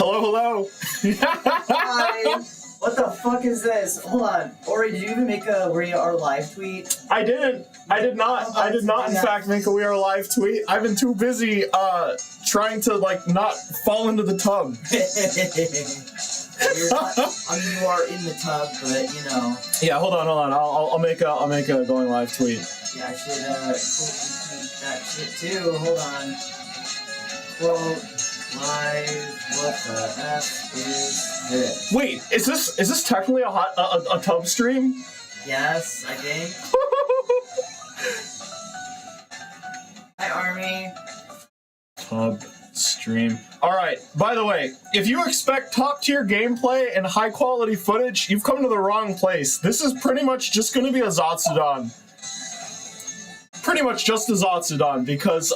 Hello, hello. Hi. What the fuck is this? Hold on. Ori, did you even make a We Are Live tweet? I didn't. I did not. I did not, in fact, make a We Are Live tweet. I've been too busy, trying to, like, not fall into the tub. You're not, I mean, you are in the tub, but, you know. Yeah, hold on. I'll make a going live tweet. Yeah, I should, retweet that shit, too. Hold on. Quote, live, what the F is this? Wait, is this technically a tub stream? Yes, I think. Hi, Army. Tub stream. Alright, by the way, if you expect top-tier gameplay and high-quality footage, you've come to the wrong place. This is pretty much just gonna be a Zatsudon. Pretty much just a Zatsudon, because,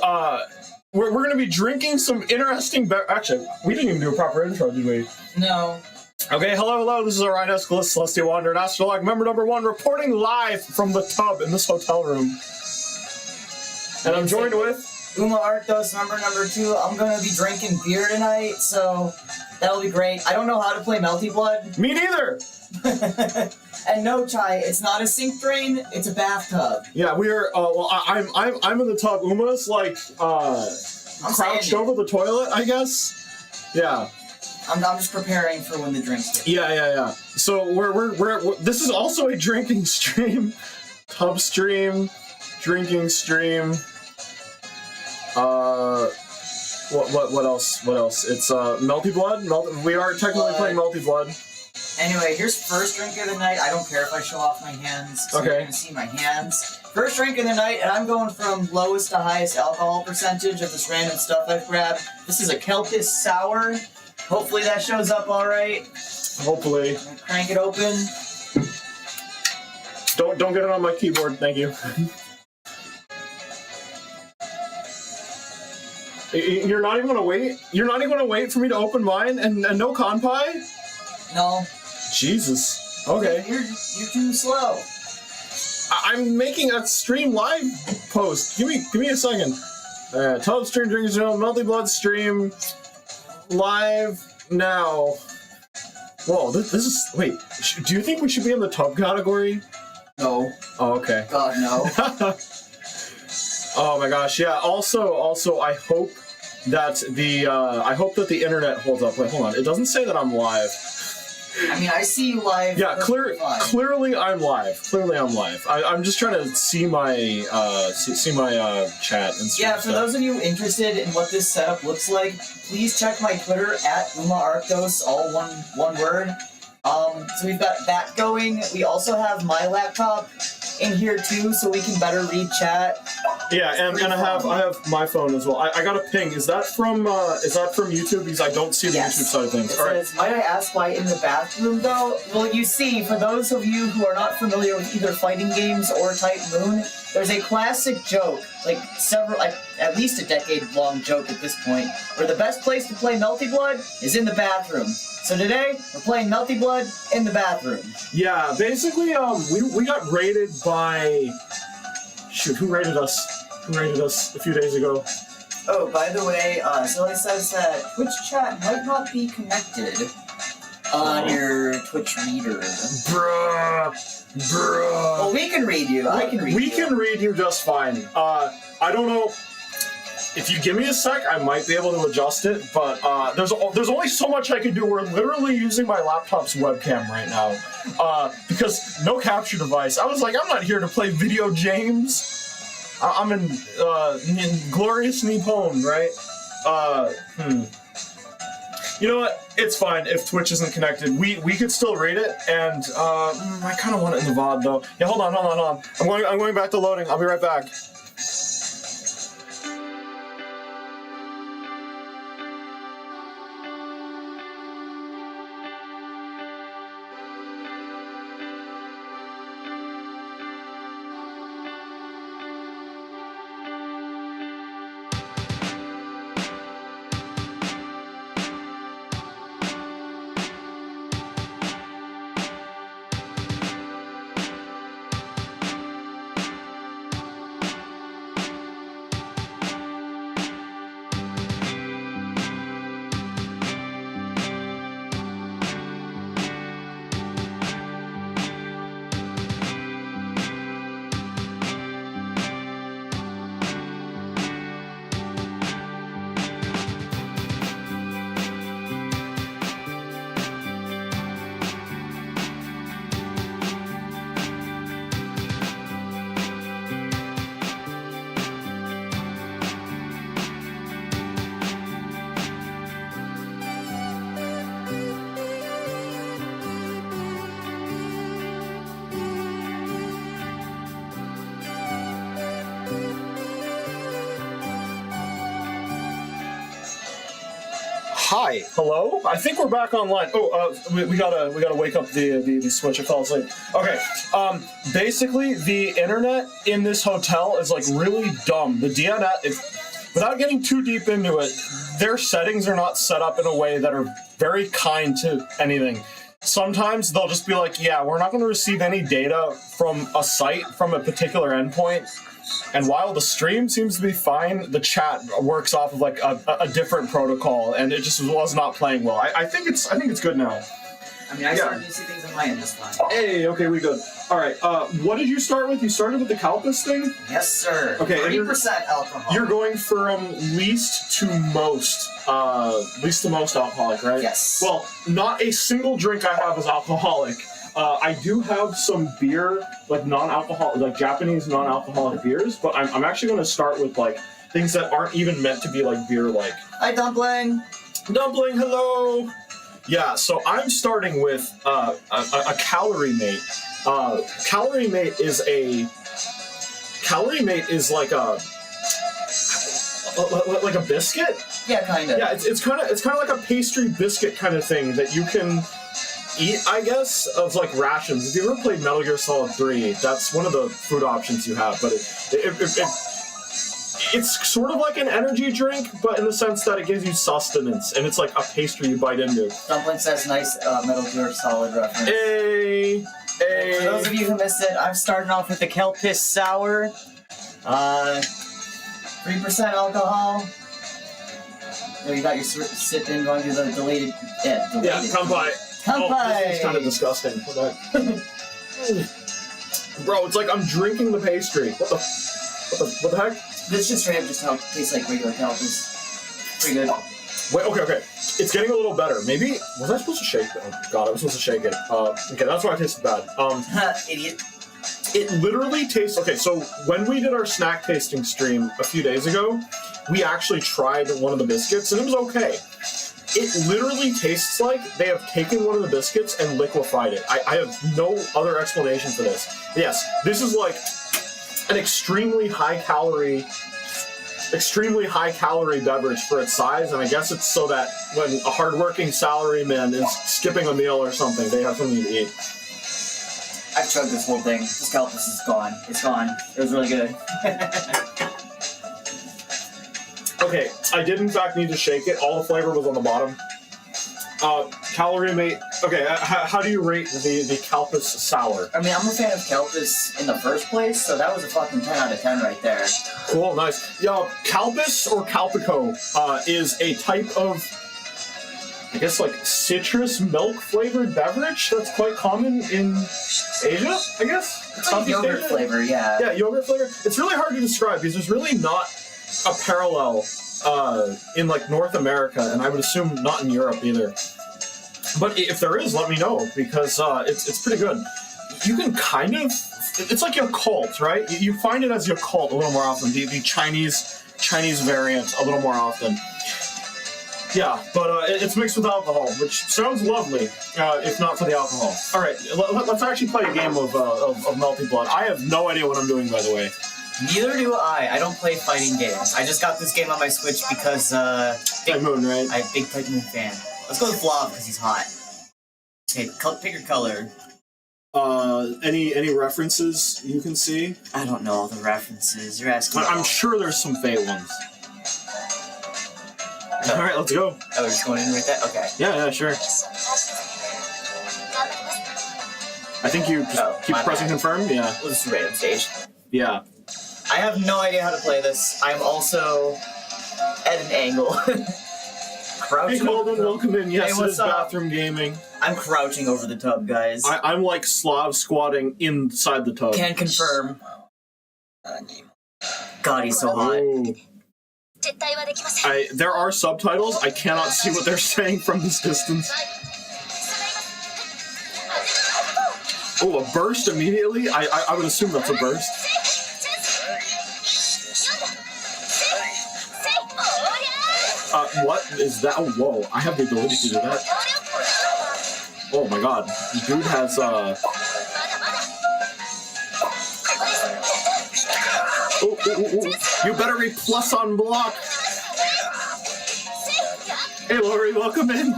we're gonna be drinking some interesting actually, we didn't even do a proper intro, did we? No. Okay, hello, this is Orion, Escalus, Celestial Wanderer, and AstraLog Member number 1, reporting live from the tub in this hotel room. And I'm joined with... Arktos, member number 2. I'm gonna be drinking beer tonight, so that'll be great. I don't know how to play Melty Blood. Me neither! And no, Chai, it's not a sink drain, it's a bathtub. Yeah, we are, well, I'm in the tub. Uma's, like, crouched over the toilet, I guess? Yeah. I'm just preparing for when the drinks get. Yeah. So, we're this is also a drinking stream. Tub stream. Drinking stream. What else? It's, Melty Blood? We are technically playing Melty Blood. Anyway, here's first drink of the night. I don't care if I show off my hands, so you're gonna see my hands. First drink of the night, and I'm going from lowest to highest alcohol percentage of this random stuff I've grabbed. This is a Kelpis Sour. Hopefully that shows up alright. Hopefully. Crank it open. Don't get it on my keyboard, thank you. You're not even gonna wait? You're not even gonna wait for me to open mine and no Kanpai? No. Jesus. Okay. You're too slow. I'm making a stream live post. Give me a second. Tub stream, drinking zone, Melty Blood stream, live now. Whoa, this is, wait, do you think we should be in the tub category? No. Oh, okay. God, no. Oh my gosh, yeah. Also, I hope that the internet holds up. Wait, hold on. It doesn't say that I'm live. I mean, I see you live. Yeah, clearly I'm live. I'm just trying to see my chat and stuff. Yeah, for those of you interested in what this setup looks like, please check my Twitter at Arktos, all one word. So we've got that going. We also have my laptop in here too, so we can better read chat. Yeah, and I have my phone as well. I got a ping. Is that from YouTube? Because I don't see the YouTube side of things. It says, might I ask why in the bathroom though? Well, you see, for those of you who are not familiar with either fighting games or Type Moon, there's a classic joke, at least a decade-long joke at this point, where the best place to play Melty Blood is in the bathroom. So today, we're playing Melty Blood in the bathroom. Yeah, basically, we got raided by... Shoot, who raided us? A few days ago? Oh, by the way, Sele says that Twitch chat might not be connected on your Twitch reader. Bruh. Well, we can read you. I can read you. We can read you just fine. I don't know... If you give me a sec, I might be able to adjust it, but there's only so much I can do. We're literally using my laptop's webcam right now, because no capture device. I was like, I'm not here to play video games. I'm in glorious Nippon, right? You know what? It's fine if Twitch isn't connected. We could still rate it, and I kind of want it in the VOD though. Yeah, hold on. I'm going back to loading. I'll be right back. Hi. Hello? I think we're back online. Oh, we gotta wake up the switch. It fell asleep. Okay. Basically, the internet in this hotel is like really dumb. The DNS, without getting too deep into it, their settings are not set up in a way that are very kind to anything. Sometimes they'll just be like, yeah, we're not going to receive any data from a site from a particular endpoint. And while the stream seems to be fine, the chat works off of like a different protocol, and it just was not playing well. I think it's good now. I mean, I started to see things on my end this time. Hey, okay, we good. All right, what did you start with? You started with the Calpus thing? Yes, sir. Okay, 30% alcohol. You're going from least to most alcoholic, right? Yes. Well, not a single drink I have is alcoholic. I do have some beer, like non-alcoholic, like Japanese non-alcoholic beers, but I'm actually going to start with like things that aren't even meant to be like beer-like. Hi, Dumpling. Dumpling, hello. Yeah, so I'm starting with a Calorie Mate. Calorie Mate is like a biscuit. Yeah, kind of. Yeah, it's kind of like a pastry biscuit kind of thing that you can eat, I guess, of like rations. If you ever played Metal Gear Solid 3, that's one of the food options you have. But it's sort of like an energy drink, but in the sense that it gives you sustenance, and it's like a pastry you bite into. Dumpling says nice Metal Gear Solid reference. Hey. For those of you who missed it, I'm starting off with the Kelpis Sour. 3% alcohol. So you got your sip in, going to the deleted. Yeah, Kanpai. Kanpai! Oh, this is kind of disgusting. Bro, it's like I'm drinking the pastry. What the heck? This just straight up just tastes like regular Kelpis. Pretty good. Wait, okay. It's getting a little better. Maybe, was I supposed to shake it? Oh god, I was supposed to shake it. Okay, that's why it tasted bad. Idiot. It literally tastes, okay, so when we did our snack tasting stream a few days ago, we actually tried one of the biscuits, and it was okay. It literally tastes like they have taken one of the biscuits and liquefied it. I have no other explanation for this. Yes, this is like an extremely high calorie beverage for its size, and I guess it's so that when a hardworking salaryman is skipping a meal or something, they have something to eat. I've chugged this whole thing. This Kelpis is gone. It's gone. It was really good. Okay, I did in fact need to shake it. All the flavor was on the bottom. Calorie Mate. Okay, how do you rate the Calpis Sour? I mean, I'm a fan of Kelpis in the first place, so that was a fucking 10 out of 10 right there. Cool, nice. Yeah, Calpis or Calpico is a type of, I guess, like citrus milk flavored beverage that's quite common in Asia, I guess? It's like yogurt flavor, yeah. Yeah, yogurt flavor. It's really hard to describe because there's really not a parallel in like North America, and I would assume not in Europe either. But if there is, let me know, because it's pretty good. You can kind of, it's like Yakult, right? You find it as Yakult a little more often, the Chinese variant a little more often. Yeah, but it's mixed with alcohol, which sounds lovely, if not for the alcohol. All right, let's actually play a game of Melty Blood. I have no idea what I'm doing, by the way. Neither do I. I don't play fighting games. I just got this game on my Switch because, Type Moon, right? I'm a big Type Moon fan. Let's go with Vlav because he's hot. Okay, pick your color. Any references you can see? I don't know all the references. You're asking. I'm sure there's some Fate ones. No. All right, let's go. Oh, we're just going in with that? Okay. Yeah, sure. I think you just keep pressing confirm. Yeah. We'll just do random stage. Yeah. I have no idea how to play this. I'm also at an angle. Crouching. Hey, Golden, welcome in. Yes, hey, it is bathroom gaming. I'm crouching over the tub, guys. I'm like Slav squatting inside the tub. Can confirm. God, he's so hot. Oh. There are subtitles. I cannot see what they're saying from this distance. Oh, a burst immediately? I would assume that's a burst. What is that? Oh, whoa. I have the ability to do that. Oh my god. Dude has, Oh. You better be plus on block. Hey, Lori, welcome in.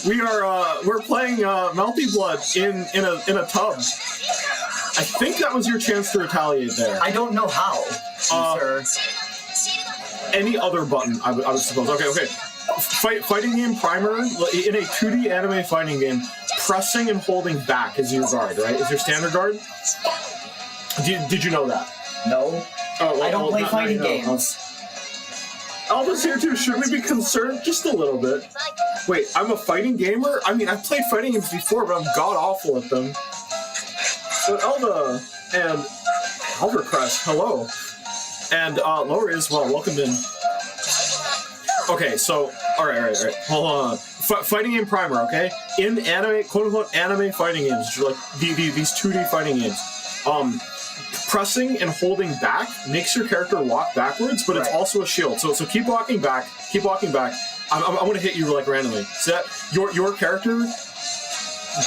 We're playing Melty Blood in a tub. I think that was your chance to retaliate there. I don't know how, sir. Any other button, I would suppose. Okay. Fighting game primer, in a 2D anime fighting game, pressing and holding back is your guard, right? Is your standard guard? Did you know that? No. Oh, well, I don't play fighting games. games. Alva's here too. Should we be concerned? Just a little bit. Wait, I'm a fighting gamer? I mean, I've played fighting games before, but I'm god-awful at them. So Elva and Elvercrest, hello. And Lori as well, welcome in. Okay, so, alright. Hold on. Fighting game primer, okay? In anime, quote-unquote anime fighting games, which are like these 2D fighting games, pressing and holding back makes your character walk backwards, but it's also a shield. So keep walking back. I'm gonna hit you like randomly. So that your character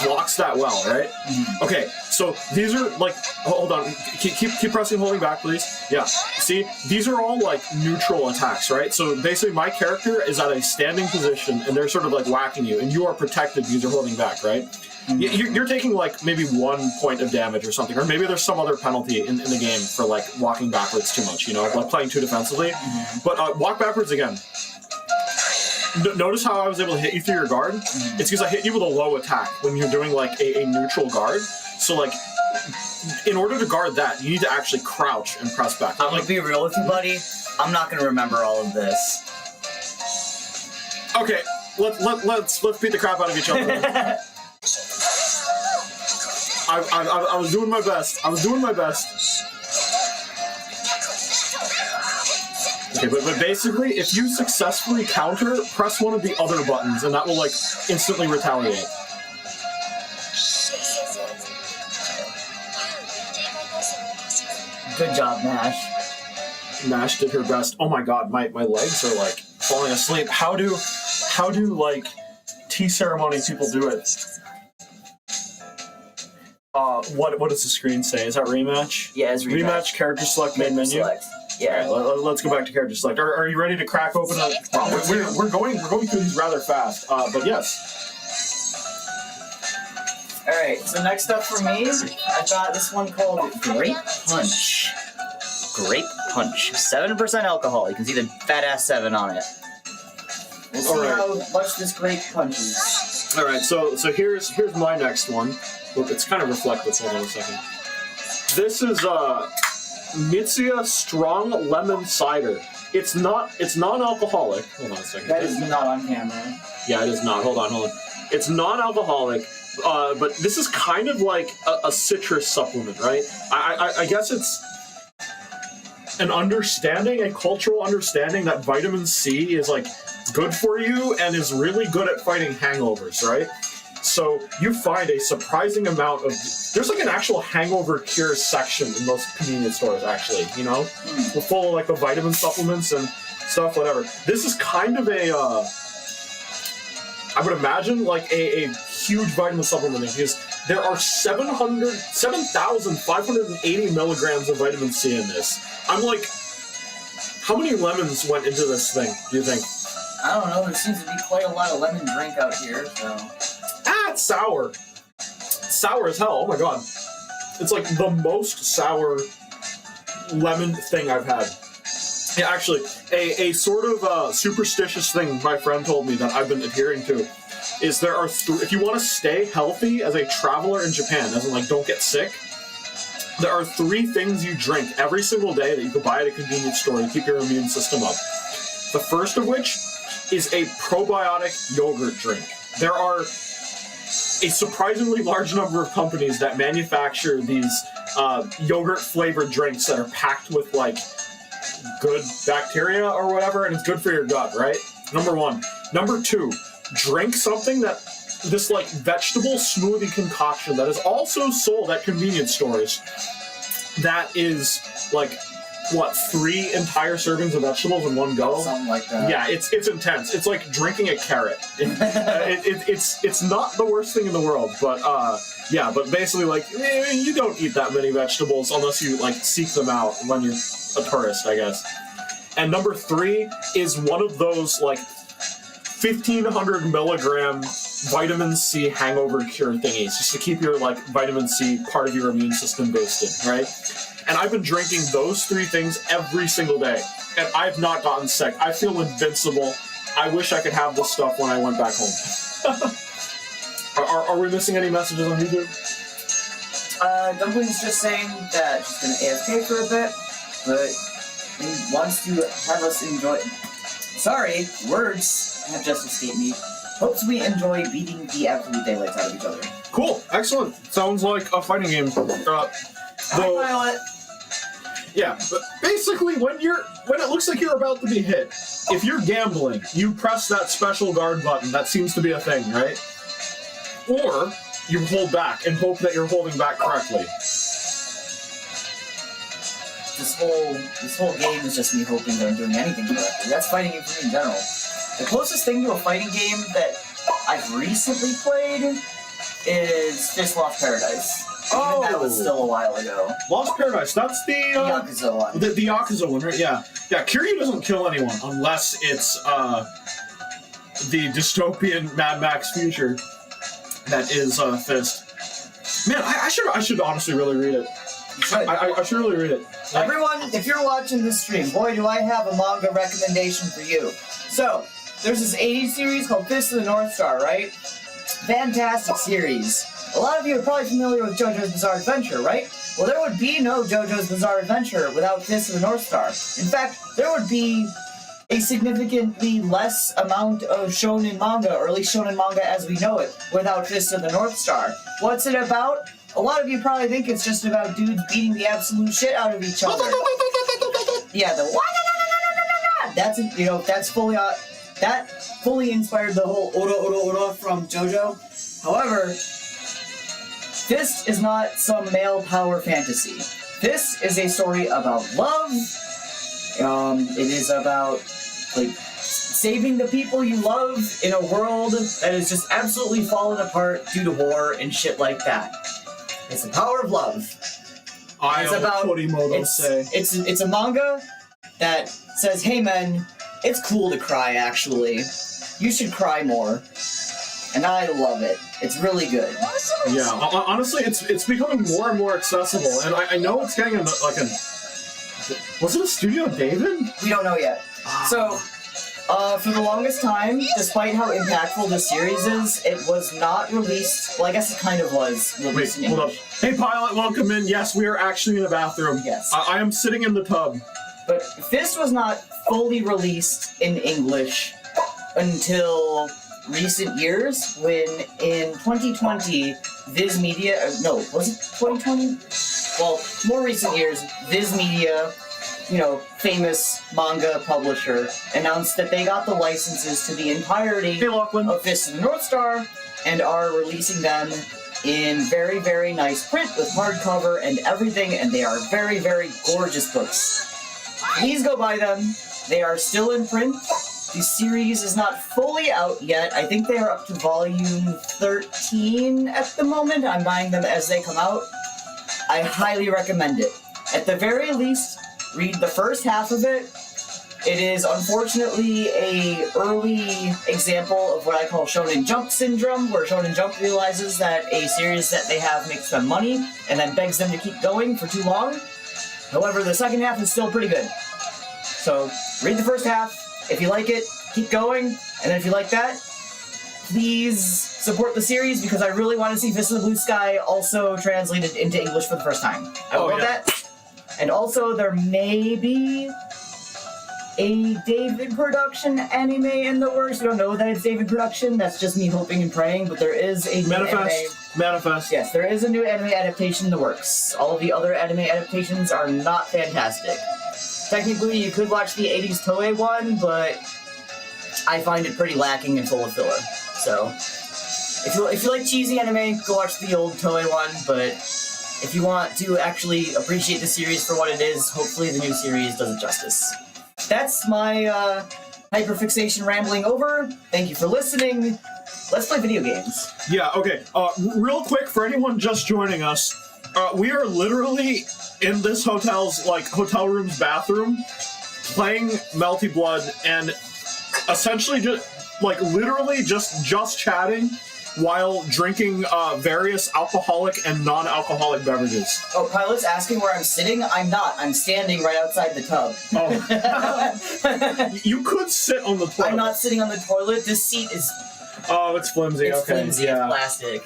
blocks that well, right? Mm-hmm. Okay, so these are like, hold on, keep pressing, holding back, please. Yeah, see, these are all like neutral attacks, right? So basically, my character is at a standing position, and they're sort of like whacking you, and you are protected because you're holding back, right? You're taking like maybe 1 point of damage or something, or maybe there's some other penalty in the game for like walking backwards too much, you know, like playing too defensively. Mm-hmm. But walk backwards again. Notice how I was able to hit you through your guard? Mm-hmm. It's because I hit you with a low attack when you're doing like a neutral guard. So like, in order to guard that, you need to actually crouch and press back. I'm gonna be real with you, buddy. I'm not gonna remember all of this. Okay, let's beat the crap out of each other. I was doing my best. Okay, but basically, if you successfully counter, press one of the other buttons, and that will, like, instantly retaliate. Good job, Nash. Nash did her best. Oh my god, my legs are, like, falling asleep. How do like, tea ceremony people do it? What does the screen say? Is that rematch? Yeah, it's rematch. Character select, main menu. Select. Yeah. All right, let's go back to character select. Are you ready to crack open a... We're going through these rather fast, but yes. Alright, so next up for me, I got this one called Grape Punch. Grape Punch. 7% alcohol. You can see the fat ass 7 on it. We'll see how much this grape punches. Alright, so here's my next one. Look, it's kind of reflective. Hold on a second. This is Mitsuya Strong Lemon Cider. It's non-alcoholic. Hold on a second. That is not on camera. Yeah, it is not. Hold on. It's non-alcoholic, but this is kind of like a citrus supplement, right? I guess it's a cultural understanding that vitamin C is like good for you and is really good at fighting hangovers, right? So you find a surprising amount of... There's like an actual hangover cure section in most convenience stores, actually, you know? Full of like the vitamin supplements and stuff, whatever. This is kind of a... I would imagine like a huge vitamin supplement because there are 7,580 milligrams of vitamin C in this. I'm like... How many lemons went into this thing, do you think? I don't know. There seems to be quite a lot of lemon drink out here, so... It's sour. Sour as hell. Oh my god. It's like the most sour lemon thing I've had. Yeah, actually, a sort of superstitious thing my friend told me that I've been adhering to is there are if you want to stay healthy as a traveler in Japan, as in like don't get sick, there are 3 things you drink every single day that you could buy at a convenience store to keep your immune system up. The first of which is a probiotic yogurt drink. There are a surprisingly large number of companies that manufacture these yogurt-flavored drinks that are packed with, like, good bacteria or whatever, and it's good for your gut, right? Number 1. Number 2, drink something that... This, like, vegetable smoothie concoction that is also sold at convenience stores that is, like... What, 3 entire servings of vegetables in one go? Something like that. Yeah, it's intense. It's like drinking a carrot. It's not the worst thing in the world, but yeah, but basically like you don't eat that many vegetables unless you like seek them out when you're a tourist, I guess. And number 3 is one of those like 1,500 milligram vitamin C hangover cure thingies, just to keep your like vitamin C part of your immune system boosted, right? And I've been drinking those 3 things every single day, and I've not gotten sick. I feel invincible. I wish I could have this stuff when I went back home. Are we missing any messages on YouTube? Dumpling's just saying that she's gonna AFK for a bit, but he wants to have us enjoy. Sorry, words have just escaped me. Hopes we enjoy beating the absolute daylights out of each other. Cool, excellent. Sounds like a fighting game. Pilot. Yeah, but basically when it looks like you're about to be hit, if you're gambling, you press that special guard button. That seems to be a thing, right? Or you hold back and hope that you're holding back correctly. This whole game is just me hoping that I'm doing anything correctly. That's fighting game for me in general. The closest thing to a fighting game that I've recently played is Fist Lost Paradise. Even that was still a while ago. Lost Paradise, that's the Yakuza one. The Yakuza one, right? Yeah. Yeah, Kiryu doesn't kill anyone unless it's the dystopian Mad Max future that is Fist. Man, I should honestly really read it. You should. I should really read it. Like, everyone, if you're watching this stream, boy, do I have a manga recommendation for you. So, there's this 80s series called Fist of the North Star, right? Fantastic series. A lot of you are probably familiar with JoJo's Bizarre Adventure, right? Well, there would be no JoJo's Bizarre Adventure without Fist of the North Star. In fact, there would be a significantly less amount of shonen manga, or at least shonen manga as we know it, without Fist of the North Star. What's it about? A lot of you probably think it's just about dudes beating the absolute shit out of each other. Yeah, the that's fully that fully inspired the whole ora from JoJo. However, Fist is not some male power fantasy. Fist is a story about love. It is about like saving the people you love in a world that is just absolutely fallen apart due to war and shit like that. It's the power of love. It's a manga that says, hey men, it's cool to cry actually. You should cry more. And I love it. It's really good. Yeah, honestly, it's becoming more and more accessible, and I know it's getting was it a Studio David? We don't know yet. So, for the longest time, despite how impactful the series is, it was not released. Well, I guess it kind of was released in hold up. English. Hey, Pilot, welcome in. Yes, we are actually in the bathroom. Yes. I am sitting in the tub. But Fist was not fully released in English until recent years, when in 2020, Viz Media, was it 2020? Well, more recent years, Viz Media, famous manga publisher, announced that they got the licenses to the entirety of Fist of the North Star and are releasing them in very, very nice print with hardcover and everything, and they are very, very gorgeous books. Please go buy them. They are still in print. The series is not fully out yet. I think they are up to volume 13 at the moment. I'm buying them as they come out. I highly recommend it. At the very least, read the first half of it. It is unfortunately an early example of what I call Shonen Jump syndrome, where Shonen Jump realizes that a series that they have makes them money and then begs them to keep going for too long. However, the second half is still pretty good. So, read the first half. If you like it, keep going. And then if you like that, please support the series, because I really want to see Fist of the Blue Sky also translated into English for the first time. I would love that. And also, there may be a David production anime in the works. We don't know that it's David production. That's just me hoping and praying. But there is a new Manifest. Yes, there is a new anime adaptation in the works. All of the other anime adaptations are not fantastic. Technically, you could watch the 80s Toei one, but I find it pretty lacking and full of filler. So, if you like cheesy anime, go watch the old Toei one, but if you want to actually appreciate the series for what it is, hopefully the new series does it justice. That's my hyperfixation rambling over. Thank you for listening. Let's play video games. Yeah, okay. Real quick, for anyone just joining us, we are literally in this hotel room's bathroom, playing Melty Blood, and essentially just like literally just chatting while drinking various alcoholic and non-alcoholic beverages. Oh, Pilot's asking where I'm sitting. I'm not. I'm standing right outside the tub. Oh. You could sit on the toilet. I'm not sitting on the toilet. This seat is... Oh, it's flimsy. It's okay, flimsy. yeah. It's plastic.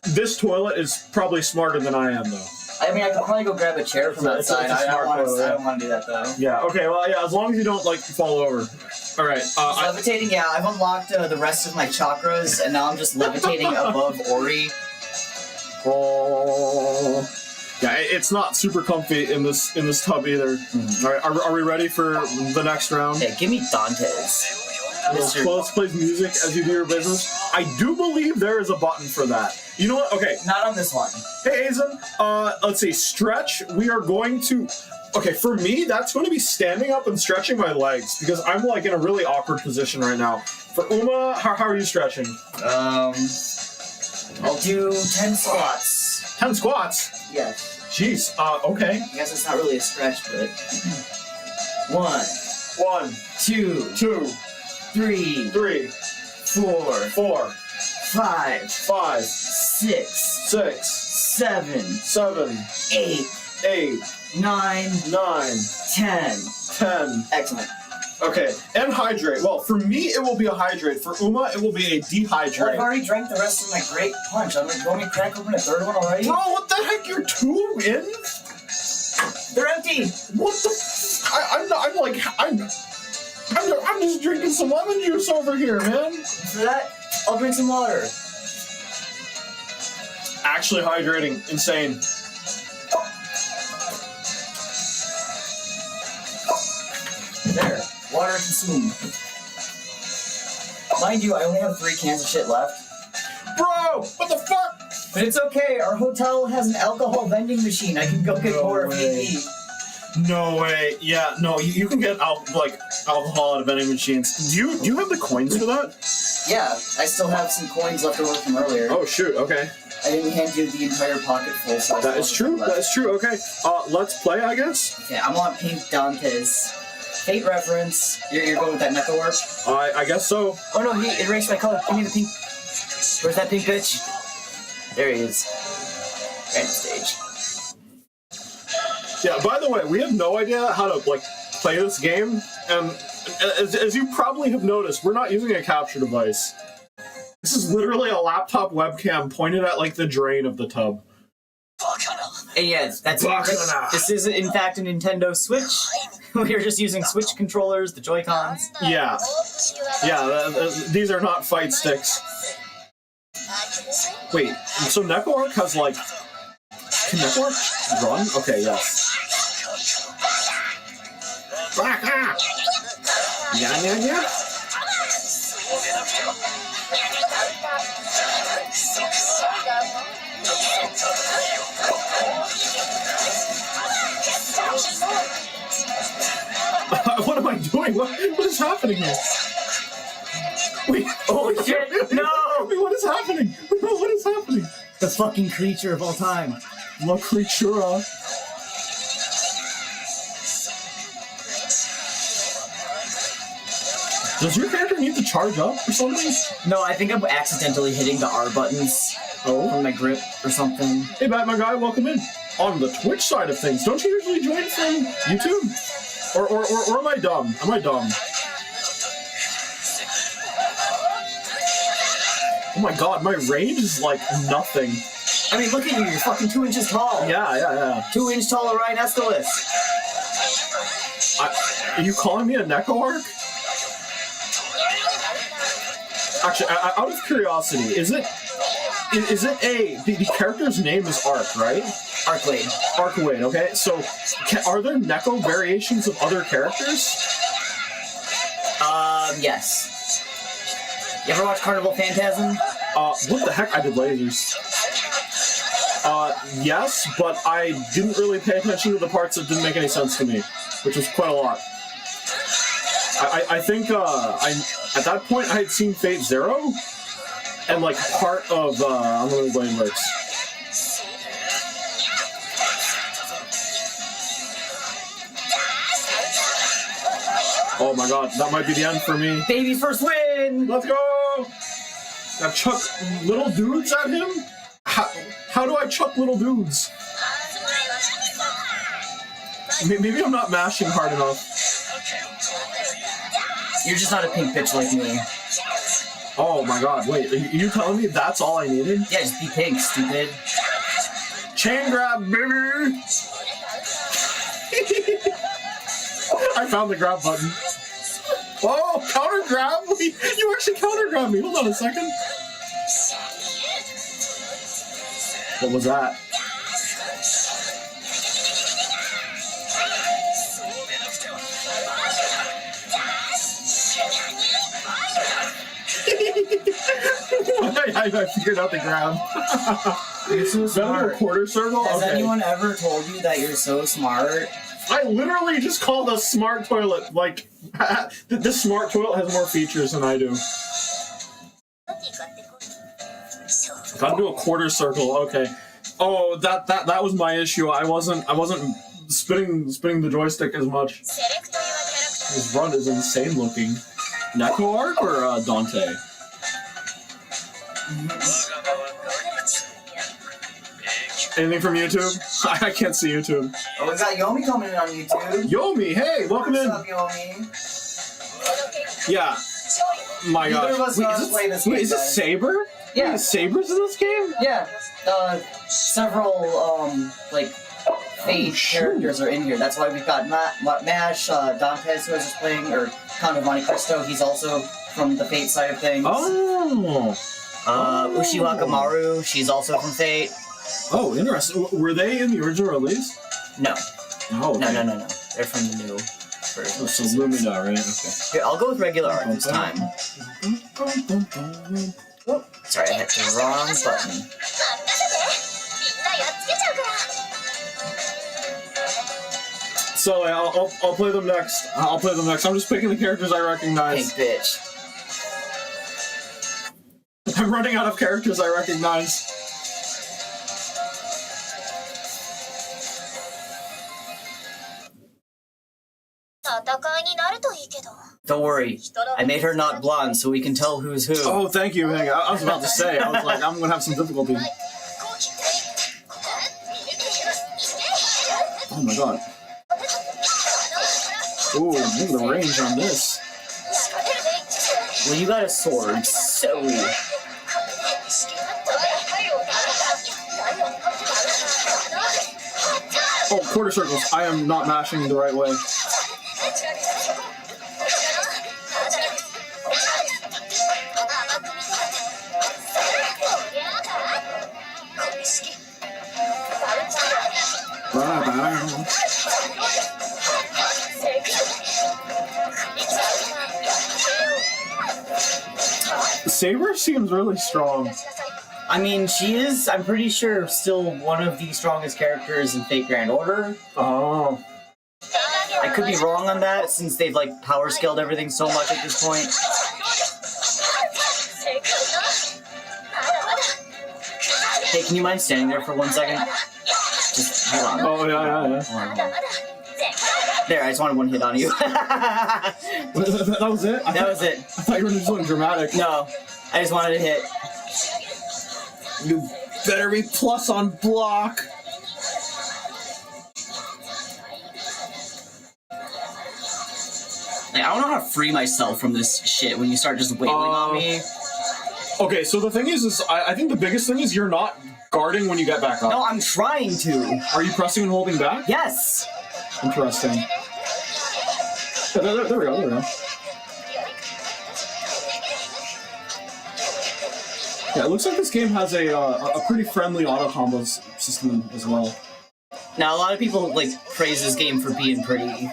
This toilet is probably smarter than I am, though. I mean, I could probably go grab a chair from outside. It's a smart toilet, I don't want to do that, though. Yeah, okay, well, yeah, as long as you don't, like, fall over. All right. Levitating, yeah, I've unlocked the rest of my chakras, and now I'm just levitating above Ori. Oh. Yeah, it's not super comfy in this tub either. Mm-hmm. All right, are we ready for the next round? Yeah, give me Dante's. Let's play music as you do your business. I do believe there is a button for that. You know what? Okay. Not on this one. Hey, Azen. Let's see. Stretch. We are going to... Okay, for me, that's going to be standing up and stretching my legs because I'm, like, in a really awkward position right now. For Uma, how are you stretching? I'll do 10 squats. 10 squats? Yes. Jeez. Okay. I guess it's not really a stretch, but... 1, 2, 3, 4, 5, 6, 7, 8, 9, 10. Excellent. Okay, and hydrate. Well, for me, it will be a hydrate. For Uma, it will be a dehydrate. Well, I've already drank the rest of my great punch. I'm going to crack open a third one already? Bro, what the heck? You're 2 in? They're empty. What the? I'm just drinking some lemon juice over here, man. For that, I'll drink some water. Actually hydrating. Insane. There. Water consumed. Mind you, I only have 3 cans of shit left. Bro! What the fuck? But it's okay. Our hotel has an alcohol vending machine. I can go get more if need be. No way. Yeah, no, you can get alcohol out of vending machines. Do you have the coins for that? Yeah, I still have some coins left over from earlier. Oh shoot, okay. I didn't hand you the entire pocket full, so that is true. Okay. Let's play, I guess. Okay, I want pink Dante's. Fate reference. You're going with that Neko Warp? I guess so. Oh no, he erased my color. Give me the pink. Where's that pink bitch? There he is. Random stage. Yeah, by the way, we have no idea how to, play this game, and as you probably have noticed, we're not using a capture device. This is literally a laptop webcam pointed at, the drain of the tub. And yes, this is, in fact, a Nintendo Switch. We are just using Switch controllers, the Joy-Cons. Yeah. These are not fight sticks. Wait, so Neko has, Can Neko run? Okay, yes. Yeah. What am I doing? What is happening here? Wait, holy shit! No! Wait, what is happening? What is happening? The fucking creature of all time. La Creatura. Does your character need to charge up or something? No, I think I'm accidentally hitting the R buttons from my grip or something. Hey, Batman guy, welcome in. On the Twitch side of things, don't you usually join from YouTube? Or am I dumb? Am I dumb? Oh my god, my range is nothing. I mean, look at you, you're fucking 2 inches tall. Yeah. 2 inch tall Orion Escalus. Are you calling me a Neko Arc? Actually, out of curiosity, is it the character's name is Arc, right? Arcwade. Arcwade, okay. So, are there Neko variations of other characters? Yes. You ever watch Carnival Phantasm? What the heck? I did lasers. Yes, but I didn't really pay attention to the parts that didn't make any sense to me, which was quite a lot. I think at that point I had seen Fate Zero, and part of Unlimited Blade Works. Oh my god, that might be the end for me. Baby first win! Let's go! I chuck little dudes at him? How do I chuck little dudes? Maybe I'm not mashing hard enough. You're just not a pink bitch like me. Oh my god, wait, are you telling me that's all I needed? Yeah, just be pink, stupid. Chain grab, baby! I found the grab button. Oh, counter grab? You actually counter grab me. Hold on a second. What was that? I figured out the grab. You're so smart. A quarter circle? Has okay. anyone ever told you that you're so smart? I literally just called a smart toilet. Like, this smart toilet has more features than I do. Gotta do a quarter circle. Okay. Oh, that was my issue. I wasn't spinning the joystick as much. His run is insane looking. Neko Arc or Dante? Anything from YouTube? I can't see YouTube. Oh, we got Yomi coming in on YouTube. Yomi, hey, welcome in. What's up, Yomi? Yeah. My Neither gosh. of us Wait, know how to play this game, is it guys. Saber? Yeah. Wait, Saber's in this game? Yeah. Several, like, Fate characters are in here. That's why we've got Mash, Dantes, who I was just playing, or Count of Monte Cristo. He's also from the Fate side of things. Oh. Ushiwaka Maru, she's also from Fate. Oh, interesting. Were they in the original release? No. Oh, okay. No. They're from the new version. Oh, so Lumina, right? Okay. Here, I'll go with regular art this time. Oh, sorry, I hit the wrong button. So I'll play them next. I'll play them next. I'm just picking the characters I recognize. Pink bitch. I'm running out of characters I recognize. Don't worry, I made her not blonde so we can tell who's who. Oh, thank you. I was about to say. I was like, I'm gonna have some difficulty. Oh my god. Ooh, look at the range on this. Well, you got a sword, so... Oh, quarter circles. I am not mashing the right way. Saber seems really strong. I mean, she is, I'm pretty sure, still one of the strongest characters in Fate Grand Order. Oh. I could be wrong on that, since they've, like, power scaled everything so much at this point. Hey, can you mind standing there for 1 second? Just, hold on. Oh, yeah. Hold on. There, I just wanted one hit on you. That was it? That was it. I thought you were just doing dramatic. No, I just wanted to hit. You better be plus on block. Like, I don't know how to free myself from this shit when you start just wailing on me. Okay, so the thing is I think the biggest thing is you're not guarding when you get back up. No, I'm trying to. Are you pressing and holding back? Yes. Interesting. Yeah, there we go. Yeah, it looks like this game has a pretty friendly auto combo system as well. Now, a lot of people like praise this game for being pretty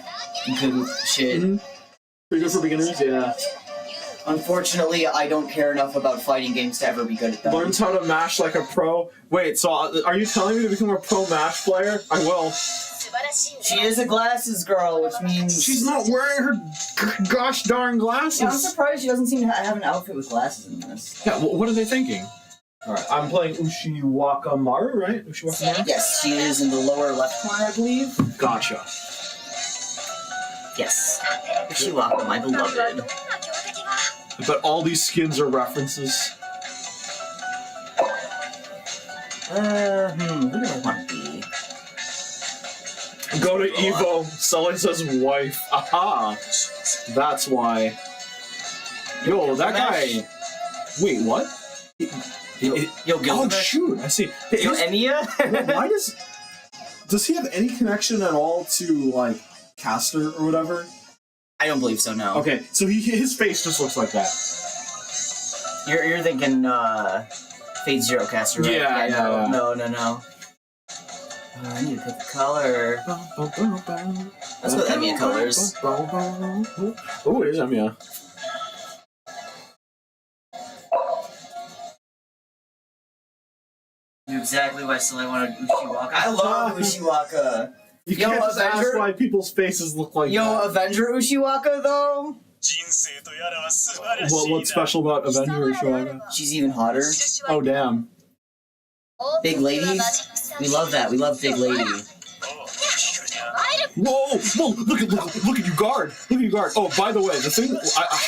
good shit. Mm-hmm. Pretty good for beginners, yeah. Unfortunately, I don't care enough about fighting games to ever be good at them. Learns how to mash like a pro. Wait, so are you telling me to become a pro mash player? I will. She is a glasses girl, which means... She's not wearing her gosh darn glasses. Yeah, I'm surprised she doesn't seem to have an outfit with glasses in this. Yeah, what are they thinking? Alright, I'm playing Ushiwaka Maru, right? Ushiwaka Maru? Yes, she is in the lower left corner, I believe. Gotcha. Yes. Ushiwaka, my beloved. I bet all these skins are references. Who do I want to be? Go to Evo. Sele says wife. Aha! That's why. Yo, that guy. Wait, what? Yo, Oh Gilgamesh? shoot! I see. Yo, Enya? Why does he have any connection at all to like Caster or whatever? I don't believe so, no. Okay, so his face just looks like that. You're thinking, Fate Zero Caster, right? Yeah. No. I need to pick the color. Let's go with Enya colors. Oh, here's Enya. Knew exactly why Sele wanted Ushiwaka. I love Ushiwaka. You Yo, can't just ask Avenger? why people's faces look like Yo, that. Avenger Ushiwaka, though? What's special about Avenger Ushiwaka? She's even hotter. Oh, damn. Big ladies? We love that. We love big lady. Whoa! Look at you guard! Look at you guard! Oh, by the way, the thing,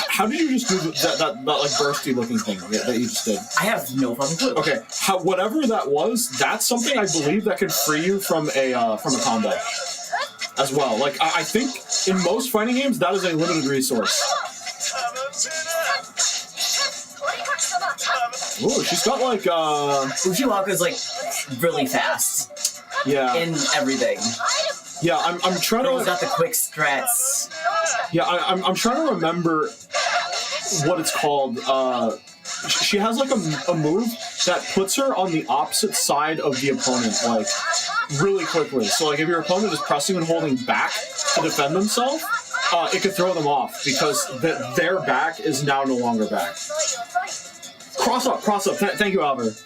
how did you just do that like bursty looking thing that you just did? I have no fucking clue. Okay, whatever that was, that's something I believe that could free you from a combat as well. Like I think in most fighting games that is a limited resource. Ooh, she's got like Ushiwaka's like really fast yeah. in everything. Yeah, I'm trying Girl's to. got the quick strats. Yeah, I'm trying to remember what it's called. She has like a move that puts her on the opposite side of the opponent, like really quickly. So like if your opponent is pressing and holding back to defend themselves, it could throw them off because their back is now no longer back. Cross up. Thank you, Alvarez.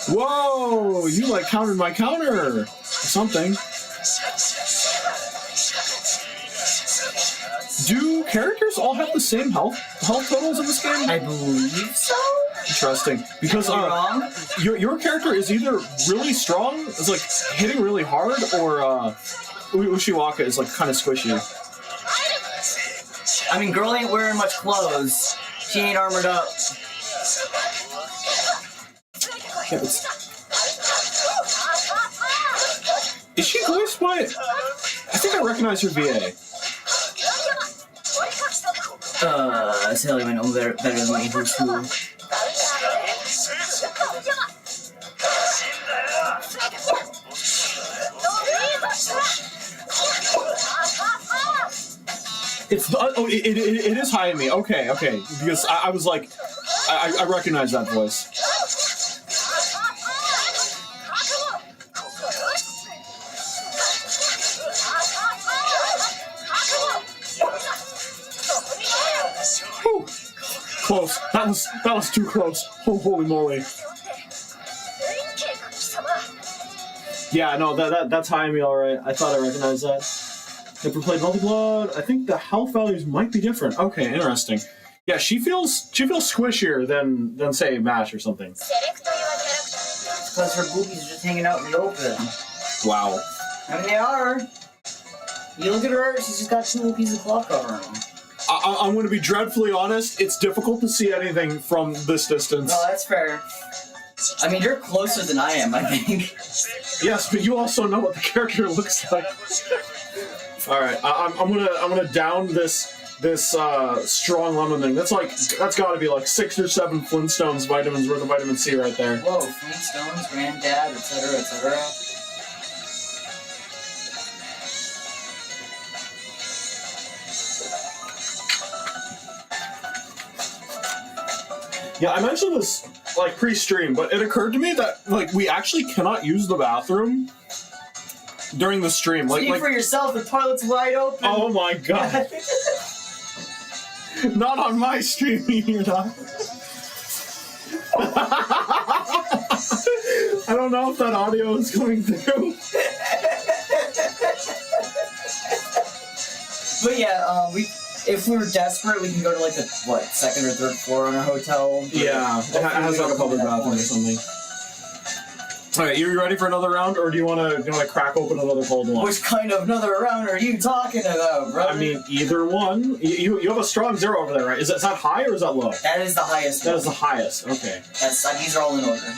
Whoa! You like countered my counter or something. Do characters all have the same health totals in this game? I believe so. Interesting, because Wrong? your character is either really strong, is like hitting really hard, or Ushiwaka is like kind of squishy. I mean, girl ain't wearing much clothes. She ain't armored up. Yeah, is she voiced by? I think I recognize her VA. Sele might know better than me who's who. It's it is Hayami. Okay, because I was like, I recognize that voice. Whew. Close. That was too close. Oh, holy moly. Yeah, no, that's Hayami, alright. I thought I recognized that. Never played Multi-Blood. I think the health values might be different. Okay, interesting. Yeah, she feels squishier than say MASH or something. Because her boobies are just hanging out in the open. Wow. I mean, they are. You look at her, she's just got two little pieces of cloth covering them. I'm going to be dreadfully honest. It's difficult to see anything from this distance. No, that's fair. I mean, you're closer than I am, I think. Yes, but you also know what the character looks like. All right, I'm gonna down this strong lemon thing. That's got to be like 6 or 7 Flintstones vitamins worth of vitamin C right there. Whoa, Flintstones, Granddad, etc., etc. Yeah, I mentioned this like pre-stream, but it occurred to me that like we actually cannot use the bathroom during the stream. Speak for yourself, the toilet's wide open. Oh my god. Not on my stream, you're not. I don't know if that audio is coming through. But yeah, If we're desperate, we can go to like the second or third floor on a hotel. Yeah, it has like a public bathroom or something. Alright, you ready for another round, or do you want to crack open another cold one? Which kind of another round are you talking about, brother? I mean, either one. You have a strong 0 over there, right? Is that high or is that low? That is the highest. That is the highest. Okay. These are all in order.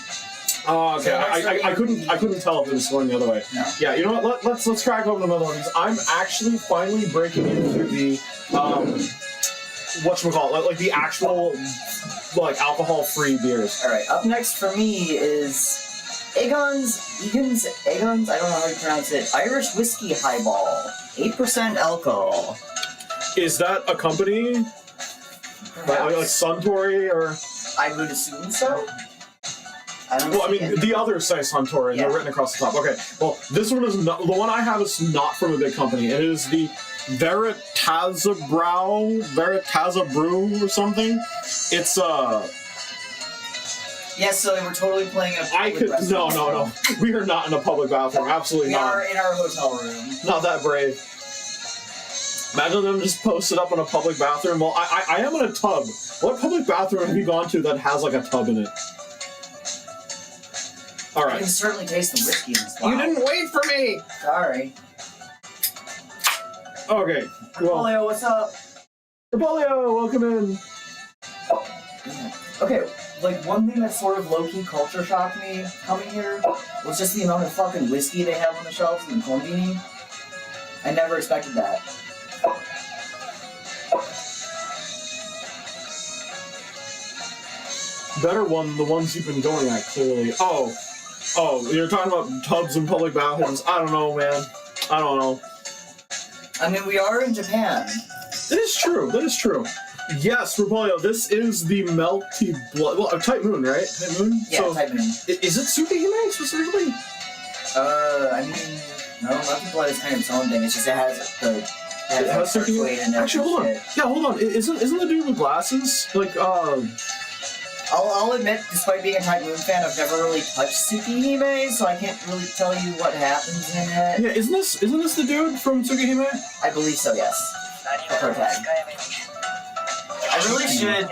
Oh, okay. So I couldn't tell if it was going the other way. No. Yeah, you know what? Let's crack open another one because I'm actually finally breaking into the whatchamacallit, like the actual like alcohol-free beers. All right. Up next for me is Egon's, I don't know how you pronounce it. Irish Whiskey Highball, 8% alcohol. Is that a company? Like Suntory or? I would assume so. Well, I mean, the others say Suntory, and they're written across the top. Okay, well, this one is not, the one I have is not from a big company. It is the Veritaza Brew or something. It's Yes, so we're totally playing a public restaurant. No. We are not in a public bathroom. Absolutely not. We are in our hotel room. Not that brave. Imagine them just posted up in a public bathroom. Well, I am in a tub. What public bathroom have you gone to that has like a tub in it? All right. I can certainly taste the whiskey in this. Wow. You didn't wait for me. Sorry. Okay. Well, Polio, what's up? Polio, welcome in. Okay, like one thing that sort of low-key culture shocked me coming here was just the amount of fucking whiskey they have on the shelves in the Combini. I never expected that. Better one, the ones you've been going at, clearly. Oh, you're talking about tubs and public bathrooms. I don't know, man. I don't know. I mean, we are in Japan. That is true. Yes, Repolio, this is the Melty blood. Well, Type Moon, right? Type Moon? Yeah, so, Type Moon. Is it Tsukihime specifically? I mean, no, Melty blood is kind of its own thing. It's just it has the... It has Tsukihime in it. Actually, hold on. Yeah, hold on. Isn't the dude with glasses, like, I'll admit, despite being a Type Moon fan, I've never really touched Tsukihime, so I can't really tell you what happens in it. Yeah, isn't this the dude from Tsukihime? I believe so, yes. The protag. I really should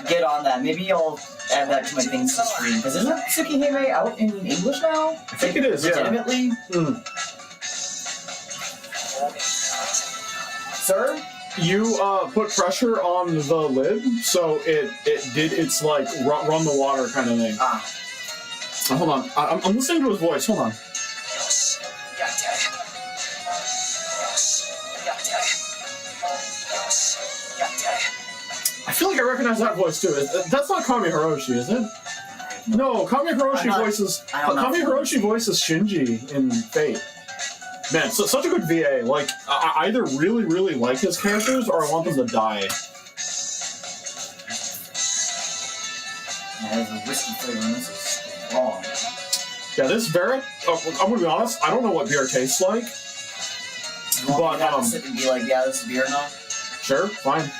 get on that. Maybe I'll add that to my things to stream. Because isn't Tsukihime out in English now? I think it is, legitimately? Yeah. Sir? You put pressure on the lid, so it did its like run the water kind of thing. Hold on, I'm listening to his voice. Hold on. I feel like I recognize that voice too. That's not Kami Hiroshi, is it? No, Kami Hiroshi voices Shinji in Fate. Man, such a good VA. Like, I either really, really like his characters or I want them to die. Yeah, there's a whiskey flavor in this. Is wrong. Yeah, this Barrett, I'm gonna be honest, I don't know what beer tastes like. But, sip and be like, yeah, this is beer now? Sure, fine.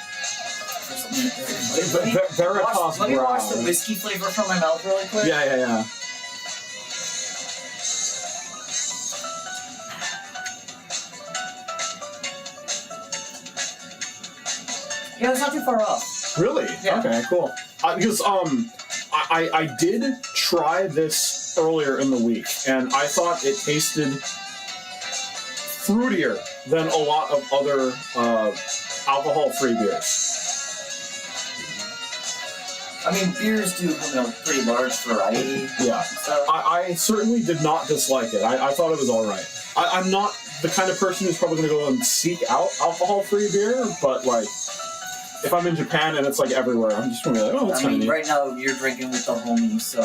Veritas Let me wash the whiskey flavor from my mouth really quick. Yeah. Yeah, it's not too far off. Really? Yeah. Okay, cool. Because I did try this earlier in the week, and I thought it tasted fruitier than a lot of other alcohol-free beers. I mean, beers do come in a pretty large variety. Yeah. So. I certainly did not dislike it. I thought it was all right. I'm not the kind of person who's probably going to go and seek out alcohol-free beer, but like, if I'm in Japan and it's like everywhere, I'm just going to be like, oh, that's kind of neat. Right now you're drinking with the homies, so.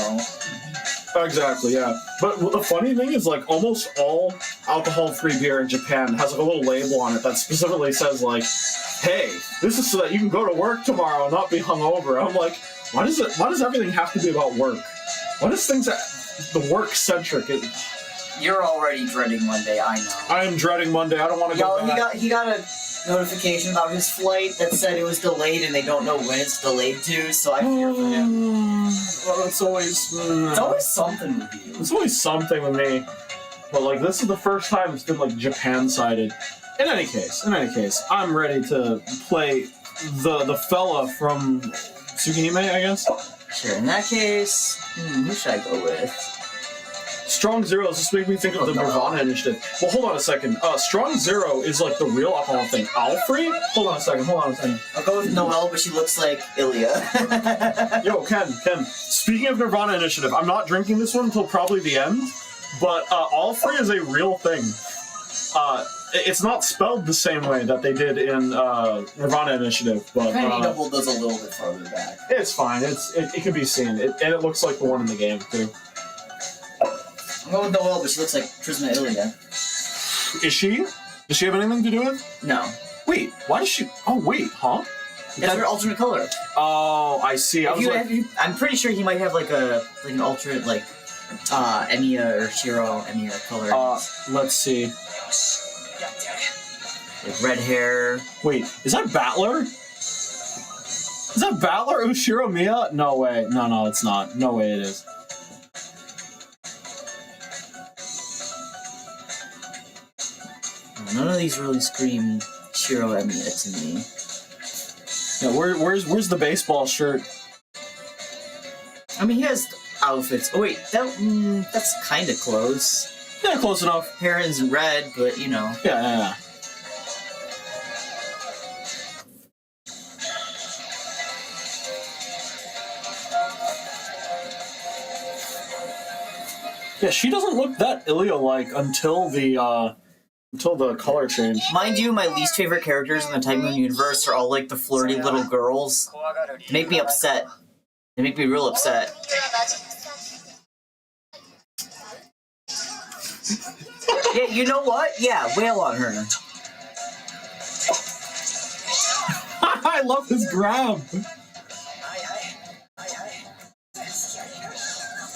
Exactly, yeah. But the funny thing is, like, almost all alcohol-free beer in Japan has like a little label on it that specifically says like, hey, this is so that you can go to work tomorrow and not be hungover. I'm like, why does everything have to be about work? Why does things the work-centric? You're already dreading Monday, I know. I am dreading Monday. I don't want to go back. He got a notification about his flight that said it was delayed, and they don't know when it's delayed to, so I fear for him. Well, it's always something with you. It's always something with me. But, like, this is the first time it's been, like, Japan-sided. In any case, I'm ready to play the fella from Tsukihime, I guess. Sure. In that case, who should I go with? Strong Zero, this make me think of the Nirvana initiative. Well, hold on a second. Strong Zero is like the real alcohol thing. Alfred? Hold on a second. I'll go with Noelle, but she looks like Ilya. Yo, Ken. Speaking of Nirvana initiative, I'm not drinking this one until probably the end, but Alfred is a real thing. It's not spelled the same way that they did in Nirvana Initiative, but kind of need to hold those a little bit farther back. It's fine. It can be seen, and it looks like the one in the game too. I'm going with Noelle, but she looks like Prisma Ilya. Is she? Does she have anything to do with? No. Wait, why does she? Oh wait, huh? That's her alternate color. Oh, I see. I'm pretty sure he might have like an alternate Emiya or Shiro Emiya color. Let's see. Like red hair. Wait, is that Battler? Is that Battler Ushiro Miya? No way. No, it's not. No way it is. None of these really scream Shiro Emiya to me. Yeah, where's the baseball shirt? I mean, he has outfits. Oh wait, that's kind of close. Yeah, close enough. Heron's in red, but you know. Yeah. Yeah, she doesn't look that Ilya-like until the color change. Mind you, my least favorite characters in the Type Moon universe are all like the flirty little girls. They make me upset. They make me real upset. Yeah, you know what? Yeah, wail on her. I love this grab.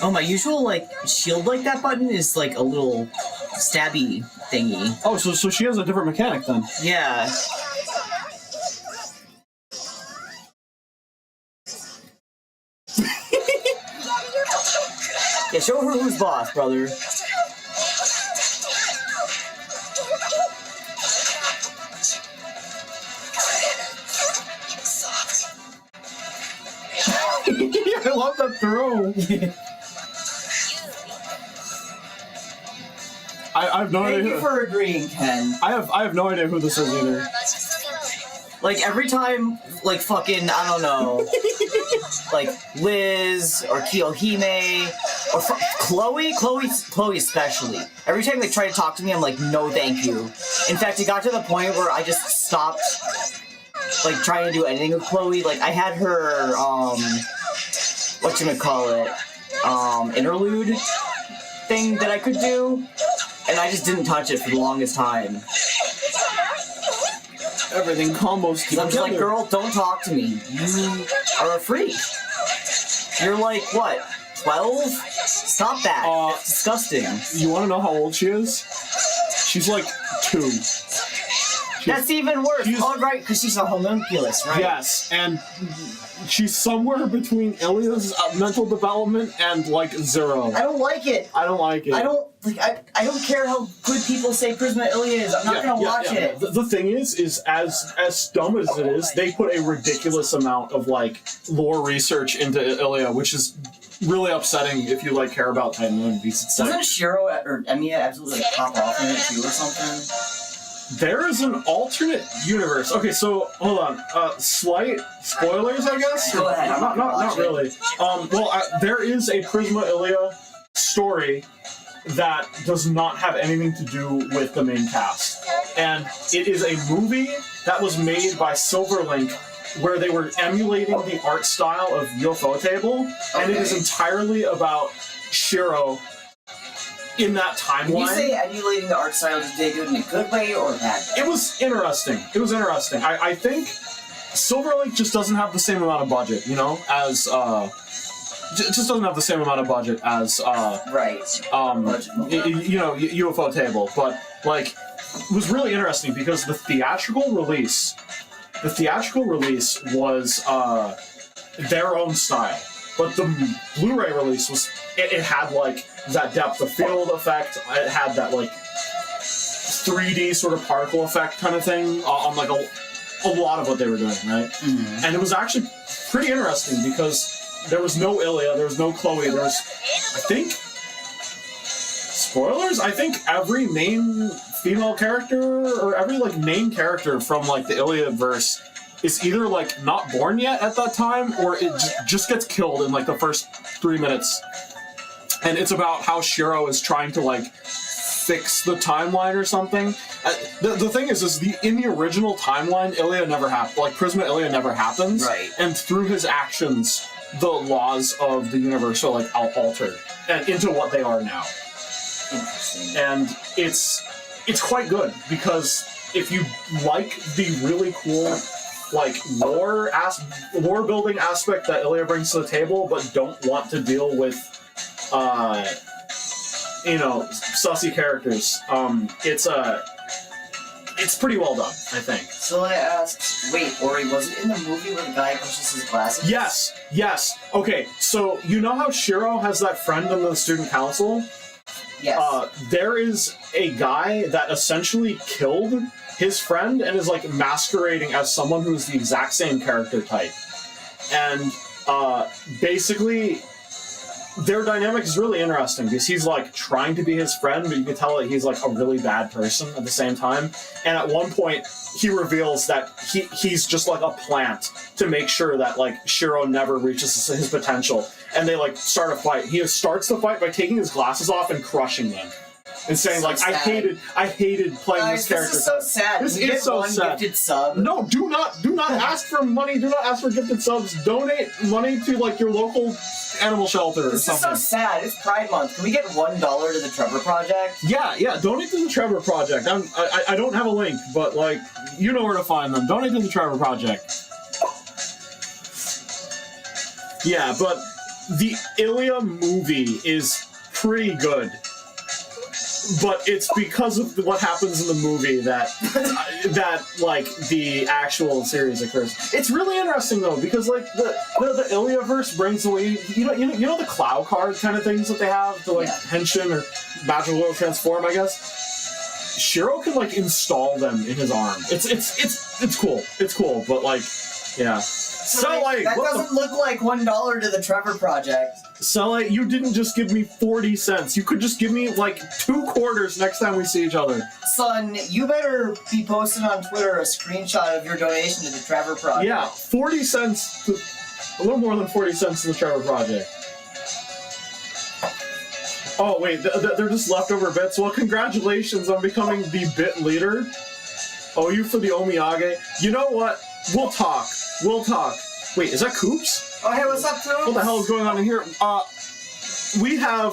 Oh, my usual shield like that button is like a little stabby thingy. Oh, so she has a different mechanic then. Yeah. Yeah, show her who's boss, brother. I love that throw. I have no idea. Thank you for agreeing, Ken. I have no idea who this is either. Like every time, fucking, I don't know, Liz or Kiyohime or Chloe especially. Every time they try to talk to me, I'm like, no, thank you. In fact, it got to the point where I just stopped, trying to do anything with Chloe. I had her, interlude thing that I could do, and I just didn't touch it for the longest time. Everything combos together. I'm just like, girl, don't talk to me. You are a freak. You're what, 12? Stop that. It's disgusting. You want to know how old she is? She's 2. That's even worse. Oh, right, because she's a homunculus, right? Yes, and she's somewhere between Ilya's mental development and 0. I don't like it. I don't like it. I don't care how good people say Prisma Ilya is. I'm not gonna watch it. The thing is as dumb as it is, they put a ridiculous amount of lore research into Ilya, which is really upsetting if you care about Titan Moon because it's doesn't Shiro or Emiya absolutely pop off in it too or something? There is an alternate universe. Okay, so hold on. Slight spoilers, I guess. Go ahead. Not really. There is a Prisma Ilya story that does not have anything to do with the main cast, and it is a movie that was made by Silverlink, where they were emulating the art style of UFO Table, and it is entirely about Shiro. In that timeline. When you say emulating the art style, did they do it in a good way or a bad way? It was interesting. I think Silverlink just doesn't have the same amount of budget, as just doesn't have the same amount of budget as right. UFO Table, but it was really interesting because the theatrical release was their own style, but the Blu-ray release was it had that depth of field effect. It had that 3D sort of particle effect kind of thing on like a lot of what they were doing, right? Mm-hmm. And it was actually pretty interesting because there was no Ilia, there was no Chloe, there was, I think, spoilers? I think every main female character, or every, like, main character from, like, the Ilia verse is either, like, not born yet at that time, or it just gets killed in, like, the first 3 minutes. And it's about how Shiro is trying to, like, fix the timeline or something. The thing is in the original timeline, Ilia never happened. Like, Prisma Ilia never happens. Right. And through his actions, the laws of the universe are, like, altered and into what they are now. Interesting. And it's quite good, because if you like the really cool, like, lore building aspect that Ilia brings to the table, but don't want to deal with, you know, sussy characters, it's pretty well done, I think. Sele asks, wait, Ori, was it in the movie where the guy pushes his glasses? Yes. Okay, so you know how Shiro has that friend in the student council? Yes. There is a guy that essentially killed his friend and is, like, masquerading as someone who's the exact same character type. And, basically, their dynamic is really interesting, because he's, like, trying to be his friend, but you can tell that he's, like, a really bad person at the same time. And at one point, he reveals that he's just, like, a plant to make sure that, like, Shiro never reaches his potential. And they, like, start a fight. He starts the fight by taking his glasses off and crushing them. And saying, So like, sad. I hated playing this character. This is so sad. This We is get so one sad. gifted sub. No, do not ask for money. Do not ask for gifted subs. Donate money to, like, your local animal shelter or This something. is so sad. It's Pride Month. Can we get $1 to the Trevor Project? Yeah, donate to the Trevor Project. I don't have a link, but, like, you know where to find them. Donate to the Trevor Project. Yeah, but the Ilia movie is pretty good. But it's because of what happens in the movie that, like, the actual series occurs. It's really interesting, though, because, like, the Iliaverse brings away, you know the Clow card kind of things that they have, the, like, Henshin or Magical World Transform, I guess. Shiro can, like, install them in his arm. It's cool. It's cool, but, like, yeah. So, like, that doesn't look like $1 to the Trevor Project. Sele, you didn't just give me 40 cents. You could just give me, like, 2 quarters next time we see each other. Son, you better be posting on Twitter a screenshot of your donation to the Trevor Project. Yeah, 40 cents, a little more than 40 cents to the Trevor Project. Oh, wait, they're just leftover bits? Well, congratulations on becoming the bit leader. Oh, you for the Omiyage. You know what? We'll talk. Wait, is that Coops? Oh, hey, what's up, Coops? What the hell is going on in here? We have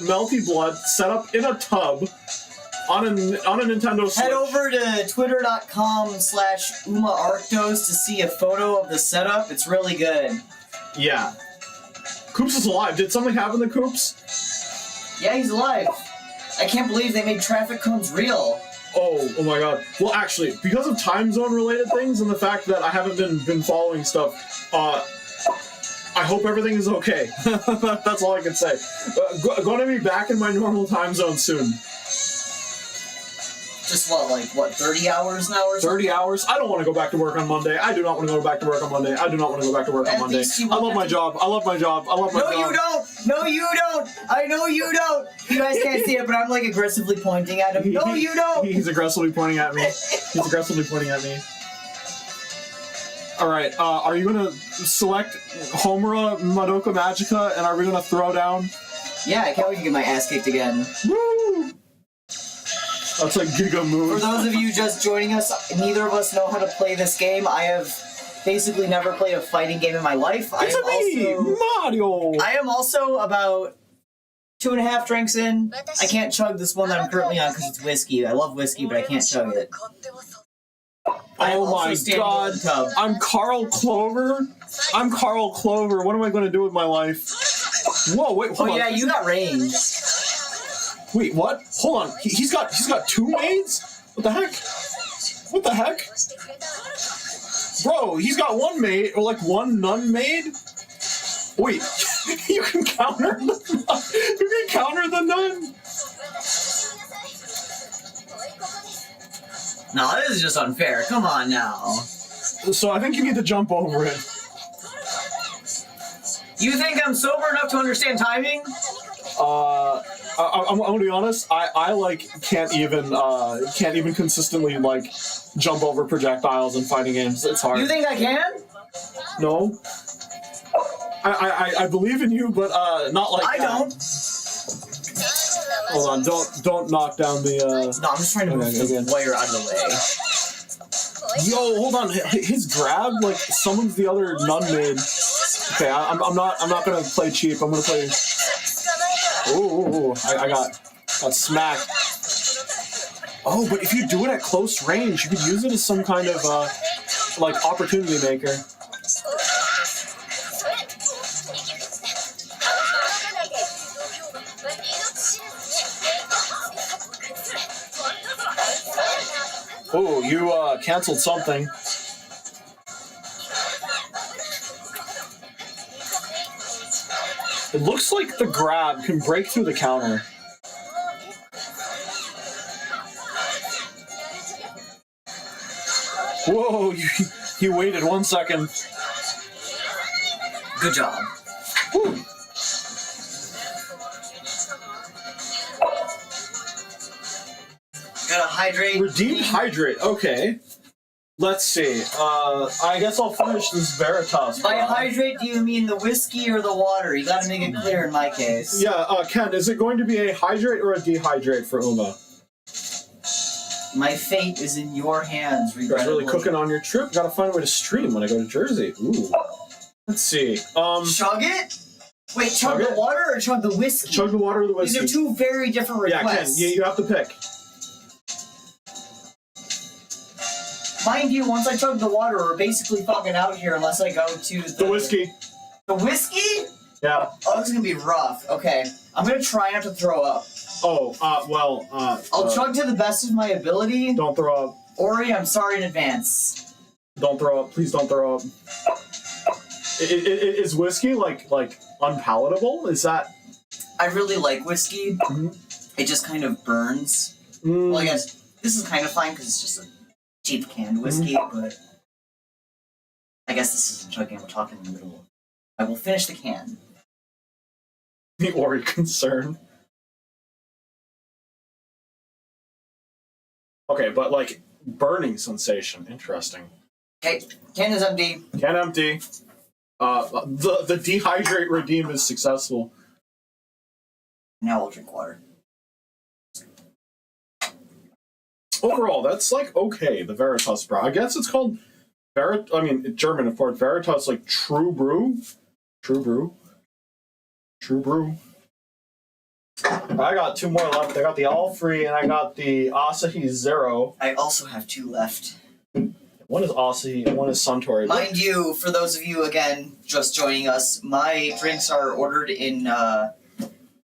Melty Blood set up in a tub on a Nintendo Switch. Head over to twitter.com/UmaArktos to see a photo of the setup. It's really good. Yeah. Coops is alive. Did something happen to Coops? Yeah, he's alive. I can't believe they made traffic cones real. Oh my god. Well, actually, because of time zone related things and the fact that I haven't been following stuff, I hope everything is okay. That's all I can say. Going to be back in my normal time zone soon. Just what, 30 hours now or something? 30 hours? I don't want to go back to work on Monday. I do not want to go back to work on Monday. I do not want to go back to work on At Monday. least you I won't love my have to- job. I love my job. I love my job. No, you don't! No, you don't! I know you don't! You guys can't see it, but I'm, like, aggressively pointing at him. No, you don't! He's aggressively pointing at me. He's aggressively pointing at me. Alright, are you gonna select Homura Madoka Magica, and are we gonna throw down? Yeah, I can't wait to get my ass kicked again. Woo! That's a giga move. For those of you just joining us, neither of us know how to play this game. I have basically never played a fighting game in my life. It's me, Mario! I am also about 2.5 drinks in. I can't chug this one that I'm currently on because it's whiskey. I love whiskey, but I can't chug it. I am Oh also my standing god, in the tub. I'm Carl Clover? I'm Carl Clover, what am I gonna do with my life? Whoa, wait, hold on. Oh yeah, you got range. Wait, what? Hold on, he's got 2 maids? What the heck? What the heck? Bro, he's got 1 maid, or like 1 nun maid? Wait, you can counter the nun? You can counter the nun? No, this is just unfair. Come on now. So I think you need to jump over it. You think I'm sober enough to understand timing? I'm gonna be honest. I like can't even consistently like jump over projectiles in fighting games. It's hard. You think I can? No. I believe in you, but not like I that. don't. Hold on, don't knock down the. No, I'm just trying to move the wire out of the way. Yo, hold on. His grab like summons the other nun mid. Okay, I'm not gonna play cheap. I'm gonna play. Ooh, I got smacked. Oh, but if you do it at close range, you could use it as some kind of like opportunity maker. Oh, you canceled something. It looks like the grab can break through the counter. Whoa, you waited 1 second. Good job. Whew. Gotta hydrate. Redeemed hydrate, okay. Let's see. I guess I'll finish this Veritas. By hydrate, do you mean the whiskey or the water? You gotta make it clear in my case. Yeah, Ken, is it going to be a hydrate or a dehydrate for Uma? My fate is in your hands, You guys really cooking on your trip? Gotta find a way to stream when I go to Jersey. Ooh. Let's see. Chug it? Wait, chug the water or chug the whiskey? Chug the water or the whiskey? These are two very different requests. Yeah, Ken, you have to pick. Mind you, once I chug the water, we're basically fucking out here unless I go to The whiskey. The whiskey? Yeah. Oh, this is gonna be rough. Okay. I'm gonna try not to throw up. Oh, I'll chug to the best of my ability. Don't throw up. Ori, I'm sorry in advance. Don't throw up. Please don't throw up. Is whiskey, like unpalatable? Is that... I really like whiskey. Mm-hmm. It just kind of burns. Mm. Well, I guess this is kind of fine because it's just a cheap canned whiskey, but I guess this isn't chugging. We're talking in the middle. I will finish the can. The Ori concern. Okay, but like burning sensation. Interesting. Okay, can is empty. Can empty. The dehydrate redeem is successful. Now I'll drink water. Overall, that's like okay. The Veritas brew. I guess it's called German, of course. Veritas, like True Brew. True Brew. True Brew. I got two more left. I got the All Free and I got the Asahi Zero. I also have two left. One is Asahi and one is Suntory. Mind you, for those of you, again, just joining us, my drinks are ordered in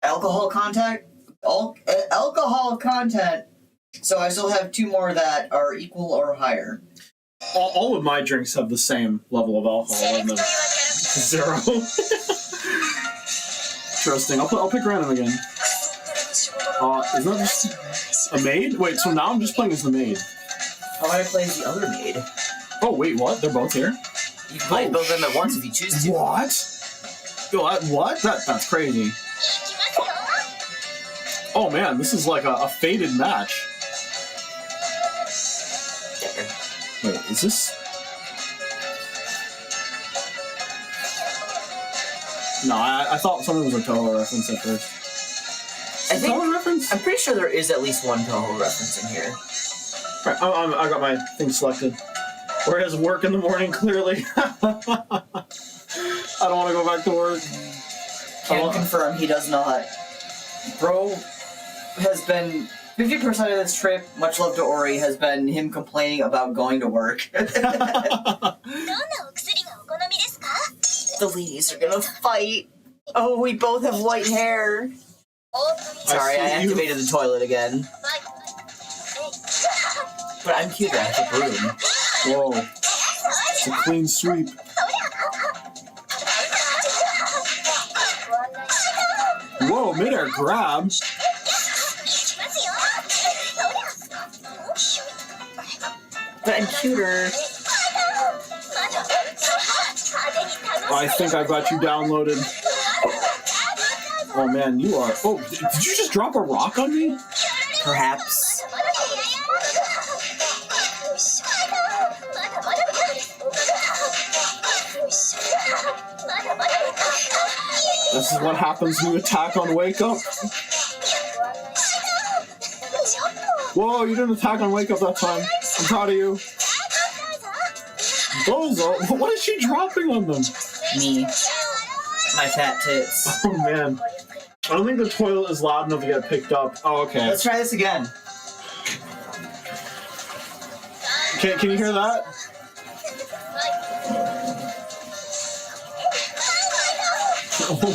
alcohol content, so I still have two more that are equal or higher. All of my drinks have the same level of alcohol in them. 0. Interesting. I'll pick random again. Is that just a maid? Wait, so now I'm just playing as the maid. How about I play the other maid? Oh, wait, what? They're both here? You can play both of them at once if you choose to. What? Yo, what? That's crazy. Oh man, this is like a fated match. Wait, is this? No, I thought something was a Toho reference at first. I think Toho reference? I'm pretty sure there is at least one Toho reference in here. Right, I got my thing selected. Where it has work in the morning, clearly. I don't want to go back to work. Can confirm he does not. Bro has been 50% of this trip, much love to Ori, has been him complaining about going to work. The ladies are gonna fight. Oh, we both have white hair. Sorry, I activated the toilet again. But I'm cute, I have a broom. Whoa. It's a clean sweep. Whoa, mid-air grab. and cuter. I think I got you downloaded. Oh man, you are. Oh, did you just drop a rock on me? Perhaps. This is what happens when you attack on Wake Up. Whoa, you didn't attack on Wake Up that time. I'm proud of you. Bozo, what is she dropping on them? Me. My fat tits. Oh man. I don't think the toilet is loud enough to get picked up. Oh, okay. Let's try this again. Can you hear that?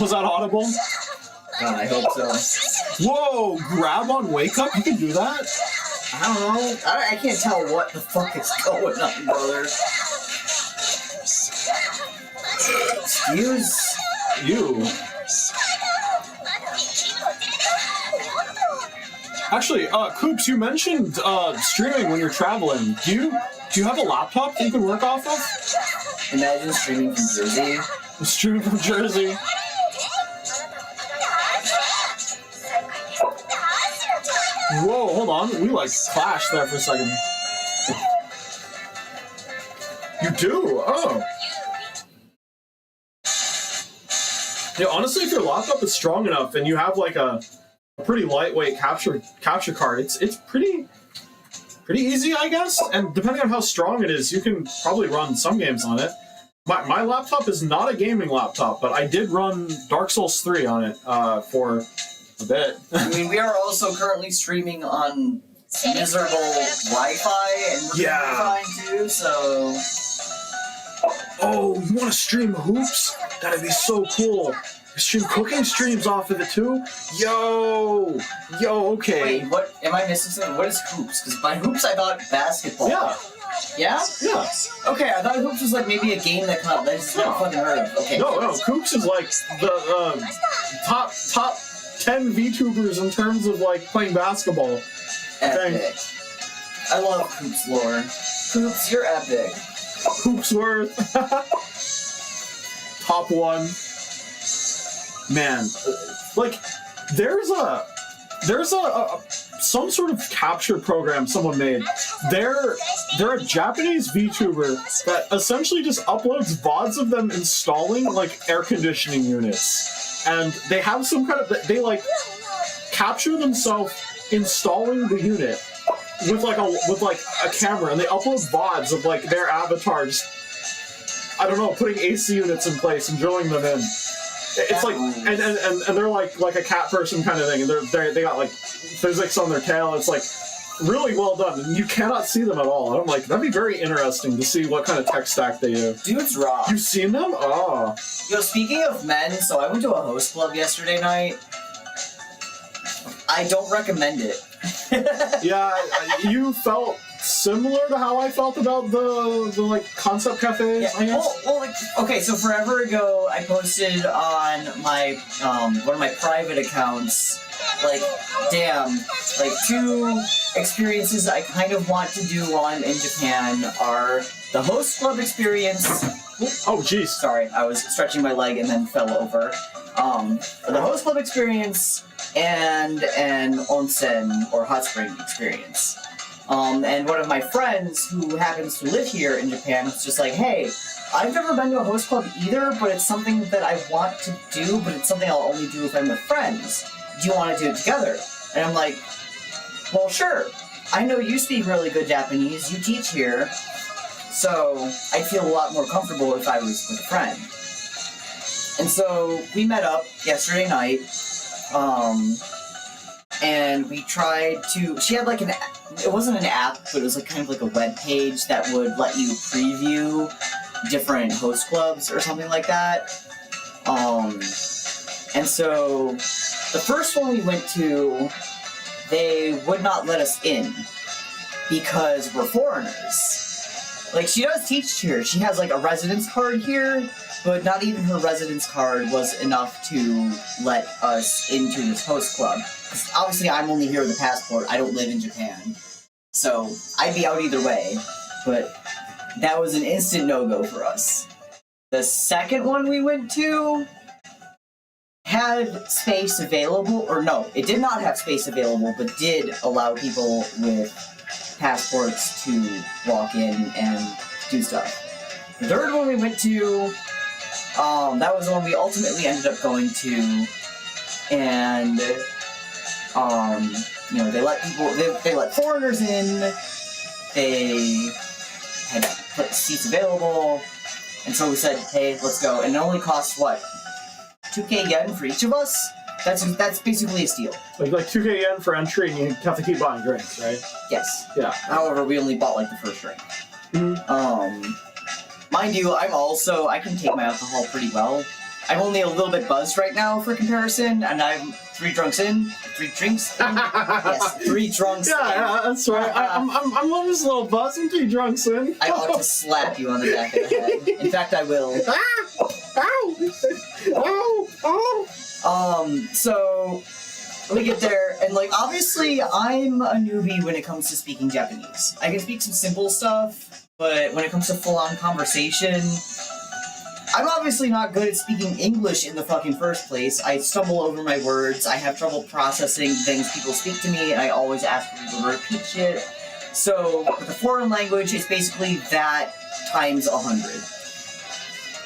Was that audible? God, I hope so. Whoa, grab on Wake Up? You can do that? I don't know. I can't tell what the fuck is going on, brother. Excuse you. Actually, Coops, you mentioned streaming when you're traveling. Do you have a laptop that you can work off of? Imagine streaming from Jersey. Streaming from Jersey. Whoa, hold on. We like clashed there for a second. You do? Oh. Yeah, honestly, if your laptop is strong enough and you have like a pretty lightweight capture card, it's pretty easy, I guess. And depending on how strong it is, you can probably run some games on it. My laptop is not a gaming laptop, but I did run Dark Souls 3 on it for a bit. I mean, we are also currently streaming on miserable Wi-Fi, and we're fine too, so... Oh, you want to stream Hoops? That'd be so cool. Stream cooking streams off of it too? Yo, okay. Wait, what? Am I missing something? What is Hoops? Because by Hoops I thought basketball. Yeah. Yeah? Yeah. Okay, I thought Hoops was like maybe a game that I just never fucking heard of. Okay. No, Hoops is like the top 10 VTubers in terms of like playing basketball. Epic. I love Hoops lore. Hoops, you're epic. Hoopsworth. Top 1. Man, like there's a some sort of capture program someone made. They're a Japanese VTuber that essentially just uploads VODs of them installing like air conditioning units, and they have some kind of they like capture themselves installing the unit with like a camera, and they upload VODs of like their avatars. I don't know, putting AC units in place and drilling them in. It's like, and they're like a cat person kind of thing, and they got like physics on their tail. It's like really well done, and you cannot see them at all. And I'm like, that'd be very interesting to see what kind of tech stack they do. Dude's rock. You've seen them? Oh. Yo, speaking of men, so I went to a host club yesterday night. I don't recommend it. Yeah, you felt similar to how I felt about the like concept cafes. Yeah, I guess. well, like, okay, so forever ago, I posted on my one of my private accounts, like, damn, like 2 experiences I kind of want to do while I'm in Japan are the host club experience. Oh, jeez. Sorry, I was stretching my leg and then fell over. The host club experience and an onsen or hot spring experience. And one of my friends who happens to live here in Japan was just like, hey, I've never been to a host club either, but it's something that I want to do, but it's something I'll only do if I'm with friends. Do you want to do it together? And I'm like, well, sure. I know you speak really good Japanese, you teach here, so I'd feel a lot more comfortable if I was with a friend. And so we met up yesterday night, and we tried to, she had like it wasn't an app, but it was like kind of like a web page that would let you preview different host clubs or something like that. And so the first one we went to, they would not let us in because we're foreigners. Like, she does teach here. She has like a residence card here, but not even her residence card was enough to let us into this host club. Because obviously I'm only here with a passport. I don't live in Japan. So I'd be out either way. but that was an instant no-go for us. The second one we went to had space available, or no, it did not have space available, but did allow people with passports to walk in and do stuff. The third one we went to, that was the one we ultimately ended up going to, and, you know, they let people, they let foreigners in, they had put seats available, and so we said, hey, let's go, and it only costs, what, 2k yen for each of us? That's basically a steal. Like 2k yen for entry, and you have to keep buying drinks, right? Yes. Yeah. However, we only bought, like, the first drink. Mm-hmm. Mind you, I can take my alcohol pretty well. I'm only a little bit buzzed right now for comparison, and I'm 3 drunks in. 3 drinks in? Yes, 3 drunks in. Yeah, that's right. I'm just a little buzzed. I'm 3 drunks in. I ought to slap you on the back of the head. In fact, I will. So we get there, and like, obviously, I'm a newbie when it comes to speaking Japanese. I can speak some simple stuff, but when it comes to full-on conversation, I'm obviously not good at speaking English in the fucking first place. I stumble over my words, I have trouble processing things people speak to me, and I always ask for people to repeat shit. So, with a foreign language, it's basically that times 100.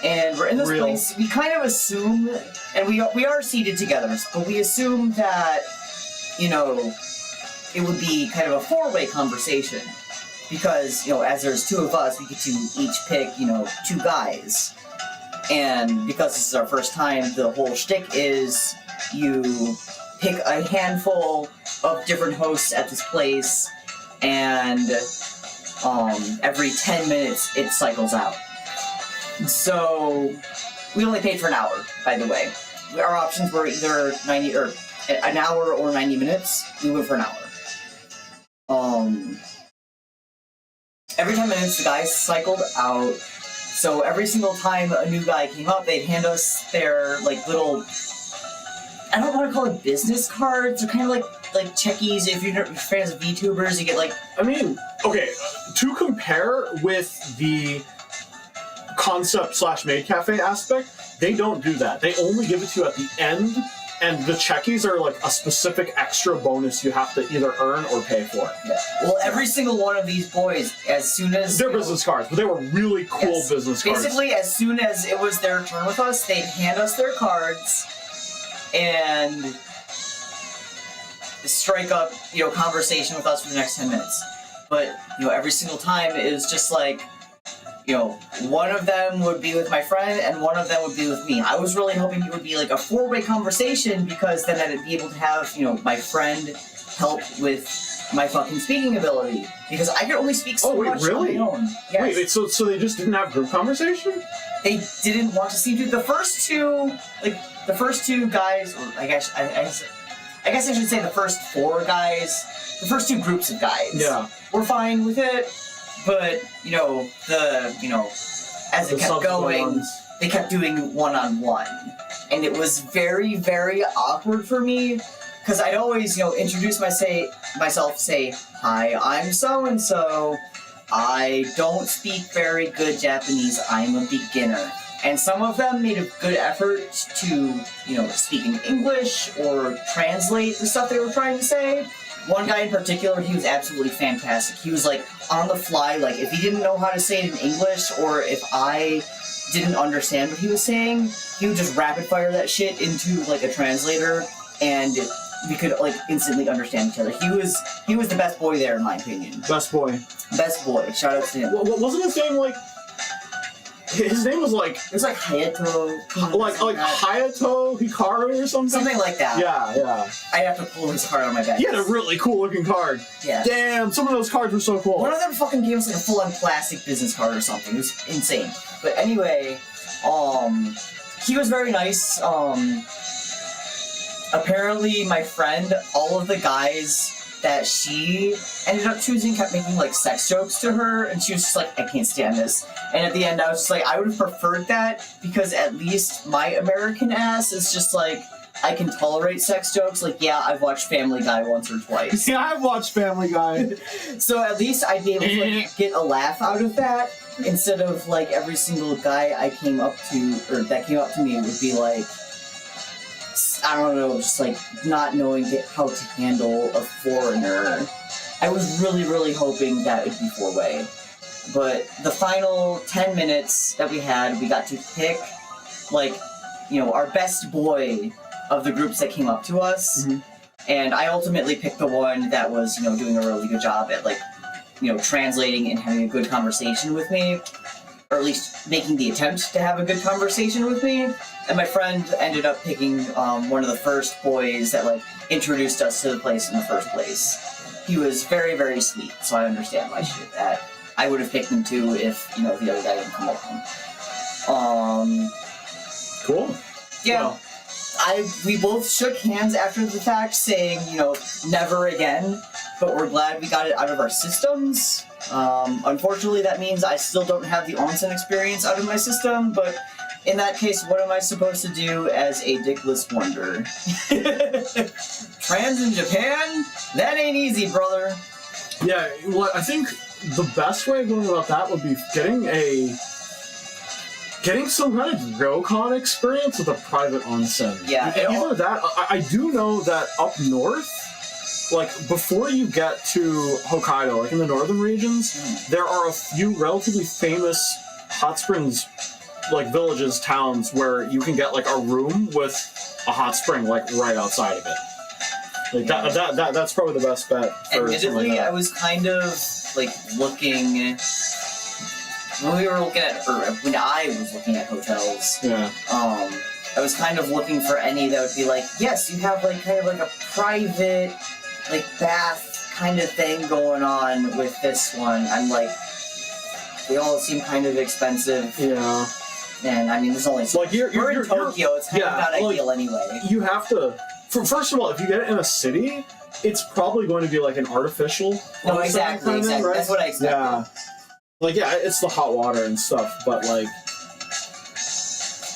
And we're in this place, we kind of assume, and we are seated together, but we assume that, you know, it would be kind of a 4-way conversation. Because, you know, as there's 2 of us, we get to each pick, you know, 2 guys. And because this is our first time, the whole shtick is you pick a handful of different hosts at this place, and every 10 minutes it cycles out. So we only paid for an hour, by the way. Our options were either an hour or 90 minutes. We went for an hour. Every 10 minutes the guys cycled out. So every single time a new guy came up, they'd hand us their, like, little, I don't want to call it business cards. They're kind of like checkies. If you're fans of VTubers, you get, like... I mean, okay, to compare with the concept/maid cafe aspect, they don't do that. They only give it to you at the end, and the checkies are, like, a specific extra bonus you have to either earn or pay for. Yeah. Well, every single one of these boys, as soon as... They're business cards, but they were really cool business cards. Basically, as soon as it was their turn with us, they'd hand us their cards and strike up, you know, conversation with us for the next 10 minutes. But, you know, every single time it was just like, you know, one of them would be with my friend and one of them would be with me. I was really hoping it would be like a 4-way conversation, because then I'd be able to have, you know, my friend help with my fucking speaking ability. Because I could only speak so much on my own. Yes. Wait, so they just didn't have group conversation? They didn't want to see the first 2 guys, or I guess I should say the first 4 guys, the first 2 groups of guys. Yeah. Were fine with it. But, you know, as it kept going, they kept doing one-on-one. And it was very, very awkward for me, because I'd always, you know, introduce myself, say, hi, I'm so-and-so. I don't speak very good Japanese. I'm a beginner. And some of them made a good effort to, you know, speak in English or translate the stuff they were trying to say. One guy in particular, he was absolutely fantastic. He was, like, on the fly, like, if he didn't know how to say it in English, or if I didn't understand what he was saying, he would just rapid-fire that shit into, like, a translator, and we could, like, instantly understand each other. He was the best boy there, in my opinion. Best boy. Best boy. Shout out to him. Wasn't his name, like... His name was like... It was like Hayato. Like Hayato Hikaru or something? Something like that. Yeah. I have to pull his card on my back. He had a really cool looking card. Yeah. Damn, some of those cards were so cool. One of them fucking gave us like a full-on plastic business card or something. It was insane. But anyway, he was very nice. Apparently my friend, all of the guys that she ended up choosing kept making like sex jokes to her, and she was just like, I can't stand this. And at the end I was just like, I would have preferred that, because at least my American ass is just like, I can tolerate sex jokes. Like, yeah, I've watched Family Guy once or twice. Yeah, I've watched Family Guy. So at least I'd be able to like, get a laugh out of that instead of like every single guy I came up to or that came up to me would be like, I don't know, just like not knowing how to handle a foreigner. I was really, really hoping that would be four-way. But the final 10 minutes that we had, we got to pick, like, you know, our best boy of the groups that came up to us. Mhm. And I ultimately picked the one that was, you know, doing a really good job at, like, you know, translating and having a good conversation with me. Or at least making the attempt to have a good conversation with me. And my friend ended up picking one of the first boys that, like, introduced us to the place in the first place. He was very, very sweet, so I understand why she did that. I would have picked him too if, you know, the other guy didn't come along. Cool. Yeah. Well, We both shook hands after the fact saying, you know, never again, but we're glad we got it out of our systems. Unfortunately, that means I still don't have the onsen experience out of my system, but in that case, what am I supposed to do as a dickless wonder? Trans in Japan? That ain't easy, brother. yeah, well, I think the best way of going about that would be getting some kind of Rokon experience with a private onsen. Yeah. Either that, I do know that up north, like before you get to Hokkaido, like in the northern regions, there are a few relatively famous hot springs, like villages, towns, where you can get like a room with a hot spring like right outside of it. Like that's probably the best bet for Admittedly, like I was kind of like looking when we were looking at, or when I was looking at hotels. yeah. I was kind of looking for any that would be like, yes, you have like kind of like a private, like bath kind of thing going on with this one. I'm like, they all seem kind of expensive, Yeah. and I mean, there's only Like we're in Tokyo. It's kind of not like, ideal anyway. You have to. First of all, if you get it in a city, it's probably going to be like an artificial. No, onsen exactly, kind of, exactly. right? That's what I expected. Yeah. Like, yeah, it's the hot water and stuff, but like,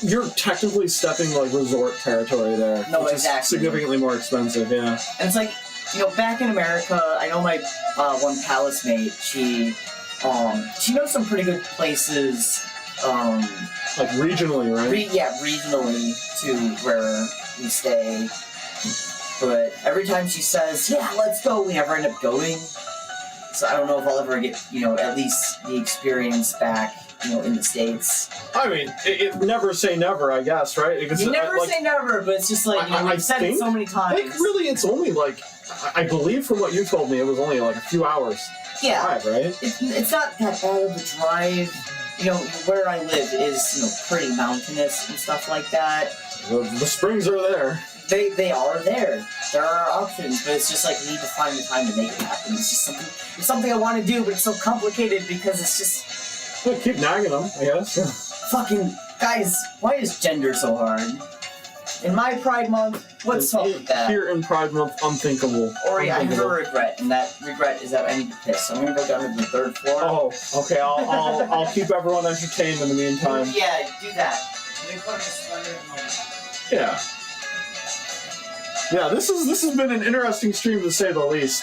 you're technically stepping like resort territory there. No, which exactly. is significantly more expensive. Yeah. And it's like, you know, back in America, I know my one palace mate, she knows some pretty good places, Like regionally, right? regionally to where we stay. But every time she says, yeah, let's go, we never end up going. So I don't know if I'll ever get, you know, at least the experience back, you know, in the States. I mean, it never say never, I guess, right? Because You never say never, but it's just like, you know, I we've said it think- so many times. Like, really, it's only like, I believe from what you told me, it was only like a few hours Yeah. drive, right? It's not that bad of a drive. You know, where I live is, you know, pretty mountainous and stuff like that. The springs are there. They are there. There are options, but it's just like we need to find the time to make it happen. It's just something I want to do, but it's so complicated because it's just Yeah, keep nagging them, I guess. fucking guys. Why is gender so hard? In my Pride Month, what's up with that? Here in Pride Month, unthinkable. Ori, I have a Unthinkable. regret, and that regret is that I need to piss. So I'm gonna go down to the third floor. Oh, okay. I'll keep everyone entertained in the meantime. Yeah, do that. Yeah. Yeah, this has been an interesting stream to say the least.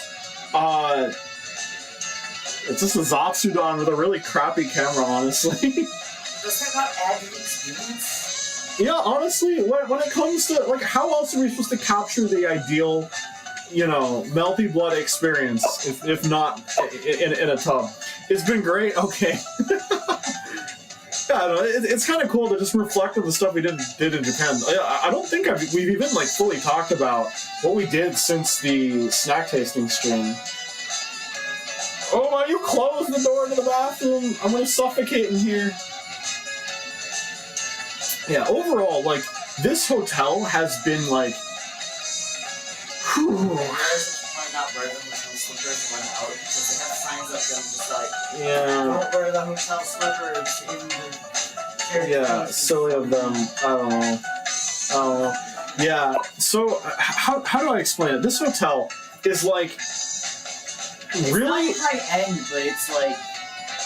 It's just a Zatsudan with a really crappy camera, honestly. Does that not add to the experience? Yeah, honestly, when it comes to, like, how else are we supposed to capture the ideal, you know, Melty Blood experience, if not in a tub? It's been great, okay. Yeah, I don't know, it's kind of cool to just reflect on the stuff we did in Japan. I don't think we've even, like, fully talked about what we did since the snack tasting stream. Oh my, you closed the door to the bathroom! I'm gonna suffocate in here. Yeah, overall, like, this hotel has been, like... Whew. Find out where the hotel slippers went out because they have signs up them just like, Yeah, don't wear the hotel slippers in the yeah, silly of them. I don't know. Yeah, so, how do I explain it? This hotel is, like, really... It's not high end, but it's like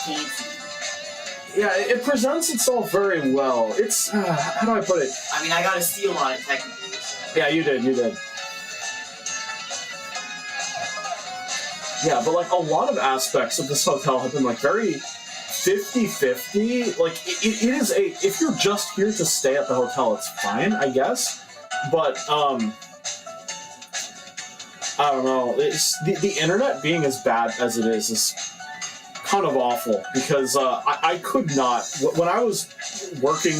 fancy. Yeah, it presents itself very well. It's, how do I put it? I mean, I got a steal on it technically. So. Yeah, you did. Yeah, but like a lot of aspects of this hotel have been like very 50-50. Like it is if you're just here to stay at the hotel, it's fine, I guess. But I don't know. It's the internet being as bad as it is kind of awful because I could not when I was working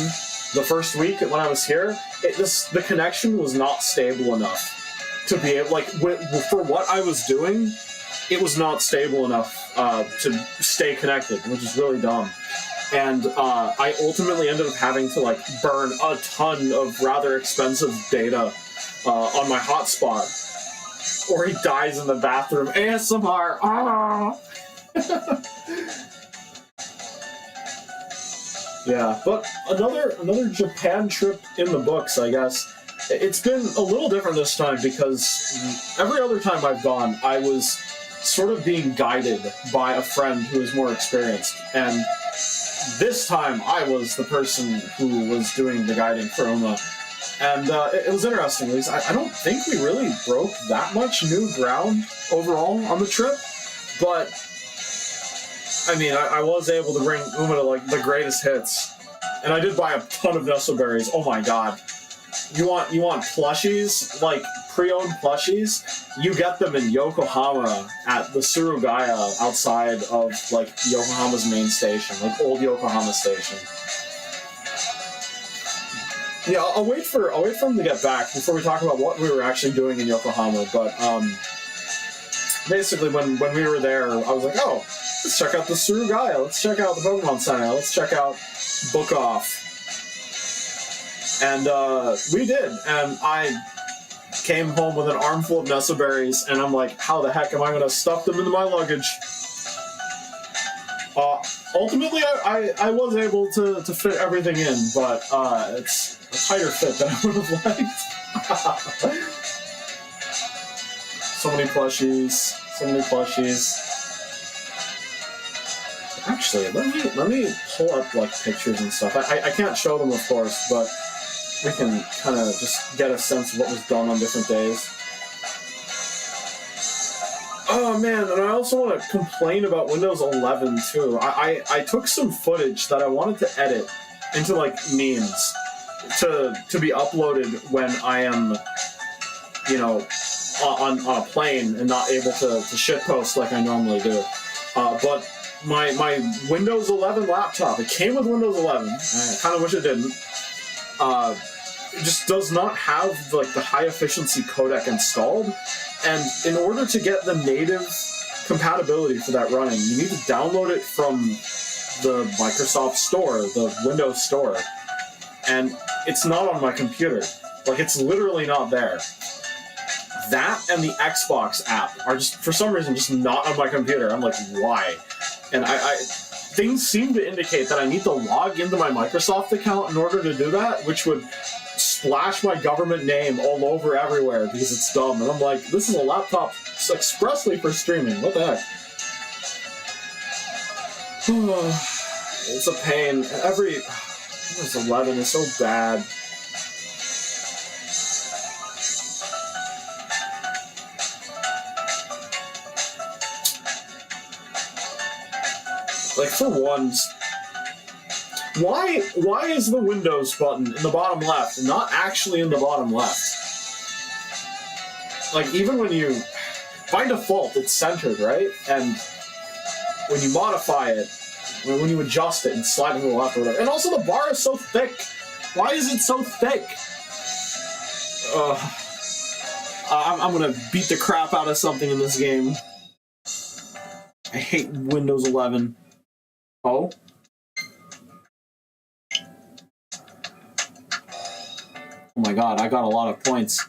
the first week when I was here. The connection was not stable enough to be able for what I was doing. It was not stable enough to stay connected, which is really dumb. And I ultimately ended up having to like burn a ton of rather expensive data on my hotspot, or he dies in the bathroom. ASMR. Ah. Yeah, but another Japan trip in the books, I guess. It's been a little different this time because every other time I've gone, I was sort of being guided by a friend who is more experienced. And this time, I was the person who was doing the guiding for Uma. And it was interesting. At least I don't think we really broke that much new ground overall on the trip. But, I mean, I was able to bring Uma to, like, the greatest hits. And I did buy a ton of Nestleberries. Oh my god. You want plushies? Like, pre-owned plushies? You get them in Yokohama at the Surugaya outside of, like, Yokohama's main station. Like, old Yokohama station. Yeah, I'll wait for him to get back before we talk about what we were actually doing in Yokohama. But, basically, when we were there, I was like, oh, let's check out the Surugaya. Let's check out the Pokemon Center. Let's check out Book Off. And we did, and I came home with an armful of Nestleberries, and I'm like, how the heck am I going to stuff them into my luggage? Ultimately, I was able to fit everything in, but it's a tighter fit than I would have liked. So many plushies. Actually, let me pull up like pictures and stuff. I can't show them, of course, but we can kind of just get a sense of what was done on different days. Oh man, and I also want to complain about Windows 11 too. I took some footage that I wanted to edit into like memes to be uploaded when I am, you know, on a plane and not able to shitpost like I normally do. But my Windows 11 laptop, it came with Windows 11. I kind of wish it didn't. It just does not have like the high efficiency codec installed, and in order to get the native compatibility for that running, you need to download it from the Microsoft Store, the Windows Store, and it's not on my computer. Like, it's literally not there. That and the Xbox app are just, for some reason, just not on my computer. I'm like, why? And things seem to indicate that I need to log into my Microsoft account in order to do that, which would splash my government name all over everywhere because it's dumb. And I'm like, this is a laptop expressly for streaming. What the heck? It's a pain. Windows 11 is so bad. Like, for once, why is the Windows button in the bottom left and not actually in the bottom left? Like, even when you, by default, it's centered, right? And when you modify it, when you adjust it and slide it to the left or whatever. And also the bar is so thick. Why is it so thick? I'm gonna beat the crap out of something in this game. I hate Windows 11. Oh? Oh my god, I got a lot of points.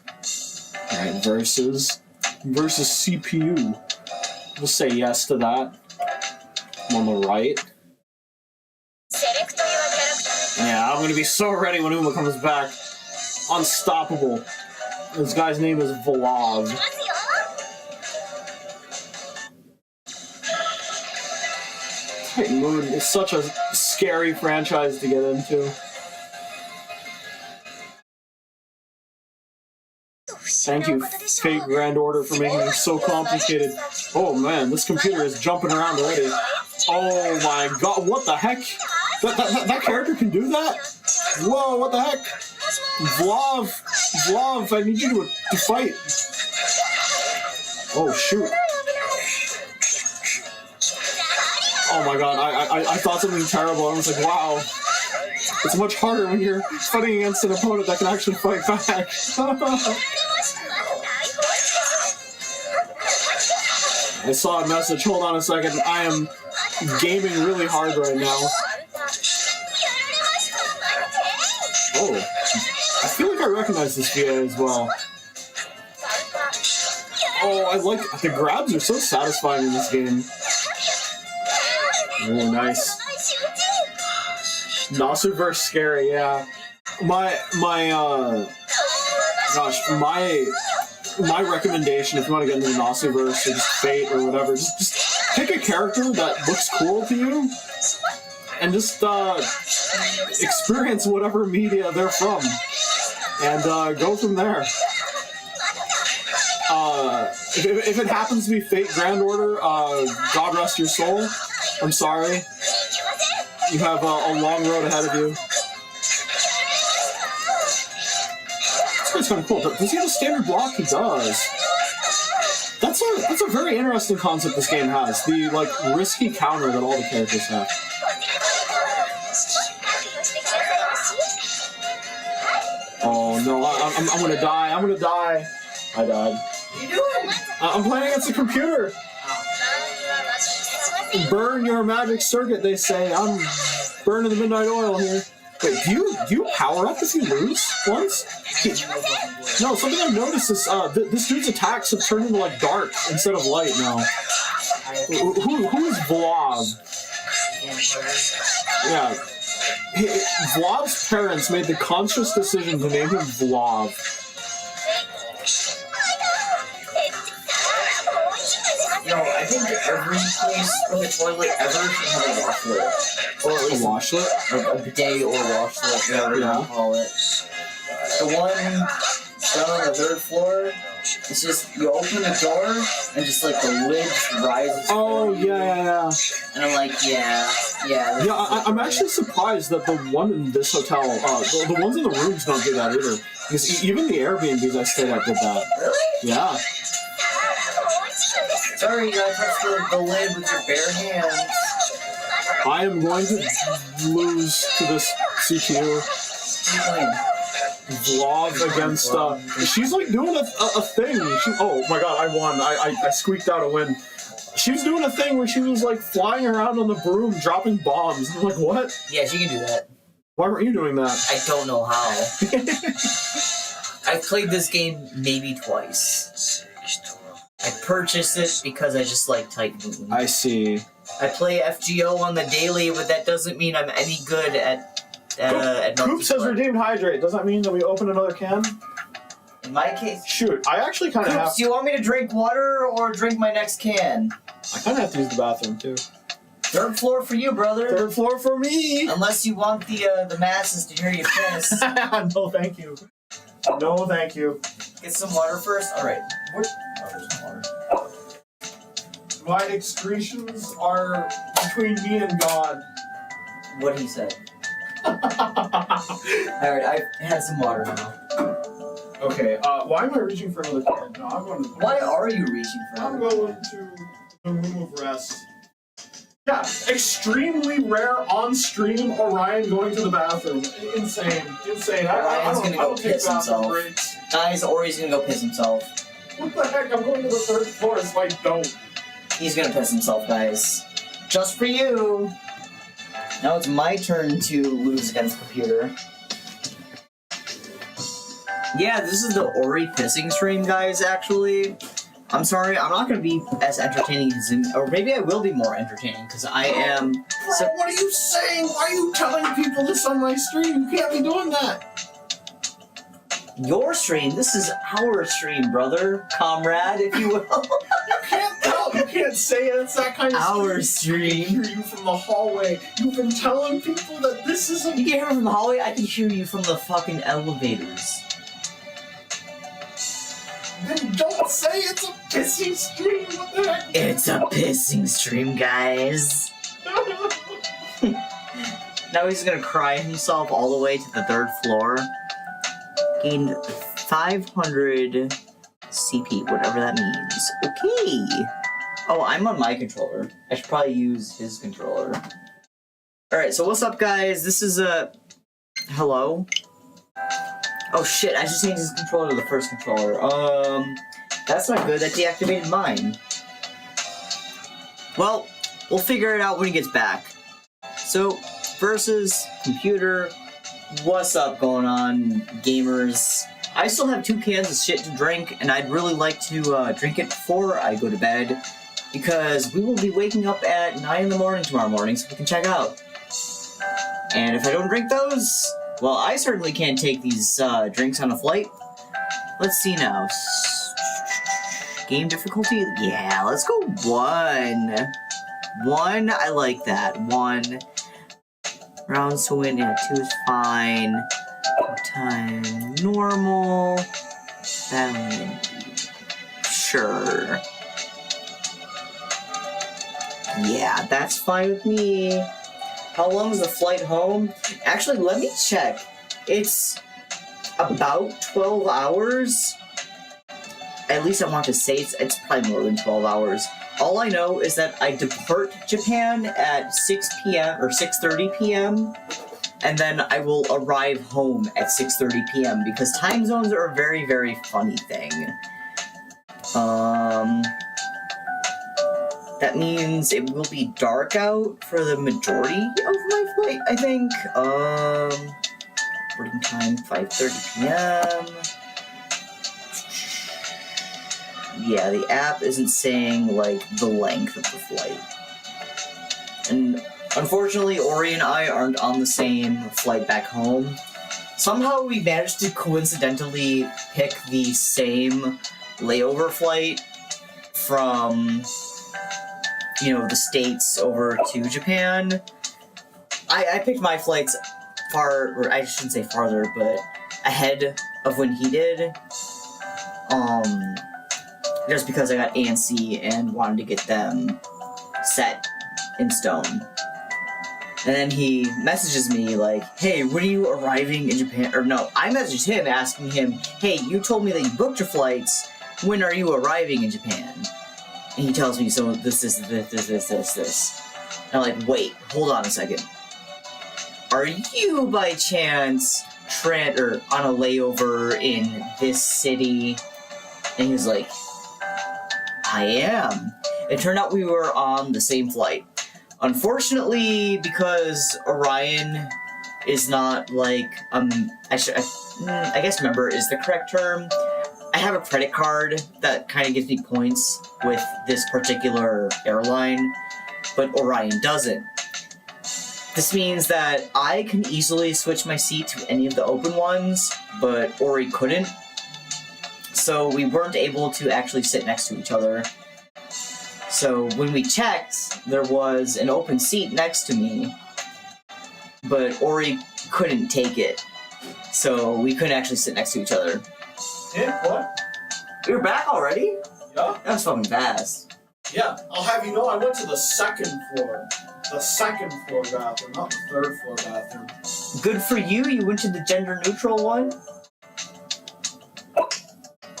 Alright, versus CPU. We'll say yes to that. I'm on the right. Yeah, I'm gonna be so ready when Uma comes back. Unstoppable. This guy's name is Vlad. Titan Moon is such a scary franchise to get into. Thank you, Fate Grand Order, for making it so complicated. Oh man, this computer is jumping around already. Oh my god, what the heck? That character can do that? Whoa, what the heck? Vlav, I need you to fight. Oh shoot. Oh my god, I thought something terrible. I was like, wow. It's much harder when you're fighting against an opponent that can actually fight back. I saw a message. Hold on a second. I am gaming really hard right now. Oh, I feel like I recognize this VA as well. Oh, I like the grabs are so satisfying in this game. Oh, nice. Nasuverse scary, yeah. My recommendation, if you want to get into the Nasuverse or just Fate or whatever, just pick a character that looks cool to you and just experience whatever media they're from and go from there. If it happens to be Fate Grand Order, God rest your soul. I'm sorry. You have a long road ahead of you. This guy's kind of cool. Does he have a standard block? He does. That's a very interesting concept this game has. The risky counter that all the characters have. Oh no! I'm gonna die. I'm gonna die. I died. What are you doing? I'm playing against a computer. Burn your magic circuit, they say. I'm burning the midnight oil here. Wait, do you power up if you lose once? No, something I've noticed is this dude's attacks have turned into dark instead of light now. Who is Vlav? Yeah. Vlav's parents made the conscious decision to name him Vlav. I think every place with a toilet ever should have a washlet. Or at least a washlet? A bidet or washlet, whatever you want to call it. The one down on the 3rd floor, it's just, you open the door, and just the lid rises. Oh, yeah. And I'm like, yeah. Yeah, I'm actually surprised that the one in this hotel, the ones in the rooms don't do that either. Because even the Airbnbs I stayed at did that. Really? Yeah. Sorry, you gotta touch the lid with your bare hands. I am going to lose to this CPU. Vlog against, she's doing a thing. Oh my god, I won. I squeaked out a win. She was doing a thing where she was flying around on the broom, dropping bombs. I'm like, what? Yeah, she can do that. Why weren't you doing that? I don't know how. I've played this game maybe twice. I purchased it because I just like Tycoon. I see. I play FGO on the daily, but that doesn't mean I'm any good at Coop Melty. says redeemed hydrate. Does that mean that we open another can? In my case... Shoot, I actually kind of have... Do you want me to drink water or drink my next can? I kind of have to use the bathroom, too. 3rd floor for you, brother. 3rd floor for me! Unless you want the masses to hear you piss. No, thank you. No, thank you. Get some water first? Alright. Oh, there's some water. My excretions are between me and God. What he said. Alright, I've had some water now. Okay, why am I reaching for another can? No, I'm going to... Why are you reaching for I'm another going to the room of rest. Yeah, extremely rare on-stream Orion going to the bathroom. Insane. Orion's gonna go piss himself. Breaks. Guys, Ori's gonna go piss himself. What the heck? I'm going to the 3rd floor if I don't. He's gonna piss himself, guys. Just for you. Now it's my turn to lose against the computer. Yeah, this is the Ori pissing stream, guys, actually. I'm sorry, I'm not gonna be as entertaining as him, or maybe I will be more entertaining, because I am... Bro, what are you saying? Why are you telling people this on my stream? You can't be doing that. Your stream? This is our stream, brother. Comrade, if you will. You can't tell. You can't say it. It's that kind of Our stream. I stream. can hear you from the hallway. You've been telling people that this is a... You can hear me from the hallway, I can hear you from the fucking elevators. Then don't say it's a pissing stream. What the heck? It's a pissing stream, guys. Now he's gonna cry himself all the way to the 3rd floor. Gained 500 CP, whatever that means. Okay. Oh, I'm on my controller. I should probably use his controller. Alright, so what's up, guys? This is hello? Oh shit, I just changed his controller to the first controller. That's not good. That deactivated mine. Well, we'll figure it out when he gets back. So, versus computer. What's up going on, gamers? I still have 2 cans of shit to drink, and I'd really like to drink it before I go to bed, because we will be waking up at 9 in the morning tomorrow morning, so we can check out. And if I don't drink those, well, I certainly can't take these drinks on a flight. Let's see now. Game difficulty? Yeah, let's go 1. 1, I like that. 1. Rounds to win, yeah, 2 is fine. Time normal. Sure. Yeah, that's fine with me. How long is the flight home? Actually, let me check. It's about 12 hours. At least I want to say it's probably more than 12 hours. All I know is that I depart Japan at 6 p.m. or 6:30 p.m. and then I will arrive home at 6:30 p.m. because time zones are a very, very funny thing. That means it will be dark out for the majority of my flight, I think. Boarding time 5:30 p.m. Yeah, the app isn't saying, like, the length of the flight. And unfortunately, Ori and I aren't on the same flight back home. Somehow we managed to coincidentally pick the same layover flight from, you know, the States over to Japan. I picked my flights or I shouldn't say farther, but ahead of when he did. Just because I got antsy and wanted to get them set in stone. And then he messages me like, hey, when are you arriving in Japan? Or no, I messaged him asking him, hey, you told me that you booked your flights. When are you arriving in Japan? And he tells me, so this. And I'm like, wait, hold on a second. Are you by chance on a layover in this city? And he was like, I am. It turned out we were on the same flight. Unfortunately, because Orion is not like, I guess member is the correct term. I have a credit card that kind of gives me points with this particular airline, but Orion doesn't. This means that I can easily switch my seat to any of the open ones, but Ori couldn't. So we weren't able to actually sit next to each other. So when we checked, there was an open seat next to me, but Ori couldn't take it. So we couldn't actually sit next to each other. Yeah, what? You're back already? Yeah? That was fucking fast. Yeah, I'll have you know I went to the 2nd floor. The 2nd floor bathroom, not the 3rd floor bathroom. Good for you, you went to the gender neutral one?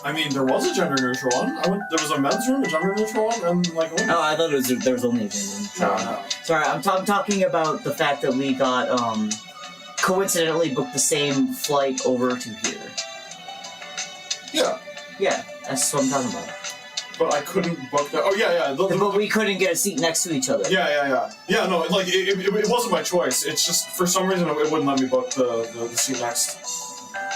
I mean, there was a gender neutral one. There was a men's room, a gender neutral one, and like a women's. Oh, I thought there was only a gender neutral. No. Sorry, I'm talking about the fact that we got, coincidentally booked the same flight over to here. Yeah. Yeah, that's what I'm talking about. But I couldn't book that. Oh, yeah. But we couldn't get a seat next to each other. Yeah. Yeah, no, like, it wasn't my choice. It's just, for some reason, it wouldn't let me book the seat next.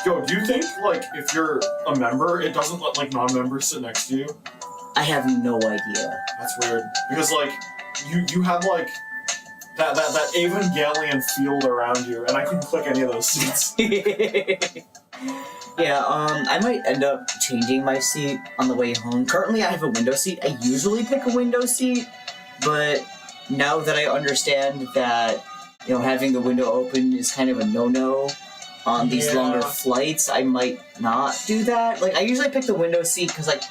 Yo, do you think, like, if you're a member, it doesn't let, like, non-members sit next to you? I have no idea. That's weird. Because, like, you have, like, that Evangelion field around you, and I couldn't click any of those seats. Yeah, I might end up changing my seat on the way home. Currently, I have a window seat. I usually pick a window seat, but now that I understand that, you know, having the window open is kind of a no-no, on these Yeah. longer flights, I might not do that. Like, I usually pick the window seat because, like,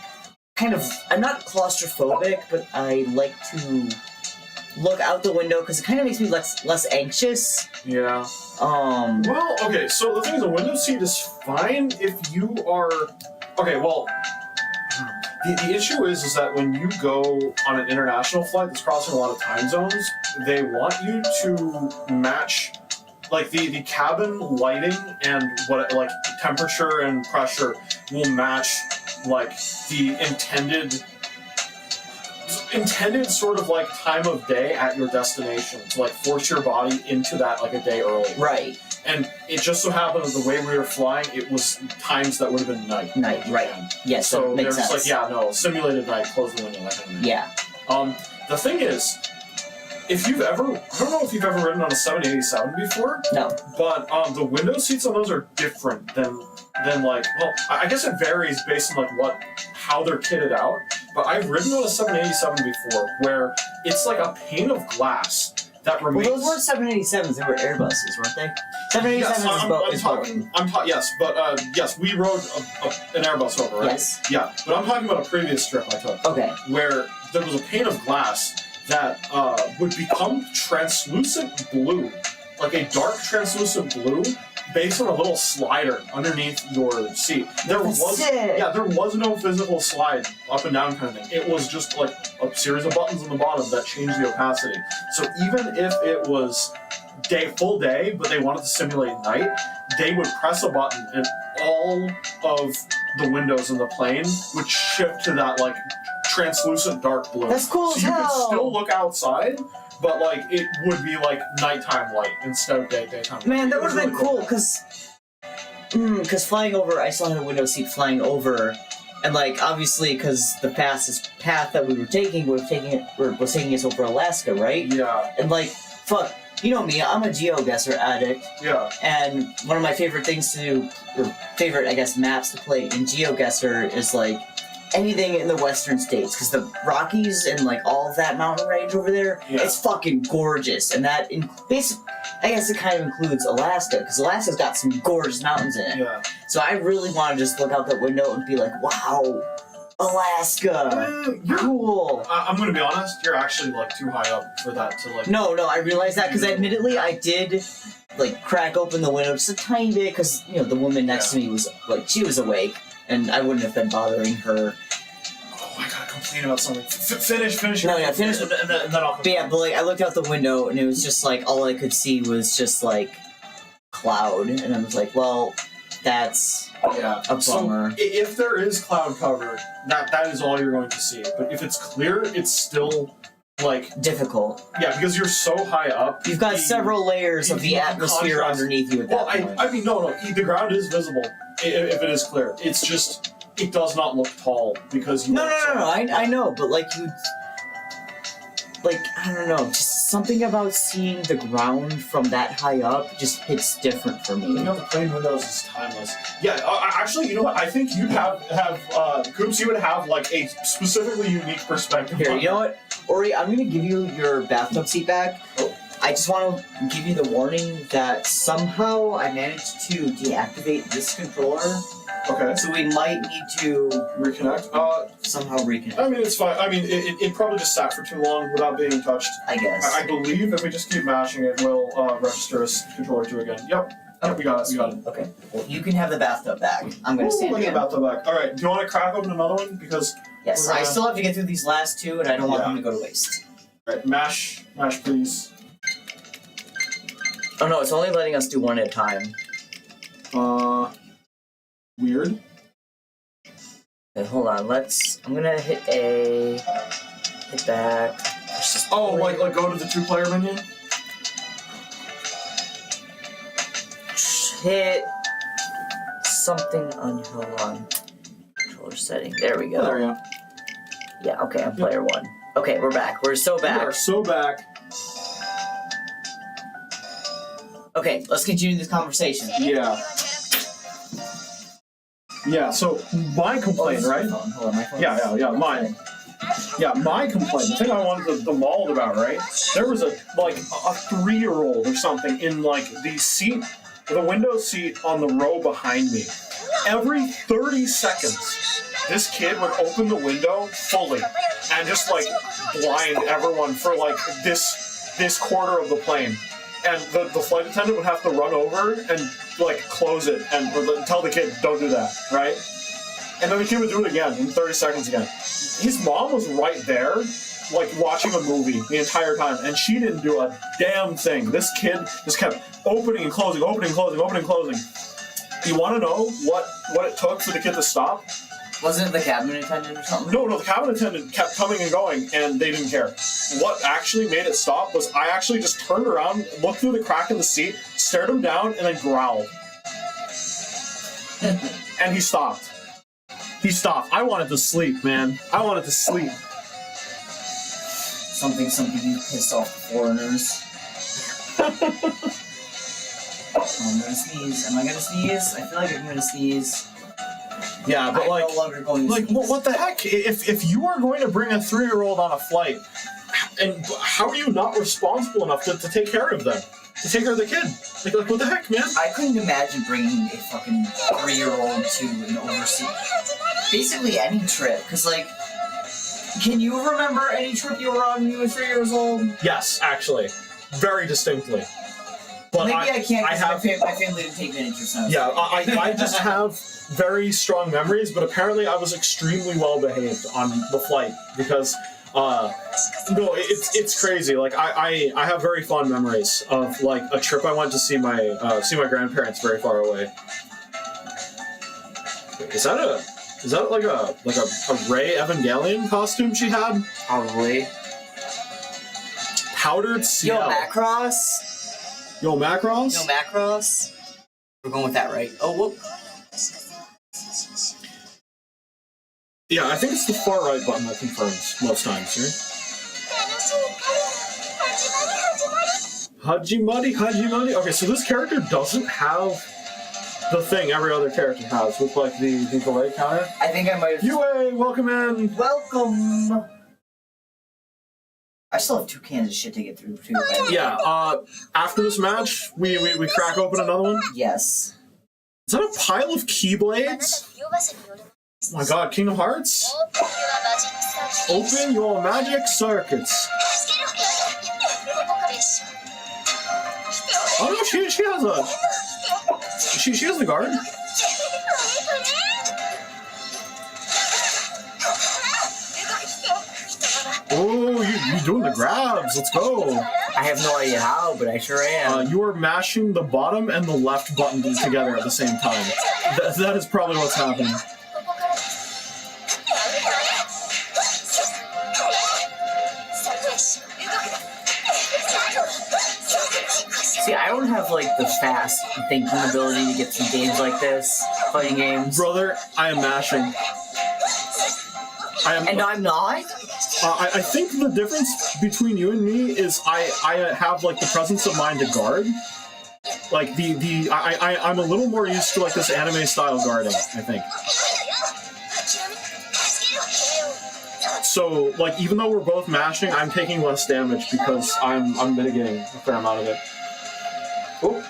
I'm not claustrophobic, but I like to look out the window because it kind of makes me less anxious. Yeah. Well, okay, so the thing is, a window seat is fine if you are... Okay, well, the issue is that when you go on an international flight that's crossing a lot of time zones, they want you to match, like, the cabin lighting and what, like, temperature and pressure will match, like, the intended sort of, like, time of day at your destination to, like, force your body into that, like, a day early. right. And it just so happened that the way we were flying, it was times that would have been night. Night, right. Yes, So that they're makes just sense. like, yeah, no, simulated night, close the window, that kind of thing. Yeah. The thing is, if you've ever, I don't know if you've ever ridden on a 787 before, No. but the window seats on those are different than like, well, I guess it varies based on like how they're kitted out, but I've ridden on a 787 before where it's like a pane of glass that remains... Well, those weren't 787s, they were Airbuses, weren't they? 787s Yes, is Boeing. Yes, we rode an Airbus over, right? Yes. Yeah, but I'm talking about a previous trip I took Okay. where there was a pane of glass that would become translucent blue, like a dark translucent blue, based on a little slider underneath your seat. There was no physical slide up and down kind of thing. It was just like a series of buttons on the bottom that changed the opacity. So even if it was full day, but they wanted to simulate night, they would press a button and all of the windows in the plane would shift to that like translucent dark blue. That's cool So as you could hell. still look outside, but like it would be like nighttime light instead of daytime light. Man, that It would was have been really cool, because flying over, I still had a window seat flying over, and like, obviously, because the fastest path that we were taking was taking us over Alaska, right? Yeah, And like, fuck, you know me, I'm a GeoGuessr addict, yeah. and one of my favorite things to do, or favorite, I guess, maps to play in GeoGuessr is like anything in the western states, because the Rockies and like all of that mountain range over there, Yeah. it's fucking gorgeous, and that I guess it kind of includes Alaska, because Alaska's got some gorgeous mountains in it. Yeah. So I really want to just look out that window and be like, wow, Alaska, cool. I'm gonna be honest, you're actually like too high up for that to like... No, I realize that, because admittedly I did like crack open the window just a tiny bit, because, you know, the woman next to me was like, she was awake, and I wouldn't have been bothering her. Oh, I gotta complain about something. Finish. No, yeah, finish. And then I'll But yeah, but like, I looked out the window, and it was just like, all I could see was just like cloud, and I was like, well, that's Yeah. a bummer. So if there is cloud cover, that is all you're going to see. But if it's clear, it's still like Difficult. yeah, because you're so high up. You've got several layers of the atmosphere contrast- underneath you at Well, that point. I mean, no, the ground is visible if it is clear. It's just it does not look tall because you. No, I know, but like you, like, I don't know, just something about seeing the ground from that high up just hits different for me. You know, the plane windows is timeless. Yeah, actually, you know what? I think you'd have Coops. You would have like a specifically unique perspective. Here, on you know what, Ori, I'm gonna give you your bathtub seat back. Oh. I just want to give you the warning that somehow I managed to deactivate this controller, Okay. so we might need to Reconnect. somehow reconnect, I mean, it's fine. I mean, it probably just sat for too long without being touched. I guess. I believe if we just keep mashing it, we'll register as controller 2 again. Yep. We got it. Okay. Well, you can have the bathtub back. I'm gonna stand Look at again. about the back. All right. Do you want to crack open another one? Because Yes, we're I gonna- still have to get through these last two, and I don't want them to go to waste. all right, mash, please. Oh no, it's only letting us do one at a time. Weird. Okay, hold on. I'm gonna hit A. Hit back. Push this Oh, play. like go to the 2-player menu. Hit something on. Hold on. Controller setting. There we go. Oh, there we go. Yeah. Okay, I'm player 1. Okay, we're back. We're so We back. are so back. Okay, let's continue this conversation. Yeah. Yeah. So my complaint, right? Hold on, my phone. Yeah, mine. Yeah, my complaint, the thing I wanted the mauled about, right? There was a 3-year-old or something in like the seat with a window seat on the row behind me. Every 30 seconds, this kid would open the window fully and just like blind everyone for like this quarter of the plane. And the flight attendant would have to run over and like close it and tell the kid, don't do that, right? And then the kid would do it again in 30 seconds again. His mom was right there, like watching a movie the entire time, and she didn't do a damn thing. This kid just kept opening and closing, opening, closing, opening, closing. You want to know what it took for the kid to stop? Wasn't it the cabin attendant or something? No, the cabin attendant kept coming and going, and they didn't care. What actually made it stop was I actually just turned around, looked through the crack in the seat, stared him down, and then growled. And he stopped. He stopped. I wanted to sleep, man. I wanted to sleep. Something you pissed off the foreigners. I'm gonna sneeze. Am I gonna sneeze? I feel like I'm gonna sneeze. Yeah, but I'm no longer going to sneeze. what the heck? If you are going to bring a 3-year-old on a flight, and how are you not responsible enough to take care of them? To take care of the kid? Like what the heck, man? I couldn't imagine bringing a fucking 3-year-old to an overseas... Basically any trip, because like... Can you remember any trip you were on when you were 3 years old? Yes, actually. Very distinctly. But maybe I can't because my family didn't take an interest in it. Yeah, I just have very strong memories, but apparently I was extremely well behaved on the flight because no, it's crazy. Like I have very fond memories of like a trip I went to see my grandparents very far away. Wait, is that like a Rey Evangelion costume she had? Probably. Powdered Sele. Yo, Macross. Yo, Macross? Yo, Macross. We're going with that, right? Oh, whoop. Yeah, I think it's the far right button that confirms most times, right? Hajimari. Okay, so this character doesn't have the thing every other character has with like the delay counter. I think I might have... Yue, welcome in. Welcome. I still have 2 cans of shit to get through, too. Yeah, after this match, we crack open another one? Yes. Is that a pile of Keyblades? Oh my god, Kingdom Hearts? Open your magic circuits. Oh no, she has a... She has the guard? Oh, you're doing the grabs. Let's go. I have no idea how, but I sure am. You are mashing the bottom and the left button together at the same time. That is probably what's happening. See, I don't have, like, the fast thinking ability to get through games like this. Fighting games. Brother, I am mashing. And I'm not? I think the difference between you and me is I have like the presence of mind to guard. Like I'm a little more used to like this anime style guarding, I think. So like even though we're both mashing, I'm taking less damage because I'm mitigating a fair amount of it. Oh,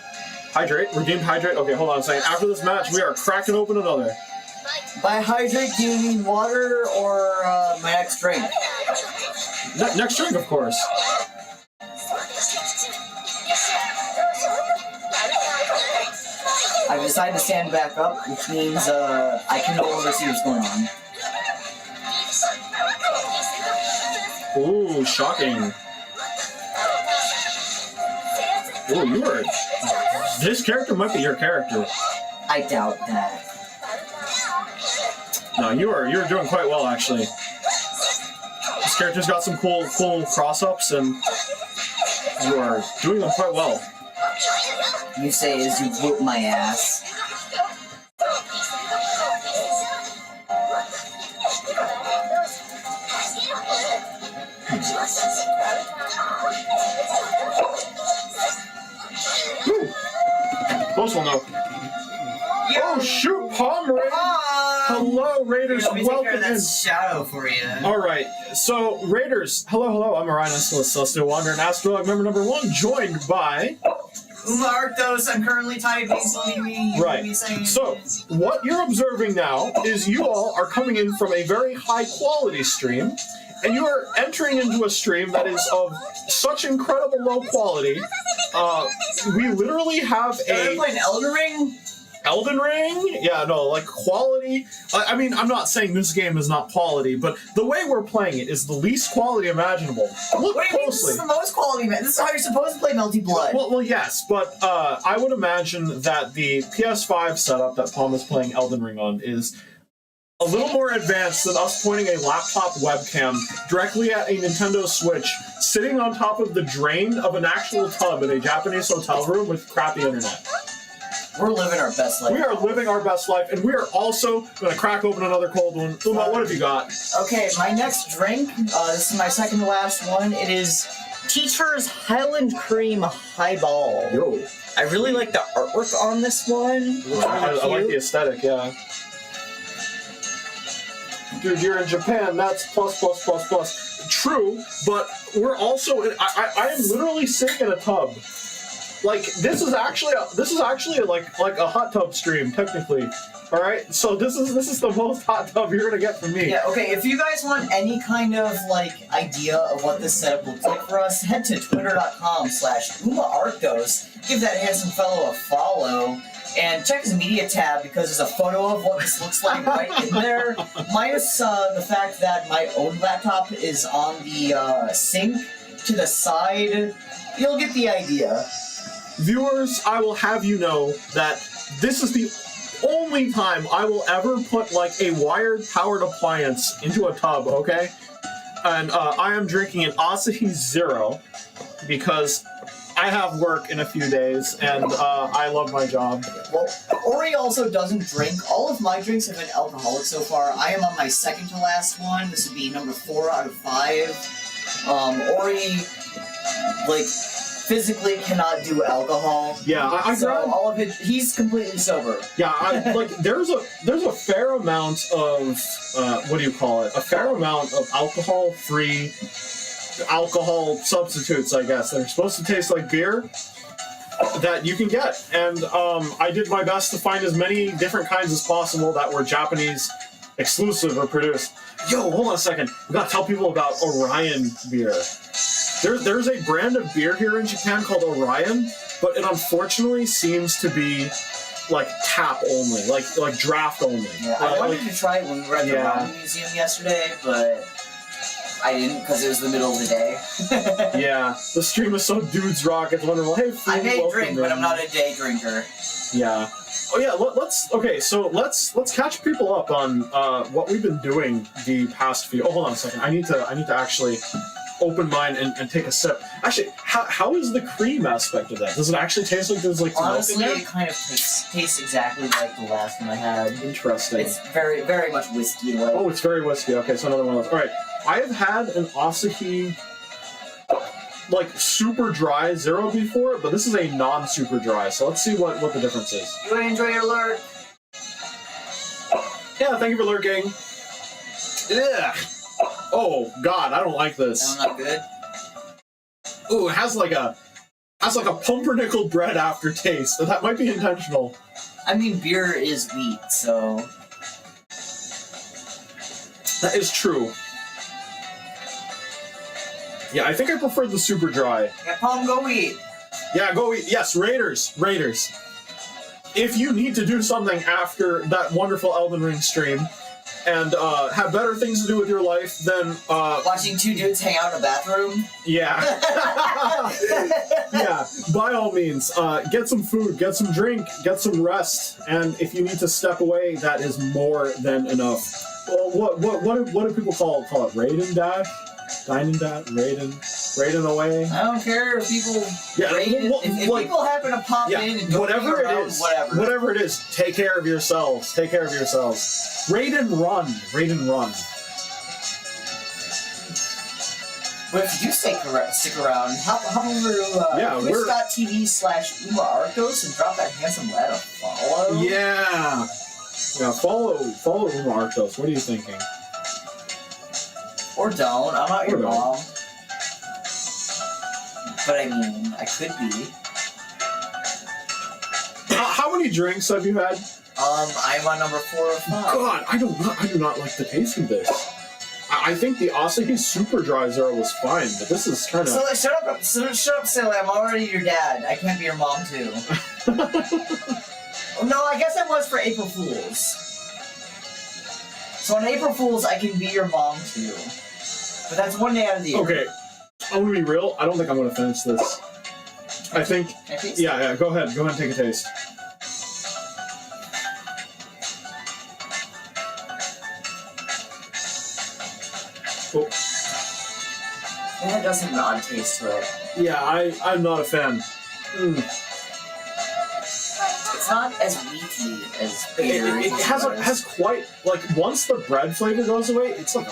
hydrate, redeemed hydrate. Okay, hold on a second. After this match, we are cracking open another. By hydrate, do you mean water or my next drink? Next drink, of course. I've decided to stand back up, which means I can no longer see what's going on. Ooh, shocking. Ooh, you are... This character might be your character. I doubt that. No, you're doing quite well, actually. This character's got some cool cross-ups, and you are doing them quite well. You say as you whoop my ass. Woo! Close one, though. Yo. Oh, shoot, Palm Raid! Hello, Raiders. Let me take care Welcome of that in. shadow for you. All right, so Raiders, hello. I'm Orion, Escalus, Celestial Wanderer, and AstraLog Member number 1, joined by Arktos, I'm currently typing, so you Right. me saying So, what you're observing now is you all are coming in from a very high quality stream, and you are entering into a stream that is of such incredible low quality. We literally have Are a you playing Elden Ring? Elden Ring? Yeah, no, like quality. I mean, I'm not saying this game is not quality, but the way we're playing it is the least quality imaginable. Look What do you mean this closely. is the most quality, man? This is how you're supposed to play Melty Blood. Well, yes, but I would imagine that the PS5 setup that Palm is playing Elden Ring on is a little more advanced than us pointing a laptop webcam directly at a Nintendo Switch, sitting on top of the drain of an actual tub in a Japanese hotel room with crappy internet. We're living our best life. We are living our best life, and we are also going to crack open another cold one. Uma, what have you got? Okay, my next drink, this is my second to last one. It is Teacher's Highland Cream Highball. Yo. I really like the artwork on this one. I like the aesthetic, yeah. Dude, you're in Japan, that's plus. True, but we're also, I am literally sitting in a tub. Like, this is actually like a hot tub stream, technically. Alright? So this is the most hot tub you're gonna get from me. Yeah, okay, if you guys want any kind of, like, idea of what this setup looks like for us, head to twitter.com/UmaArktos, give that handsome fellow a follow, and check his media tab because there's a photo of what this looks like right in there, minus the fact that my own laptop is on the sink to the side. You'll get the idea. Viewers, I will have you know that this is the only time I will ever put, like, a wired-powered appliance into a tub, okay? And I am drinking an Asahi Zero because I have work in a few days, and I love my job. Well, Ori also doesn't drink. All of my drinks have been alcoholic so far. I am on my second to last one. This would be number 4 out of 5. Ori, like, physically cannot do alcohol. Yeah, I so grabbed... all of it. He's completely sober. Yeah, like, there's a fair amount of, what do you call it? A fair amount of alcohol-free alcohol substitutes, I guess, that are supposed to taste like beer that you can get. And I did my best to find as many different kinds as possible that were Japanese exclusive or produced. Yo, hold on a second. We gotta tell people about Orion beer. There's a brand of beer here in Japan called Orion, but it unfortunately seems to be like tap only, like draft only. Yeah, I wanted to try it when we were at the Ramen Museum yesterday, but I didn't because it was the middle of the day. Yeah, the stream is so dudes rock. It's wonderful. Hey, I may drink, but I'm not a day drinker. Yeah. Oh yeah. Let's catch people up on what we've been doing the past few. Oh, hold on a second. I need to actually open mine and take a sip. Actually, how is the cream aspect of that? Does it actually taste like there's like some Honestly, milk in there? it kind of tastes exactly like the last one I had. Interesting. It's very, very much whiskey-like. Oh, it's very whiskey. Okay, so another one of those. All right, I have had an Asahi like super dry Zero before, but this is a non-super dry. So let's see what the difference is. You want to enjoy your lurk? Yeah, thank you for lurking. Ugh. Oh God, I don't like this. That's not good. Ooh, it has like a pumpernickel bread aftertaste. So that might be intentional. I mean, beer is wheat, so That is true. Yeah, I think I prefer the super dry. yeah, Palm, go eat. Yeah, go eat. Yes, Raiders. If you need to do something after that wonderful Elden Ring stream and have better things to do with your life, then Watching two dudes hang out in a bathroom. yeah. Yeah, by all means, get some food, get some drink, get some rest, and if you need to step away, that is more than enough. Well, what do people call it? Raid and dash? Dine and dash? Raid and away? I don't care if people if like, people happen to pop in and don't whatever be around, it is, whatever. it is, take care of yourselves. Take care of yourselves. Raid and run. But if you do stick around, hop over to twitch.tv/UmaArktos and drop that handsome lad a follow. Yeah, follow Uma Arktos. What are you thinking? Or don't. I'm not your Or don't. mom. But I mean, I could be. many drinks have you had? I'm on number 4 or 5. God, I do not like the taste of this. I think the Asahi Super Dry Zero was fine, but this is kind of... So shut up, Sele. I'm already your dad. I can't be your mom, too. Oh, no, I guess I was for April Fools. So on April Fools, I can be your mom, too. But that's one day out of the year. Okay, I'm gonna be real. I don't think I'm gonna finish this. I think... Can I taste? Yeah, go ahead. Go ahead and take a taste. Oh. And it does have an odd taste to it. Yeah, I'm not a fan. Mm. It's not as wheaty as beer. It has quite, like, once the bread flavor goes away, it's like a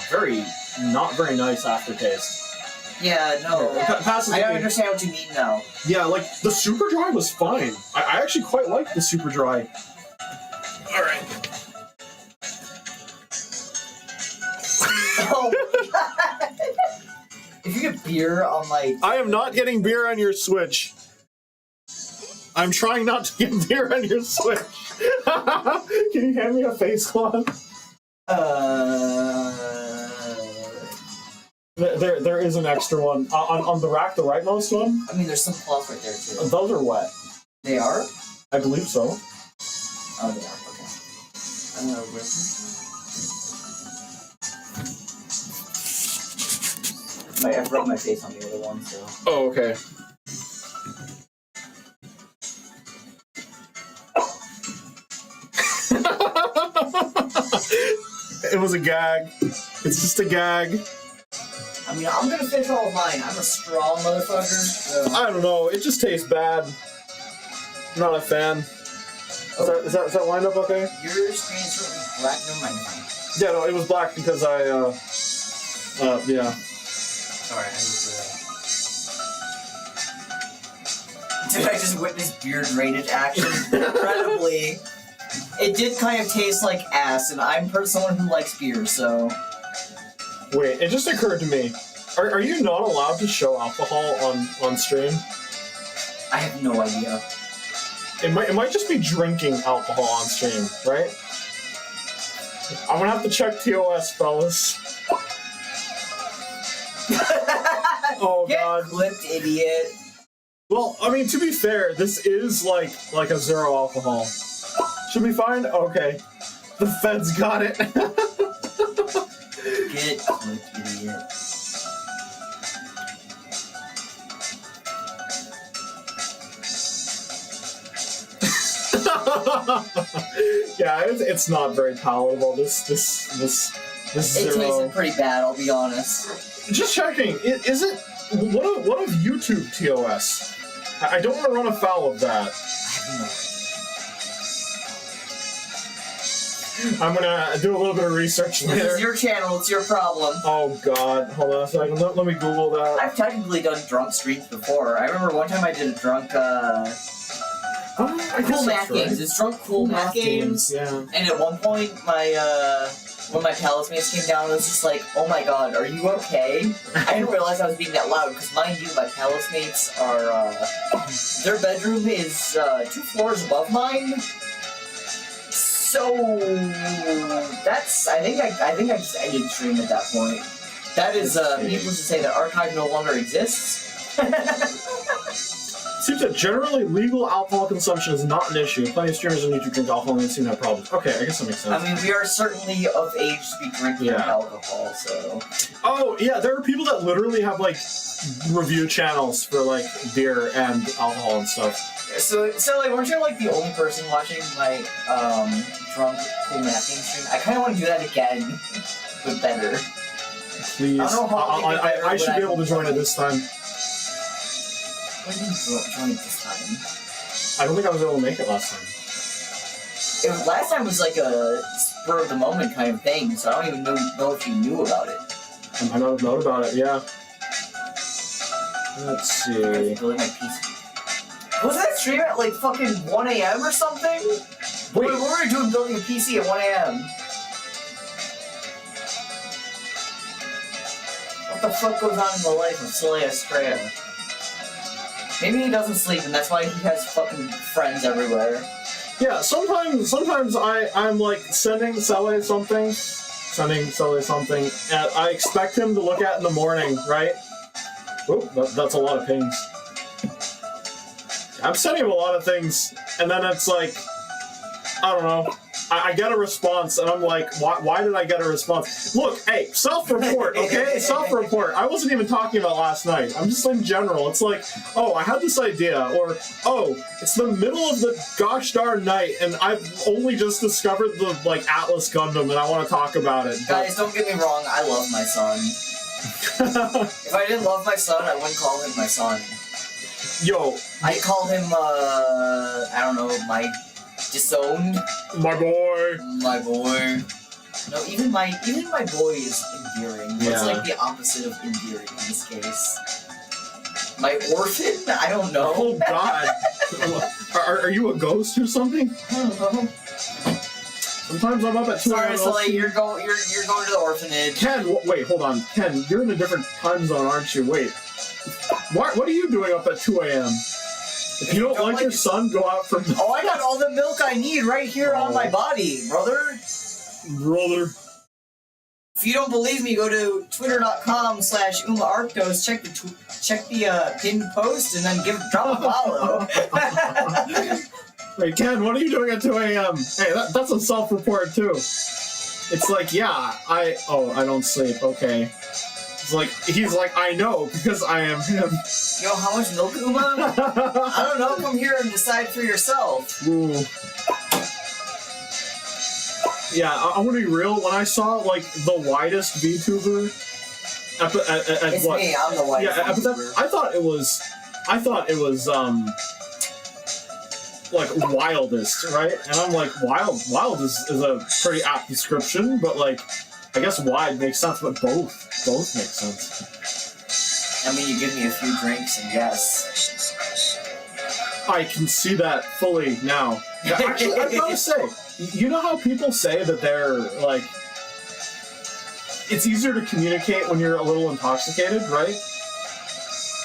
not very nice aftertaste. Yeah, no. Passes I me. understand what you mean now. Yeah, like, the Super Dry was fine. I actually quite like the Super Dry. Alright. Oh my god! If you get beer on, like... I am not getting beer on your Switch. I'm trying not to get beer on your Switch. Can you hand me a face cloth? There is an extra one. On the rack, the rightmost one? I mean, there's some cloth right there, too. Those are wet. They are? I believe so. Oh, they are, okay. I've rubbed my face on the other one, so... Oh, okay. It was a gag. It's just a gag. I mean, I'm gonna finish all of mine. I'm a strong motherfucker. So. I don't know. It just tastes bad. I'm not a fan. Is that lined up okay? Your screen is certainly black. Never mind. Yeah, no, it was black because yeah. Sorry, I need to... Did I just witness beer drainage action? Incredibly. It did kind of taste like ass, and I'm someone who likes beer, so... Wait, it just occurred to me. Are you not allowed to show alcohol on stream? I have no idea. It might just be drinking alcohol on stream, right? I'm gonna have to check TOS, fellas. Oh god. Get clipped, idiot. Well, I mean, to be fair, this is like a zero alcohol. Should be fine? Okay. The feds got it. Get clipped, idiot. Yeah, it's not very palatable. This It zero. tasted pretty bad, I'll be honest. Just checking. Is it what of YouTube TOS? I don't want to run afoul of that. I have no idea. I'm gonna do a little bit of research This later. is your channel, it's your problem. Oh god, hold on a second. Let me Google that. I've technically done drunk streams before. I remember one time I did a drunk, I Cool guess Math that's right. Games. It's drunk Cool Math Games. Yeah. And at one point, one of my palace mates came down and was just like, "Oh my god, are you okay?" I didn't realize I was being that loud, because mind you, my palace mates are, their bedroom is, 2 floors above mine. So, I think I just ended stream at that point. That is, needless to say that Archive no longer exists. Seems that generally legal alcohol consumption is not an issue. Plenty of streamers on YouTube drink alcohol and seem to have problems. Okay, I guess that makes sense. I mean, we are certainly of age to be drinking alcohol, so... Oh, yeah, there are people that literally have, like, review channels for, like, beer and alcohol and stuff. So like, weren't you, like, the only person watching my, drunk Cool Math Game stream? I kind of want to do that again, but better. Please. I don't know how I should be able to join it this time. What did you join it this time? I don't think I was able to make it last time. Last time was like a spur of the moment kind of thing, so I don't even know if you knew about it. I might not have known about it, yeah. Let's see. Building my PC. Was that stream at like fucking 1 a.m. or something? Wait. What were we doing building a PC at 1 a.m.? What the fuck goes on in the life of Sele Astraea? Maybe he doesn't sleep and that's why he has fucking friends everywhere. Yeah, sometimes I'm like sending Sele something, and I expect him to look at in the morning, right? Oh, that's a lot of pings. I'm sending him a lot of things, and then it's like, I don't know. I get a response, and I'm like, why did I get a response? Look, hey, self-report, okay? Self-report. I wasn't even talking about last night. I'm just in general. It's like, oh, I had this idea, or, oh, it's the middle of the gosh darn night, and I've only just discovered the, like, Atlas Gundam, and I want to talk about it. Guys, don't get me wrong, I love my son. If I didn't love my son, I wouldn't call him my son. Yo. I'd call him, I don't know, my disowned. My boy. My boy. No, even my boy is endearing. It's Yeah. like the opposite of endearing in this case. My orphan? I don't know. Oh God. Are you a ghost or something? I don't know. Sometimes I'm up at 2 Sorry, a.m. Sele, you're going to the orphanage. Ken, wait, hold on. Ken, you're in a different time zone, aren't you? Wait. What are you doing up at 2 a.m.? If you don't like your son, go out for milk. Oh, I got all the milk I need right here on my body, brother. Brother. If you don't believe me, go to twitter.com/Arktos, check the pinned post, and then drop a follow. Wait, Ken, what are you doing at 2 a.m.? Hey, that's a self-report, too. It's like, yeah, I don't sleep, okay. He's like, I know, because I am him. Yo, how much milk, Uma? I don't know, come here and decide for yourself. Ooh. Yeah, I'm gonna be real, when I saw, like, the widest VTuber at It's what? me, I'm the widest VTuber. I thought it was, like, wildest, right? And I'm like, wild is a pretty apt description, but, like, I guess wide makes sense, but both make sense. I mean, you give me a few drinks, and yes. I can see that fully now. Yeah, actually, I've got to say, you know how people say that they're, like, it's easier to communicate when you're a little intoxicated, right?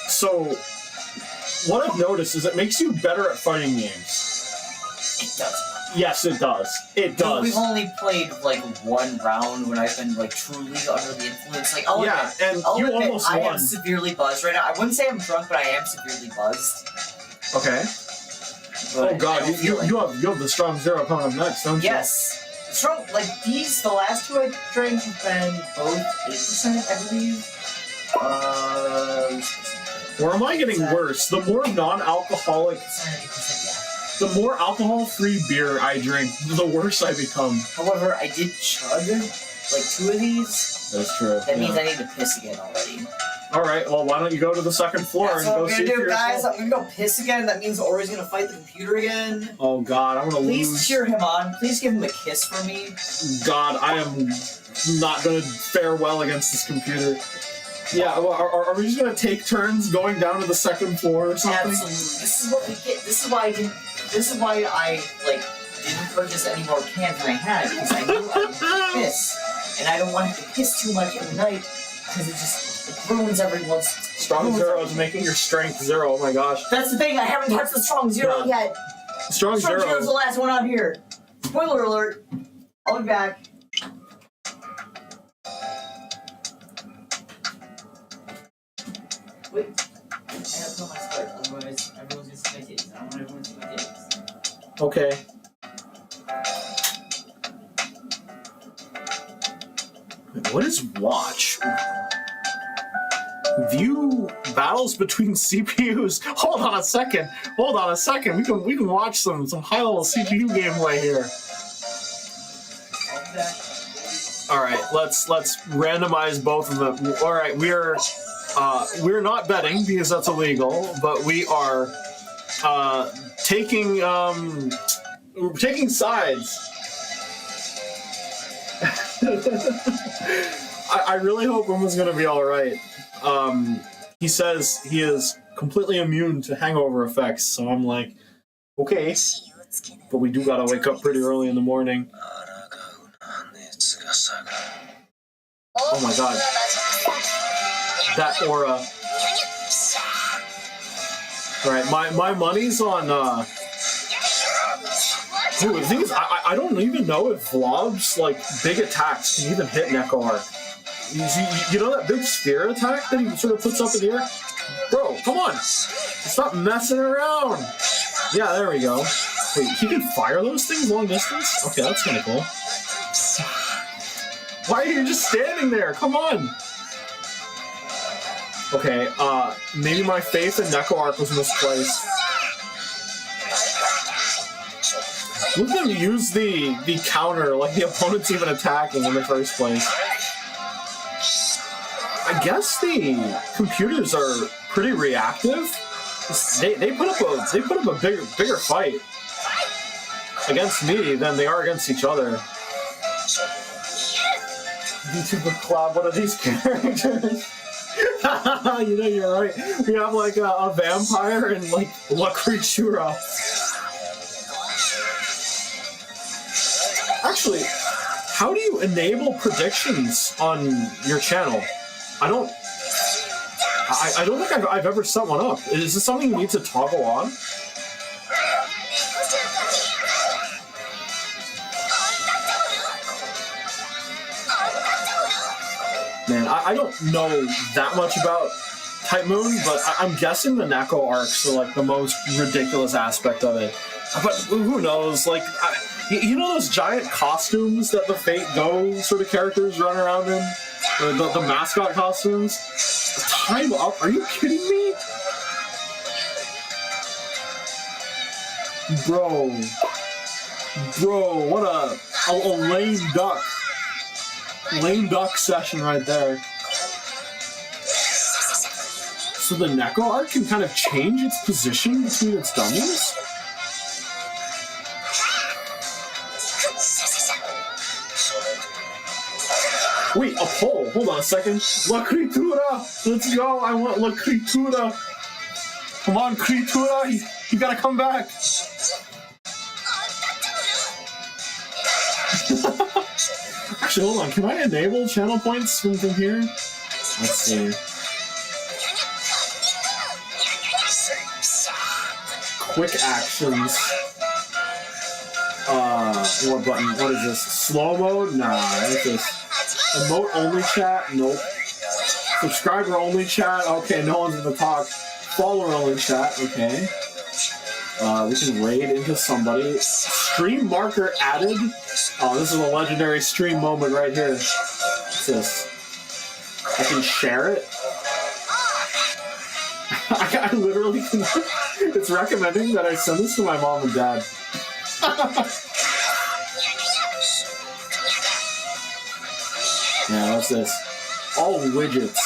So, what I've noticed is it makes you better at fighting games. It does. Yes, it does. It does. Dude, we've only played, like, one round when I've been, like, truly under the influence. Like, I'll admit, you almost I won. am severely buzzed right now. I wouldn't say I'm drunk, but I am severely buzzed. Okay. But oh God, you have the strong zero coming up next, don't you? Yes. Strong, like, the last two I drank have been both 8%, I believe. Or am I getting worse? The more non-alcoholic... 8%, yeah. The more alcohol-free beer I drink, the worse I become. However, I did chug, like, 2 of these. That's true. That means I need to piss again already. Alright, well, why don't you go to the second floor That's and what go I'm see gonna for do, guys. yourself? I'm gonna go piss again. That means Ori's gonna fight the computer again. Oh God, I'm gonna lose. Please cheer him on. Please give him a kiss for me. God, I am not gonna fare well against this computer. Yeah, well, are we just gonna take turns going down to the second floor or something? Absolutely. This is what we get. This is why I didn't purchase any more cans than I had, because I knew I would piss. And I don't want to have to piss too much every night, because it ruins everyone's... Strong zero is making your strength zero, oh my gosh. That's the thing, I haven't touched the strong zero yet. Strong Strong zero. zero's the last one out here. Spoiler alert. I'll be back. Wait. I gotta put my spike, otherwise everyone's gonna see my titties. I don't want everyone to see my titties. Okay. What is watch? View battles between CPUs. Hold on a second. We can watch some high level CPU gameplay here. Okay. All right, let's randomize both of them. All right, we're not betting because that's illegal, but we are taking sides. I really hope Uma's gonna be all right. He says he is completely immune to hangover effects, so I'm like, okay, but we do gotta wake up pretty early in the morning. Oh my God, that aura. All right, my money's on Dude, the thing is, I don't even know if Vlob's, like, big attacks can even hit Neko Arc. You know that big sphere attack that he sort of puts up in the air? Bro, come on! Stop messing around! Yeah, there we go. Wait, he can fire those things long distance? Okay, that's kind of cool. Why are you just standing there? Come on! Okay, maybe my faith in Neko Arc was misplaced. Look at them use the counter like the opponent's even attacking in the first place. I guess the computers are pretty reactive. They put up a bigger fight against me than they are against each other. VTuber Club, what are these characters? You know, you're right. We have like a vampire and like La Creatura. Actually, how do you enable predictions on your channel? I don't think I've ever set one up. Is this something you need to toggle on? Man, I don't know that much about Type Moon, but I'm guessing the Neko arcs are like the most ridiculous aspect of it. But who knows? Like, you know those giant costumes that the Fate Go sort of characters run around in? The mascot costumes? Time up? Are you kidding me? Bro, what a lame duck. Lame duck session right there. So the Neko arc can kind of change its position between its dummies? Wait, a poll. Hold on a second. La Creatura! Let's go! I want La Creatura! Come on, Creatura! You gotta come back! Actually, hold on. Can I enable channel points from here? Let's see. Quick actions. What button? What is this? Slow mode? Nah, what's this? Emote only chat? Nope. Subscriber only chat? Okay, no one's gonna talk. Follower only chat? Okay. We can raid into somebody. Stream marker added? Oh, this is a legendary stream moment right here. What's this? I can share it? I literally can. It's recommending that I send this to my mom and dad. Yeah, what's this? All widgets.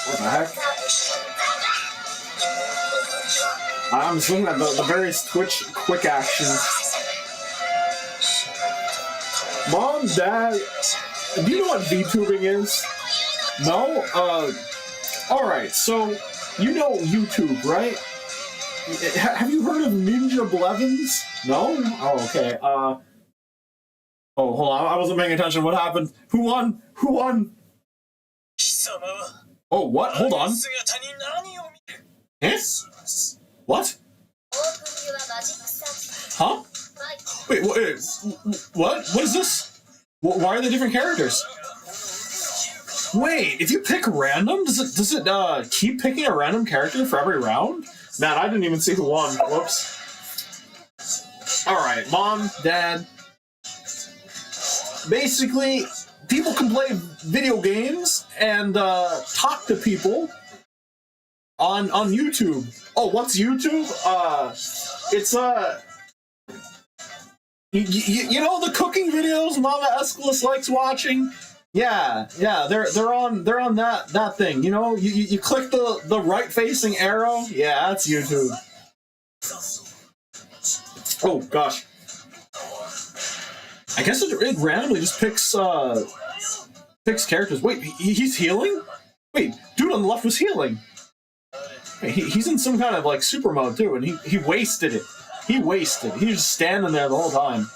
What the heck? I'm just looking at the various Twitch quick actions. Mom, Dad, do you know what VTubing is? No? Alright, so you know YouTube, right? Have you heard of Ninja Blevins? No? Oh, okay. Oh, hold on. I wasn't paying attention. What happened? Who won? Who won? Oh, what? Hold on. Eh? What? Huh? Wait, what? What is this? Why are they different characters? Wait, if you pick random, does it keep picking a random character for every round? Man, I didn't even see who won. Whoops. Alright, Mom, Dad. Basically, people can play video games and talk to people on YouTube. Oh, what's YouTube? It's you know the cooking videos Mama Escalus likes watching? Yeah, they're on that thing. You know, you click the right facing arrow. Yeah, that's YouTube. Oh gosh. I guess it randomly just picks characters. Wait, he's healing? Wait, dude on the left was healing. Wait, he's in some kind of like super mode too, and he wasted it. He was just standing there the whole time.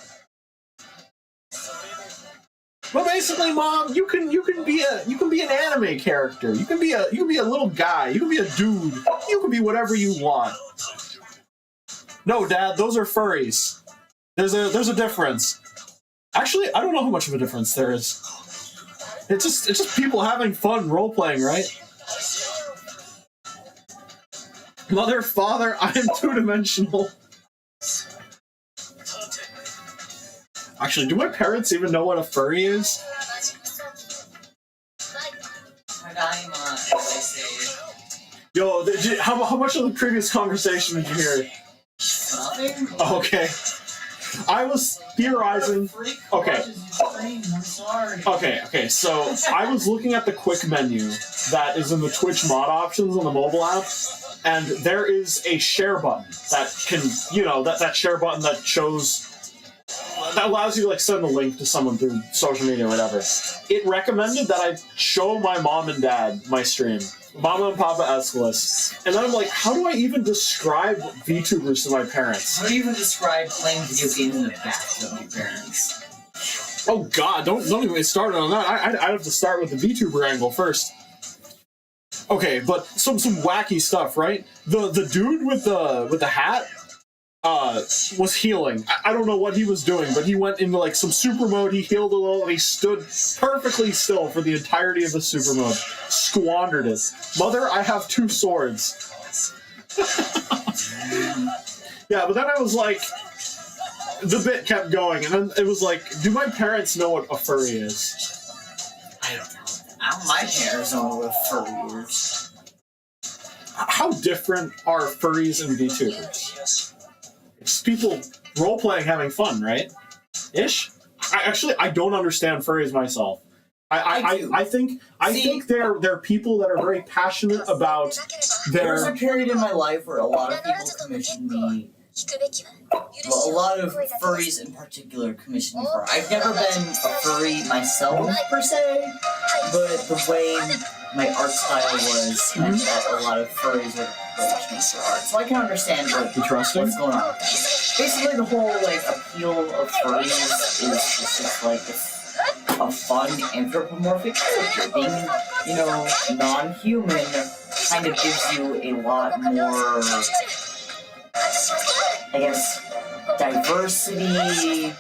Well, basically, Mom, you can be an anime character. You can be a little guy. You can be a dude. You can be whatever you want. No, Dad, those are furries. There's a difference. Actually, I don't know how much of a difference there is. It's just people having fun role playing, right? Mother, father, I am two-dimensional. Actually, do my parents even know what a furry is? Yo, how much of the previous conversation did you hear? Nothing. Okay. I was theorizing. Okay. Okay, so I was looking at the quick menu that is in the Twitch mod options on the mobile app, and there is a share button that can, that share button that shows, that allows you to, like, send a link to someone through social media or whatever. It recommended that I show my mom and dad my stream. Mama and Papa Escalus. And then I'm like, how do I even describe VTubers to my parents? How do you even describe playing video games in the bathtub with your parents? Oh god, don't even get started on that. I'd have to start with the VTuber angle first. Okay, but some wacky stuff, right? The dude with the hat was healing. I don't know what he was doing, but he went into like some super mode, he healed a little, and he stood perfectly still for the entirety of the super mode. Squandered it. Mother, I have 2 swords. Yeah, but then I was like, the bit kept going, and then it was like, do my parents know what a furry is? I don't know. My parents don't know what a furry is. How different are furries and VTubers? It's people role-playing, having fun, right? Ish? I don't understand furries myself. I think they're people that are very passionate about There was a their... period in my life where a lot of people commissioned me. Well, a lot of furries in particular commissioned me for. I've never been a furry myself, per se, but the way my art style was, meant that a lot of furries would approach me for art. So I can understand what's going on with that. Basically, the whole, like, appeal of furries is just like a fun anthropomorphic character. Being, non-human kind of gives you a lot more, I guess, diversity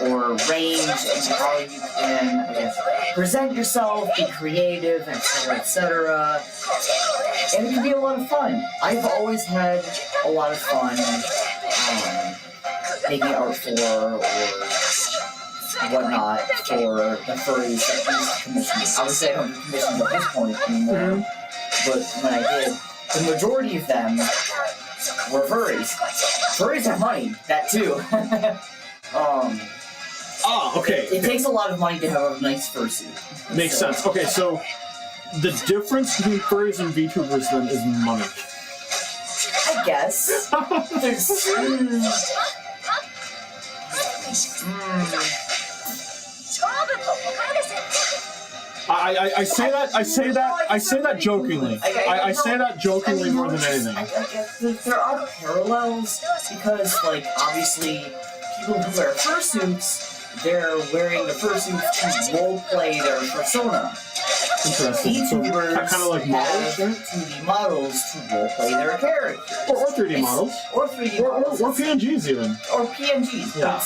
or range in how you can, I guess, present yourself, be creative, etc., etc. And it can be a lot of fun. I've always had a lot of fun making art for or whatnot for the furries that used to commission me. I would say I don't commission at this point anymore, but when I did, the majority of them were furries. Furries have money, that too. okay. It takes a lot of money to have a nice fursuit. Makes sense. Okay, so the difference between furries and VTubers then is money. I guess. I say that jokingly. I say that jokingly more than anything. I guess there are parallels because, like, obviously, people who wear fursuits, they're wearing the fursuits to roleplay their persona. Interesting. So kind of like models, right? 2D models to roleplay their character. Or 3D models. Or 3D models. Or PNGs even. Or PNGs. Yeah.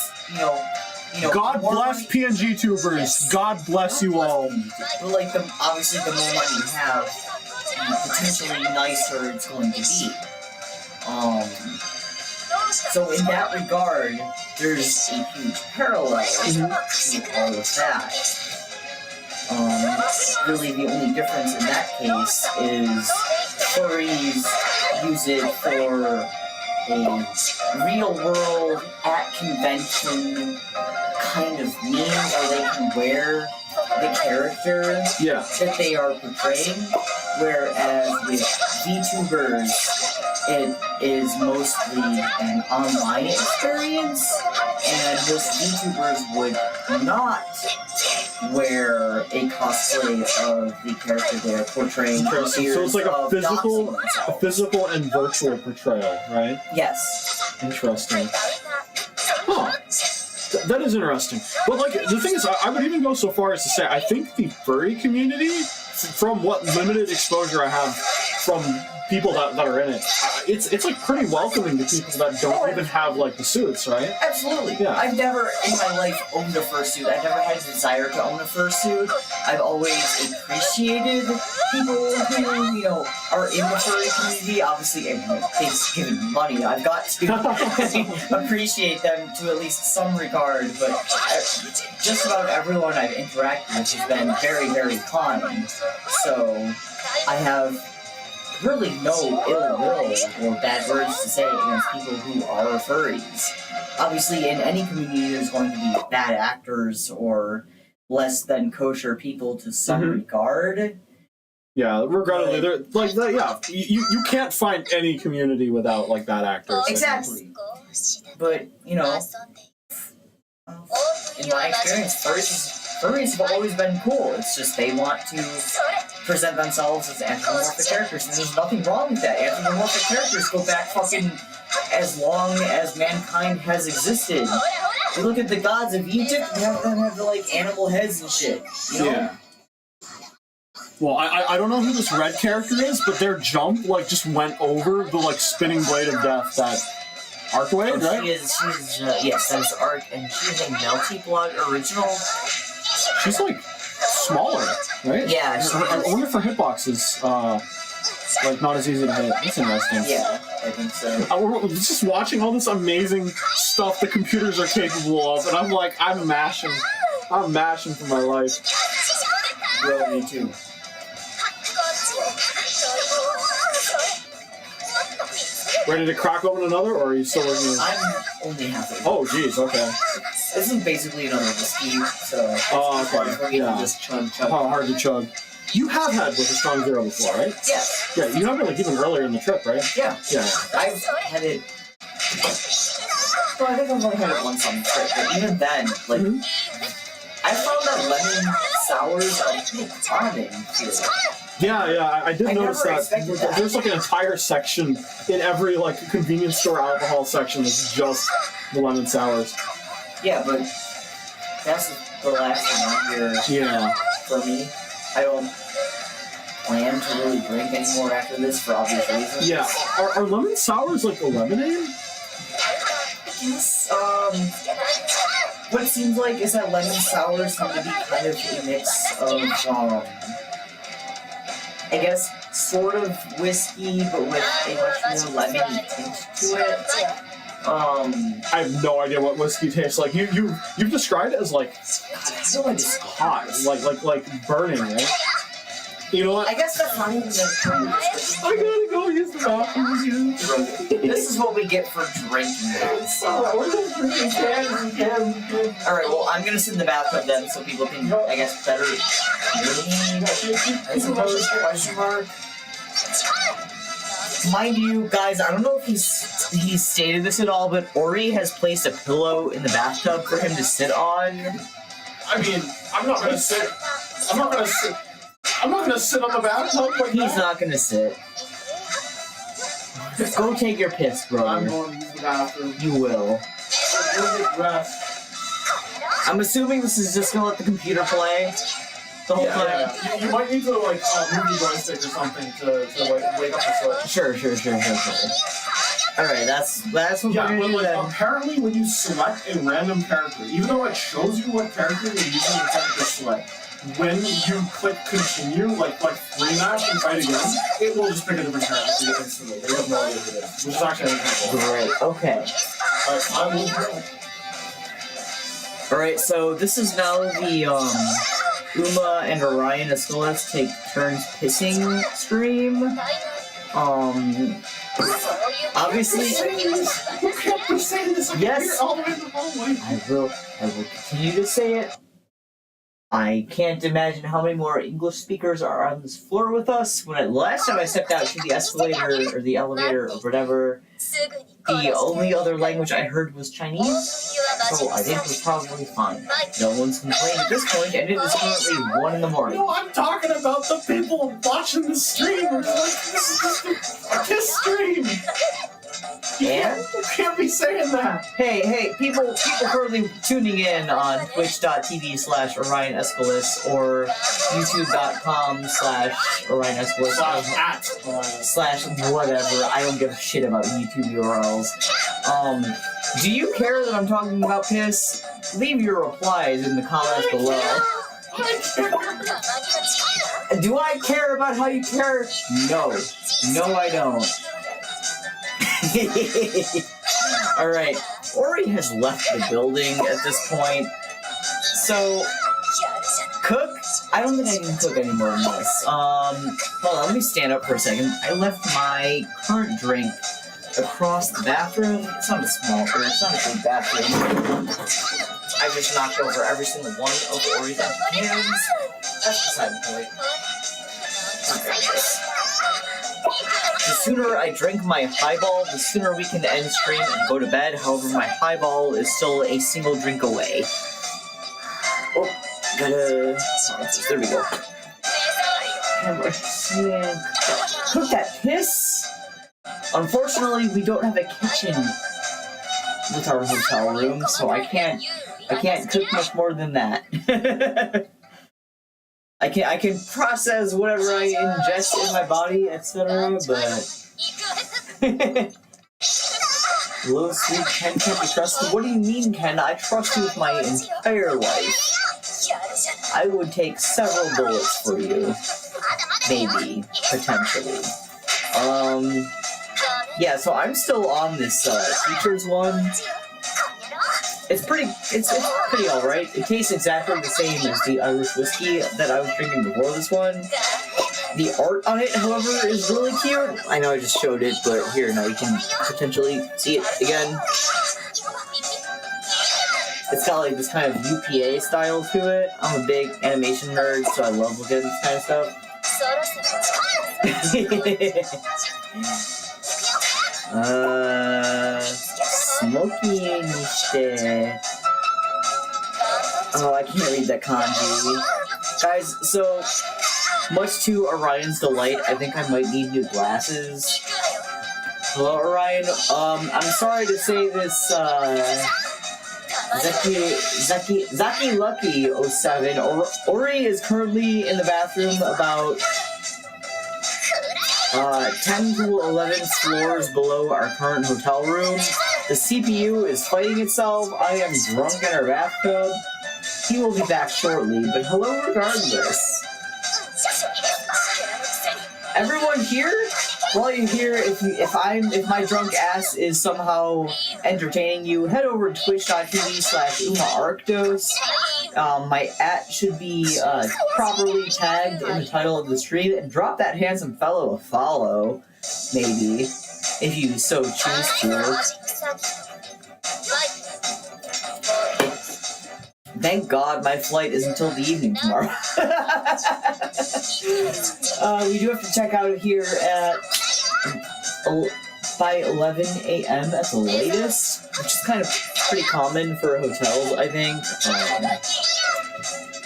God bless PNG tubers. God bless you all. But, like, obviously, the more money you have, the potentially nicer it's going to be. So in that regard, there's a huge parallel to all of that. Really, the only difference in that case is furries use it for a real-world, at-convention kind of meme where they can wear the character that they are portraying, whereas with VTubers, it is mostly an online experience, and most VTubers would not wear a cosplay of the character they're portraying. Interesting. So it's like a physical and virtual portrayal, right? Yes. Interesting. Huh. That is interesting. But, like, the thing is, I would even go so far as to say, I think the furry community, from what limited exposure I have from people that are in it, it's like pretty welcoming to people that don't even have like the suits, right? Absolutely. Yeah. I've never in my life owned a fursuit. I've never had a desire to own a fursuit. I've always appreciated people who, you know, are in the furry community. Obviously, they've given money. I've got to appreciate them to at least some regard, but just about everyone I've interacted with has been very, very kind. So I have really no ill will or bad words to say against people who are furries. Obviously, in any community, there's going to be bad actors or less than kosher people to some regard. Yeah, regrettably, they're like that. Yeah, you can't find any community without like bad actors. Exactly. But you know, in my experience, furries have always been cool. It's just they want to present themselves as anthropomorphic characters, and there's nothing wrong with that. Anthropomorphic characters go back fucking as long as mankind has existed. You look at the gods of Egypt, they have them have the like animal heads and shit. You know? Yeah. Well, I don't know who this red character is, but their jump like just went over the like spinning blade of death that Arktos, right? She's yes, that is Ark, and she's a Melty blood original. She's like smaller, right? Yeah, I wonder if her hitbox is like not as easy to hit. That's interesting. Yeah, I think so. We're just watching all this amazing stuff the computers are capable of, and I'm like, I'm mashing for my life. Bro, me too. Ready to crack open another, or are you still working? I'm only halfway. Oh, jeez, okay. This is basically another whiskey, so okay. for me to Yeah. just chug. Hard to chug. You have had with a strong zero before, right? Yeah. Yeah, you have it like even earlier in the trip, right? Yeah. Yeah. I've had it. Well, I think I've only had it once on the trip, but even then, like, I found that lemon sours are pretty common here. Yeah, I did notice never that. expected that. There's like an entire section in every like convenience store alcohol section that's just the lemon sours. Yeah, but that's the last one out here Yeah. for me. I don't plan to really drink anymore after this for obvious reasons. Yeah. Are lemon sours like a lemonade? Yes, what it seems like is that lemon sours tend to be kind of a mix of, I guess, sort of whiskey, but with a much more lemony tint to it. I have no idea what whiskey tastes like. You've described it as like hot, like burning, right? You know what? I guess that's not even the I gotta go use the bathroom. This is what we get for drinking this. We're just drinking cans. Alright, well, I'm gonna sit in the bathtub then so people can, I guess, better hear me, I suppose, question mark. Mind you, guys, I don't know if he's stated this at all, but Ori has placed a pillow in the bathtub for him to sit on. I mean, I'm not gonna sit on the bathtub like He's that. not gonna sit. Go take your piss, I'm brother. going to use the bathroom. You will. Go get dressed. I'm assuming this is just gonna let the computer play the whole time. Yeah. You might need to like move the joystick or something to wake up the switch. Sure. Alright, that's what we're Yeah, gonna but do like then. apparently when you select a random character, even though it shows you what character you're using to select, when you click continue, like free match and fight again, it will just pick a different character for you instantly. They have no idea who it is, which is actually incredible. Great, okay. Alright, I will go. Alright, so this is now the Uma and Orion Escalus take turns pissing stream. Obviously, You can't be saying this. Yes. All the way to the hallway. I will continue to say it. I can't imagine how many more English speakers are on this floor with us. Last time I stepped out to the escalator or the elevator or whatever, the only other language I heard was Chinese, so I think we're probably fine. No one's complained at this point, and it is currently 1 in the morning. No, I'm talking about the people watching the stream. We're like, this is just a piss stream. And You can't be saying that. hey, people currently tuning in on twitch.tv/Orion Escalus or youtube.com/Orion Escalus slash whatever. I don't give a shit about YouTube URLs. Do you care that I'm talking about piss? Leave your replies in the comments below. Do I care about how you care? No. No, I don't. Alright, Ori has left the building at this point. So, cook? I don't think I can cook any more than this. Hold on, let me stand up for a second. I left my current drink across the bathroom. It's not a small, or it's not a big bathroom. I just knocked over every single one of Ori's hands. That's beside the point. The sooner I drink my highball, the sooner we can end stream and go to bed. However, my highball is still a single drink away. Oh, gotta... There we go. Cook that piss! Unfortunately, we don't have a kitchen with our hotel room, so I can't cook much more than that. I can process whatever I ingest in my body, etc., but... Little sweet Ken can't be trusted. What do you mean, Ken? I trust you with my entire life. I would take several bullets for you. Maybe. Potentially. Yeah, so I'm still on this, teacher's one. It's pretty alright. It tastes exactly the same as the Irish whiskey that I was drinking before this one. The art on it, however, is really cute. I know I just showed it, but here, now you can potentially see it again. It's got like this kind of UPA style to it. I'm a big animation nerd, so I love looking at this kind of stuff. Smoky shit. Oh, I can't read that kanji. Guys, so, much to Orion's delight, I think I might need new glasses. Hello, Orion. I'm sorry to say this, Zaki Lucky 07. Ori is currently in the bathroom about 10 to 11 floors below our current hotel room. The CPU is fighting itself. I am drunk in our bathtub. He will be back shortly, but hello regardless. Everyone here? While you're here, if my drunk ass is somehow entertaining you, head over to twitch.tv/Arktos. My @ should be properly tagged in the title of the stream, and drop that handsome fellow a follow, maybe, if you so choose to. Thank God my flight is until the evening tomorrow. We do have to check out of here at by 11 a.m. at the latest, which is kind of pretty common for hotels, I think.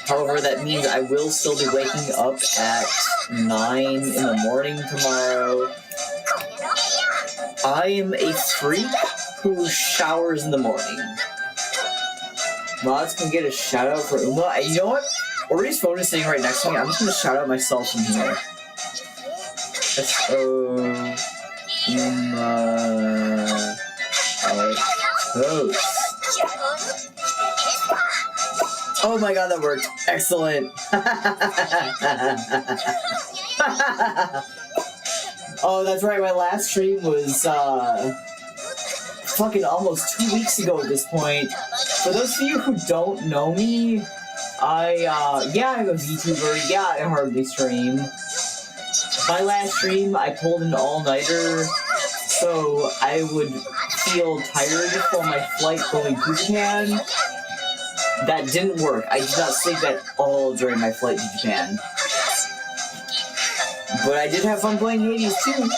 However, that means I will still be waking up at 9 in the morning tomorrow. I am a freak who showers in the morning. Mods can get a shout out for Uma. You know what? Ori's phone is sitting right next to me. I'm just gonna shout out myself from here. S-O... Uma... Arktos. Oh my god, that worked. Excellent. Oh, that's right. My last stream was, fucking almost 2 weeks ago at this point. For those of you who don't know me, I'm a VTuber. Yeah, I hardly stream. My last stream, I pulled an all-nighter, so I would feel tired for my flight going to Japan. That didn't work. I did not sleep at all during my flight to Japan. But I did have fun playing Hades too,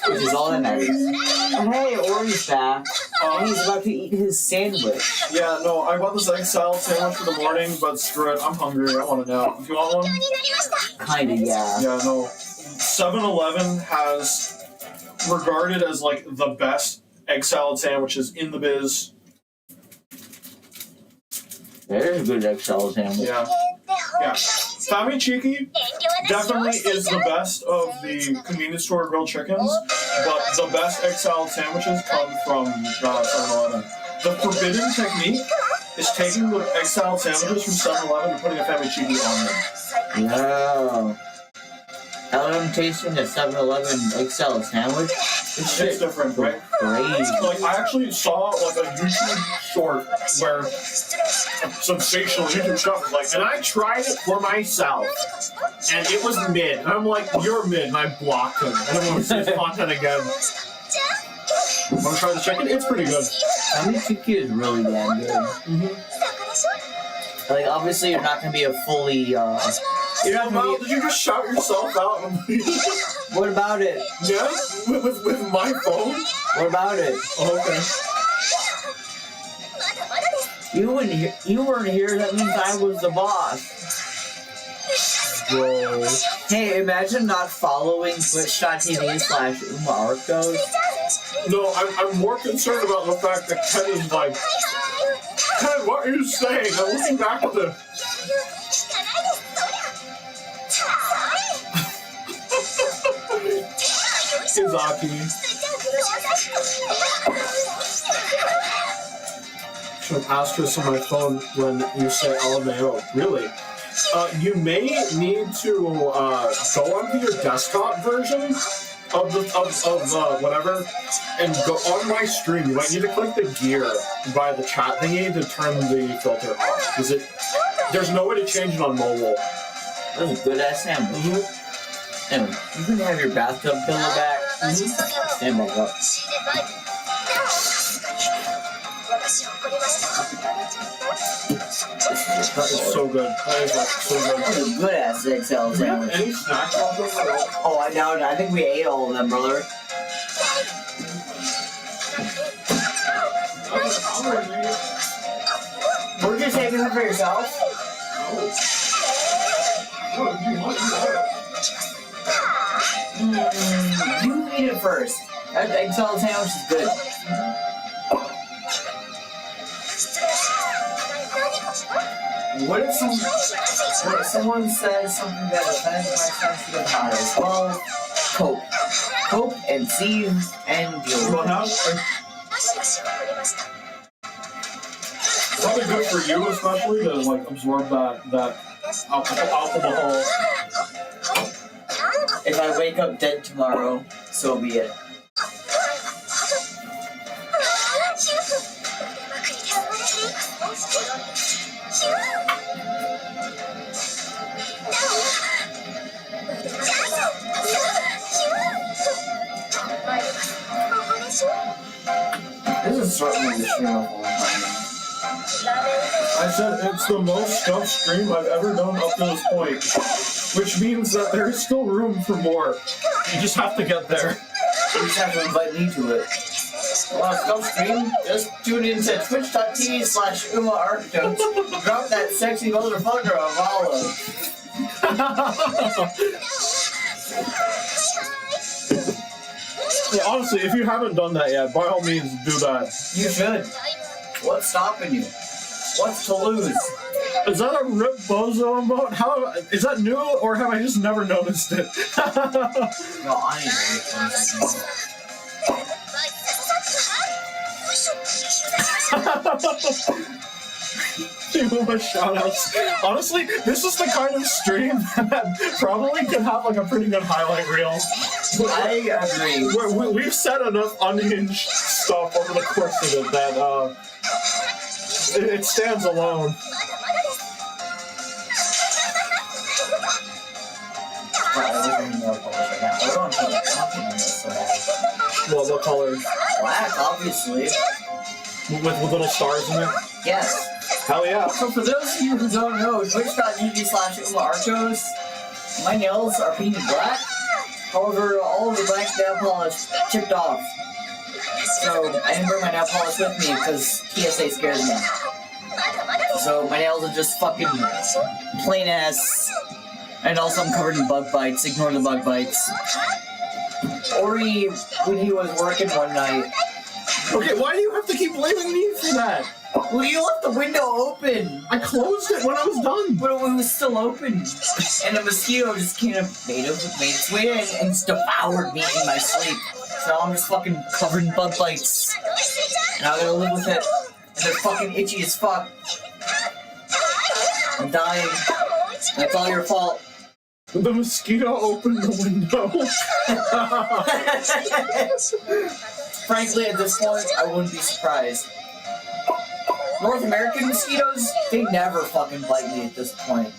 which is all that matters. Hey, Ori's back, and he's about to eat his sandwich. Yeah, no, I bought this egg salad sandwich for the morning, but screw it, I'm hungry, I want a nap. Do you want one? Kinda, yeah. Yeah, no. 7-Eleven has regarded as like the best egg salad sandwiches in the biz. There's a good egg salad sandwich. Yeah. Yeah. Fami Cheeky definitely is the best of the convenience store grilled chickens, but the best egg salad sandwiches come from 7-Eleven. The forbidden technique is taking the egg salad sandwiches from 7-Eleven and putting a Fami Cheeky on them. No. I'm tasting a 7-Eleven egg salad sandwich. It's different, right? Crazy. Like, I actually saw like a YouTube short where a sensational YouTube shop was like, and I tried it for myself, and it was mid. And I'm like, you're mid, and I blocked him. I don't want to see his content again. Want to try the chicken? It's pretty good. Fami Cheeky is really damn good. Mm-hmm. Like, obviously, you're not gonna be a fully, you're not gonna Did you just shout yourself out? What about it? Yeah? With my phone? What about it? Oh, okay. You weren't here, that means I was the boss. Bro. Hey, imagine not following twitch.tv/Arktos. No, I'm more concerned about the fact that Ken is like, Ken, what are you saying? I'm looking back at the... Izaki. Should have asterisk on my phone when you say LMAO. Really? You may need to go onto your desktop version of whatever and go on my stream. You might need to click the gear by the chat thingy to turn the filter off. Because there's no way to change it on mobile. That was a good ass sandwich. Mm-hmm. Anyway, you can have your bathtub pillow back. Stand back up. That is so good. That is like so good. That was a good ass egg salad Do we have sandwich. any snacks on this? Oh, I doubt it. I think we ate all of them, brother. We're just saving them for yourself. You eat it first. That egg salad sandwich is good. What if someone says something that offends my sensitive eyes? Well, cope. Cope and seethe and deal with it. Probably good for you, especially to like absorb that alcohol. If I wake up dead tomorrow, so be it. This is certainly the stream of all time. I said it's the most Scuff stream I've ever done up to this point, which means that there's still room for more. You just have to get there. You just have to invite me to it. Want a Scuff stream? Just tune into twitch.tv/Arktos. Drop that sexy motherfucker a follow. Yeah, honestly, if you haven't done that yet, by all means, do that. You should. What's stopping you? What's to lose? Is that a Rip Bozo emote? How is that new, or have I just never noticed it? No, I ain't Give him a shoutouts. Honestly, this is the kind of stream that probably could have like a pretty good highlight reel. I agree. We've said enough unhinged stuff over the course of it that it stands alone. What color? Black, obviously. With little stars in it? Yes. Hell yeah. So for those of you who don't know, twitch.tv/Arktos, my nails are painted black. However, all of the black nail polish chipped off. So I didn't bring my nail polish with me because TSA scares me. So my nails are just fucking plain ass. And also I'm covered in bug bites. Ignore the bug bites. Ori, when he was working one night. Okay, why do you have to keep blaming me for that? Well, you left the window open. I closed it when I was done. But it was still open. And a mosquito just kind of made its way in and just devoured me in my sleep. So now I'm just fucking covered in bug bites. And I gotta live with it. And they're fucking itchy as fuck. I'm dying. That's all your fault. The mosquito opened the window. Frankly, at this point, I wouldn't be surprised. North American mosquitoes, they never fucking bite me at this point.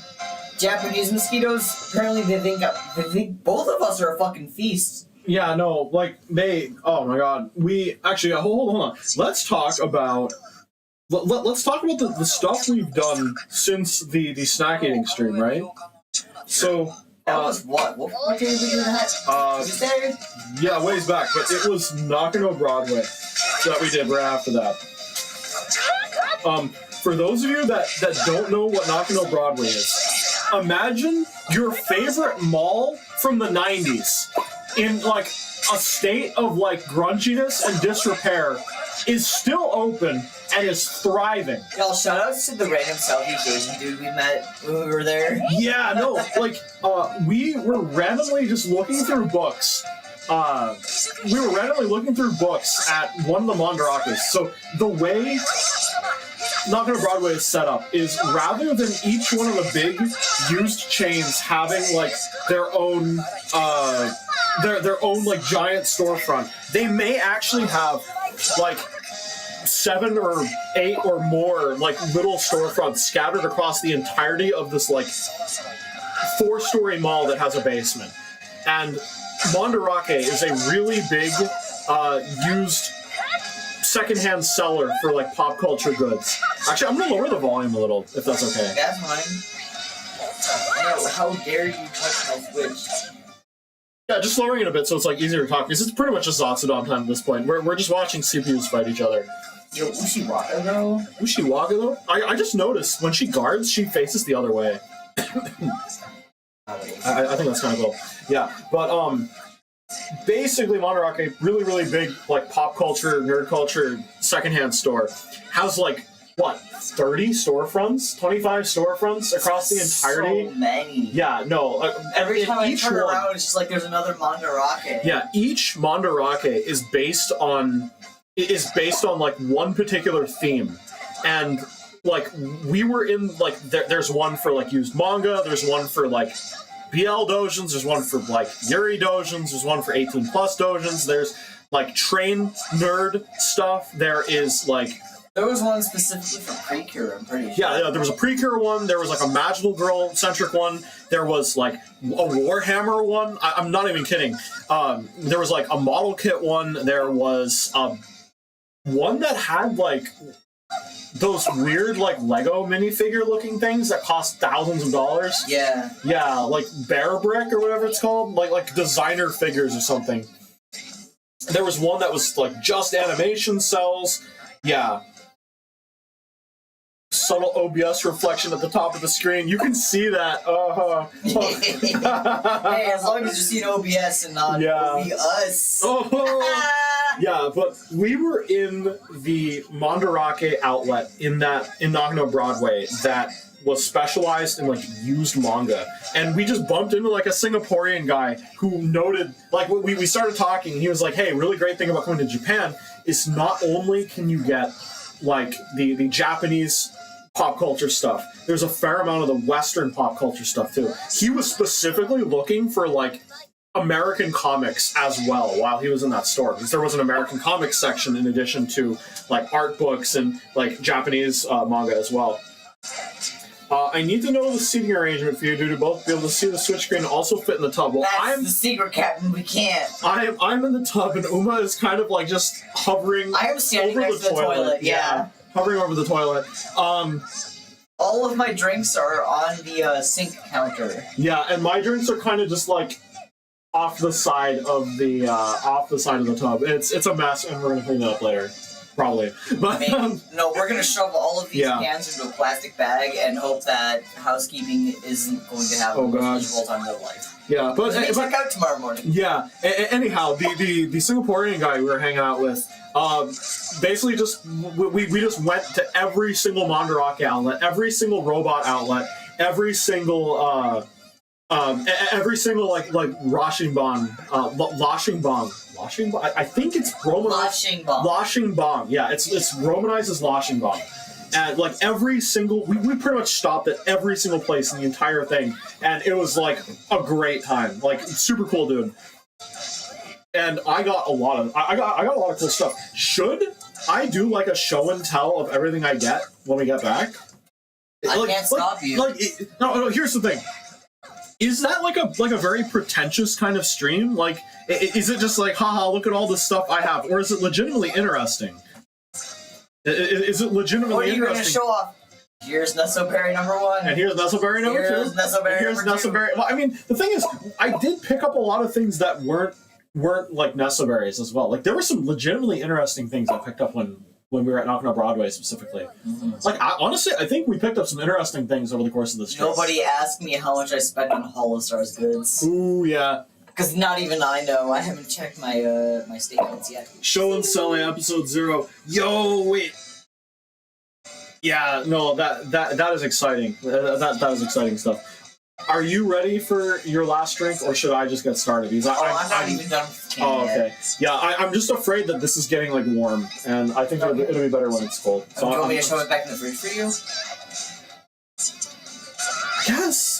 Japanese mosquitoes, apparently they think both of us are a fucking feast. Yeah, no, like, oh my god. We, actually, hold on. Let's talk about, let's talk about the stuff we've done since the snack eating stream, right? So, that was what? What day did we do that? Tuesday? Yeah, ways back, but it was Nakano Broadway that we did right after that. For those of you that don't know what Nakano Broadway is, imagine your favorite mall from the 90s in, like, a state of, like, grunginess and disrepair is still open and is thriving. Y'all, shoutouts to the random Southeast Asian dude we met when we were there. Yeah, no, like, we were randomly just looking through books. We were randomly looking through books at one of the Mandarakes. So the way Nakano Broadway is set up is rather than each one of the big used chains having like their own like giant storefront, they may actually have like 7 or 8 or more like little storefronts scattered across the entirety of this like 4-story mall that has a basement. And Mandarake is a really big used secondhand seller for like pop culture goods. Actually, I'm gonna lower the volume a little if that's okay. That's fine. No, how dare you touch my Switch? Yeah, just lowering it a bit so it's like easier to talk because it's pretty much just Zatsudon time at this point. We're just watching CPUs fight each other. Yo, Ushiwaka though? Ushiwaka though? I just noticed when she guards, she faces the other way. I think that's kind of cool. Yeah, but basically Mandarake, really, really big like pop culture, nerd culture secondhand store, has like what, 30 storefronts, 25 storefronts across the entirety. So many. Yeah, no. Every time I turn around, it's just like there's another Mandarake. Yeah, each Mandarake is based on like one particular theme, and like we were in like there's one for like used manga, there's one for like BL dojins, there's one for like Yuri dojins, there's one for 18+ dojins, there's like train nerd stuff, there is like there was one specifically for Precure, I'm pretty sure. Yeah, there was a Precure one, there was like a Magical Girl centric one, there was like a Warhammer one, I'm not even kidding. There was like a model kit one, there was one that had like those weird like Lego minifigure looking things that cost thousands of dollars. Yeah. Yeah, like Bear Brick or whatever it's called, like designer figures or something. There was one that was like just animation cells. Yeah. Subtle OBS reflection at the top of the screen. You can see that. Hey, as long as you're seeing OBS and not OBS. Yeah, but we were in the Mandarake outlet in Nakano Broadway that was specialized in like used manga, and we just bumped into like a Singaporean guy who noted, like we started talking, and he was like, "Hey, really great thing about coming to Japan is not only can you get like the Japanese pop culture stuff, there's a fair amount of the Western pop culture stuff too." He was specifically looking for like American comics as well while he was in that store, because there was an American comics section in addition to like art books and like Japanese manga as well. I need to know the seating arrangement for you to both be able to see the Switch screen and also fit in the tub. Well, that's the secret, Captain. We can't. I'm in the tub, and Uma is kind of like just hovering. I am standing over next to the toilet. Yeah, hovering over the toilet. All of my drinks are on the sink counter. Yeah, and my drinks are kind of just like off the side of the tub. It's a mess, and we're gonna clean it up later. probably. But No, we're gonna shove all of these Yeah. cans into a plastic bag and hope that housekeeping isn't going to have Oh, the God. most miserable time of their life. yeah, but Let me check out tomorrow morning. yeah. Anyhow, the Singaporean guy we were hanging out with, basically just we just went to every single Mandarake outlet, every single robot outlet, every single like Roshingbang, Loshingbang. I think it's romanized. Loshingbang. Yeah, it's romanized as Loshingbang. And like every single, we pretty much stopped at every single place in the entire thing, and it was like a great time. Like super cool, dude. And I got a lot of I got a lot of cool stuff. Should I do like a show and tell of everything I get when we get back? I can't stop you. No. Here's the thing. Is that like a very pretentious kind of stream? Like, is it just like, haha, look at all this stuff I have, or is it legitimately interesting? Is it legitimately What are you interesting? going to show off? Here's Nesselberry number 1. And here's Nesselberry number 2. Here's Nesselberry Here's number 2. Nesselberry. Well, I mean, the thing is, I did pick up a lot of things that weren't like Nesselberries as well. Like, there were some legitimately interesting things I picked up when we were at Nakano Broadway specifically. Mm-hmm. Like, honestly, I think we picked up some interesting things over the course of this trip. Nobody asked me how much I spent on Holostars goods. Ooh, yeah. Because not even I know. I haven't checked my my statements yet. Show and Sele episode 0. Yo, wait. Yeah, no, that is exciting. That is exciting stuff. Are you ready for your last drink, or should I just get started? Because I'm not even done with the can Oh, okay. yet. Yeah, I'm just afraid that this is getting like warm, and I think it'll be better when it's cold. Do you want me to shove it back in the fridge for you?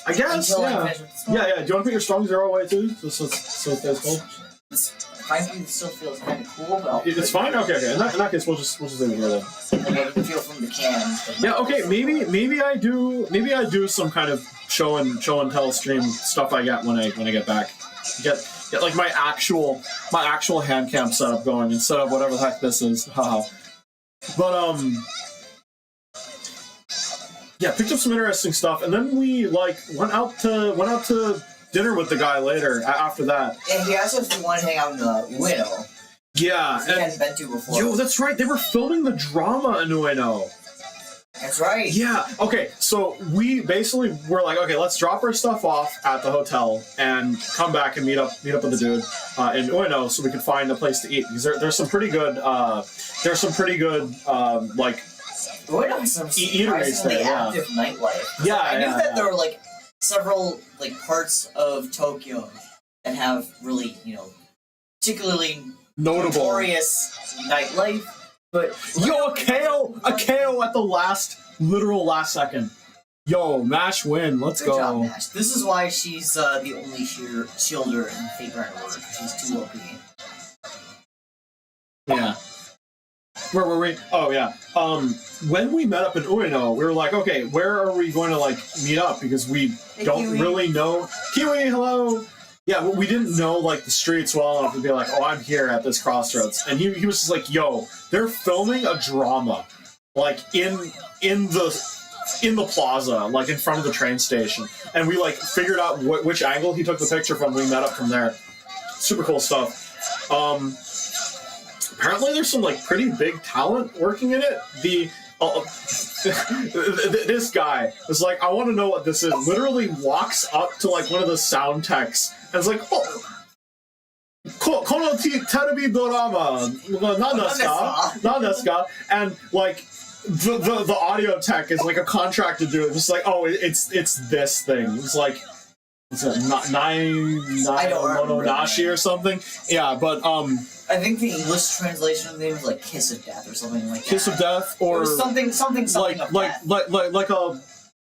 I guess. Until I Yeah. finish with this one? Yeah. Do you want to put your strong 0 away too, so it stays cold? This frankly still feels kind of cool, but I'll It's fine. Okay. In that case, we'll just leave it here then. like, I can feel from the can. Yeah. Okay. Maybe I do some kind of show and tell stream stuff I get when I get back. Get like my actual hand cam setup going instead of whatever the heck this is. Haha. But yeah, picked up some interesting stuff, and then we like went out to dinner with the guy later after that. And he asked us if we want to hang out in the Widow. Yeah. We hadn't been to before. Yo, that's right. They were filming the drama in Ueno. That's right. Yeah. Okay. So we basically were like, okay, let's drop our stuff off at the hotel and come back and meet up with the dude in Ueno so we could find a place to eat, because there's some pretty good like Ueno has some eateries surprisingly there. Yeah. active nightlife. Yeah. I knew that there were like several like parts of Tokyo that have really, particularly Notable. notorious nightlife. But Yo, a KO at the literal last second. Yo, Mash win. Let's good go. job, Nash. This is why she's the only shielder in Fate Grand Order, because she's too OP. Yeah. Where were we? Oh, yeah. When we met up in Ueno, we were like, okay, where are we going to, like, meet up? Because we don't Kiwi. really know. Kiwi, hello! Yeah, we didn't know, like, the streets well enough to be like, oh, I'm here at this crossroads. And he was just like, yo, they're filming a drama, like, in the plaza, like, in front of the train station. And we, like, figured out which angle he took the picture from. We met up from there. Super cool stuff. Apparently there's some, like, pretty big talent working in it. This guy was like, I want to know what this is. Literally walks up to, like, one of the sound techs and is like, oh, kono terebi dorama, nandesu ka? And, like, the audio tech is, like, a contracted dude. It's like, oh, it's this thing. It's like, it's a Nai Monodashi or something. Yeah, but, I think the English translation of the name was like Kiss of Death or something like that. Kiss of Death, or it was something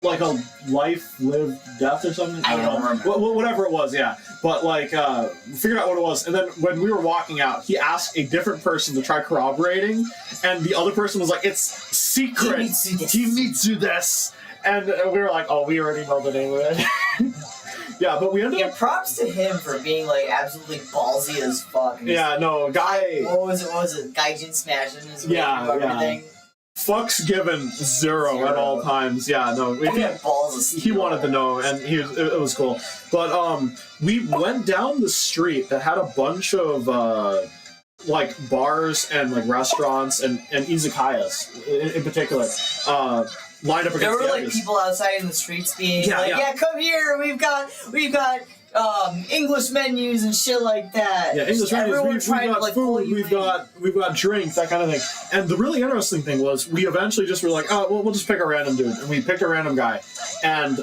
like a life lived death or something. I don't remember. Whatever it was, yeah. But like, we figured out what it was, and then when we were walking out, he asked a different person to try corroborating, and the other person was like, "It's secret. Himitsu desu." And we were like, "Oh, we already know the name of it." Yeah, but we ended Yeah, up. props to him for being like absolutely ballsy as fuck. Yeah, no, guy. What was it? Gaijin smashing his way Yeah, through yeah. everything. Fucks given zero at all times. Yeah, no. He had balls of steel. He wanted to know, and it was cool. But we went down the street that had a bunch of like bars and like restaurants and izakayas in particular lined up against There were the like edges. people outside in the streets being Yeah, like, yeah. yeah, come here, we've got English menus and shit like that. Yeah, English menus. Everyone We've trying got to like food. pull you We've in. got drinks, that kind of thing. And the really interesting thing was, we eventually just were like, oh, well, we'll just pick a random dude, and we picked a random guy, and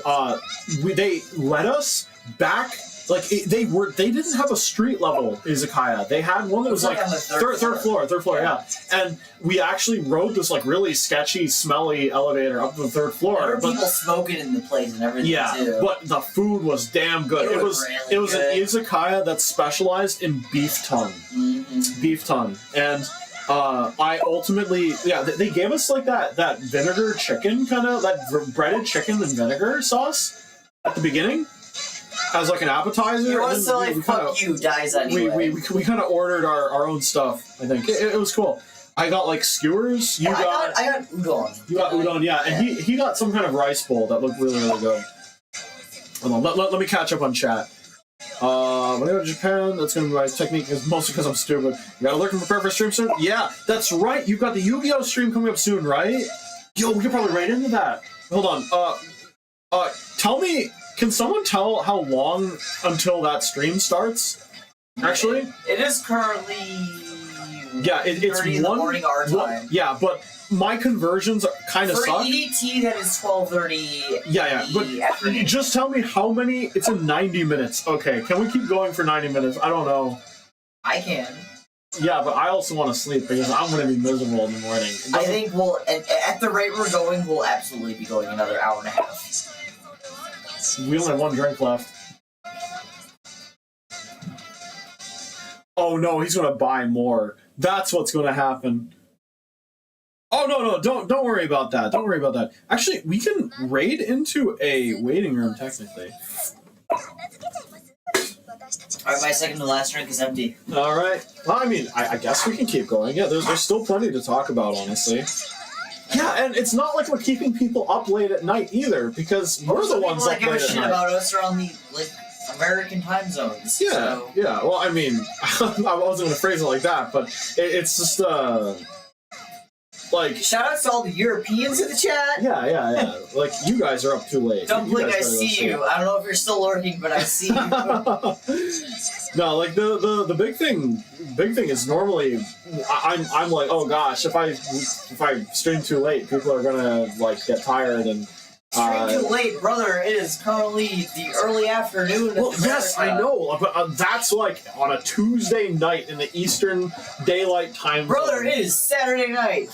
they led us back. Like they didn't have a street level izakaya. They had one that was like on the third floor, yeah. And we actually rode this like really sketchy, smelly elevator up to the third There floor. were people smoking in the place and everything Yeah, too. but the food was damn good. It was really it was good. an izakaya that specialized in beef tongue. Mm-hmm. Beef tongue. And I ultimately, they gave us like that vinegar chicken kind of, that breaded chicken and vinegar sauce at the beginning as like an appetizer. It was and so like, we fuck kinda, you, dies anyway. we kind of ordered our own stuff. I think it was cool. I got like skewers. I got udon. You got udon, yeah, and he got some kind of rice bowl that looked really, really good. Hold on, let me catch up on chat. When I go to Japan, that's going to be my technique, mostly because I'm stupid. You gotta look and prepare for a stream soon? Yeah, that's right, you've got the Yu-Gi-Oh! Stream coming up soon, right? Yo, we could probably right into that. Hold on, tell me, can someone tell how long until that stream starts? Actually? It is currently Yeah, it's 30 in the morning our time. Yeah, but my conversions kind of For suck. EDT, that is 12:30. Yeah, but afternoon. just tell me how many. It's in 90 minutes. Okay, can we keep going for 90 minutes? I don't know. I can. Yeah, but I also want to sleep because I'm going to be miserable in the morning. I think at the rate we're going, we'll absolutely be going another hour and a half. We only have one drink left. Oh no, he's going to buy more. That's what's going to happen. Oh no, don't worry about that. Don't worry about that. Actually, we can raid into a waiting room technically. Alright, my second to last drink is empty. All right. Well, I mean, I guess we can keep going. Yeah, there's still plenty to talk about, honestly. Yeah, and it's not like we're keeping people up late at night either, because we're the ones that up give a late at shit night. about us are on the American time zones. Yeah, So. yeah. Well, I mean, I wasn't going to phrase it like that, but it's just like. Shout out to all the Europeans in the chat. Yeah. Like, you guys are up too late. Dumpling, You I guys better go see sleep. you. I don't know if you're still lurking, but I see you. No, like the big thing is normally I'm like, oh gosh, if I stream too late, people are gonna like get tired and. Stream too late, brother. It is currently the early afternoon. Well, yes, I know, but that's like on a Tuesday night in the Eastern Daylight Time. Brother, zone. it is Saturday night.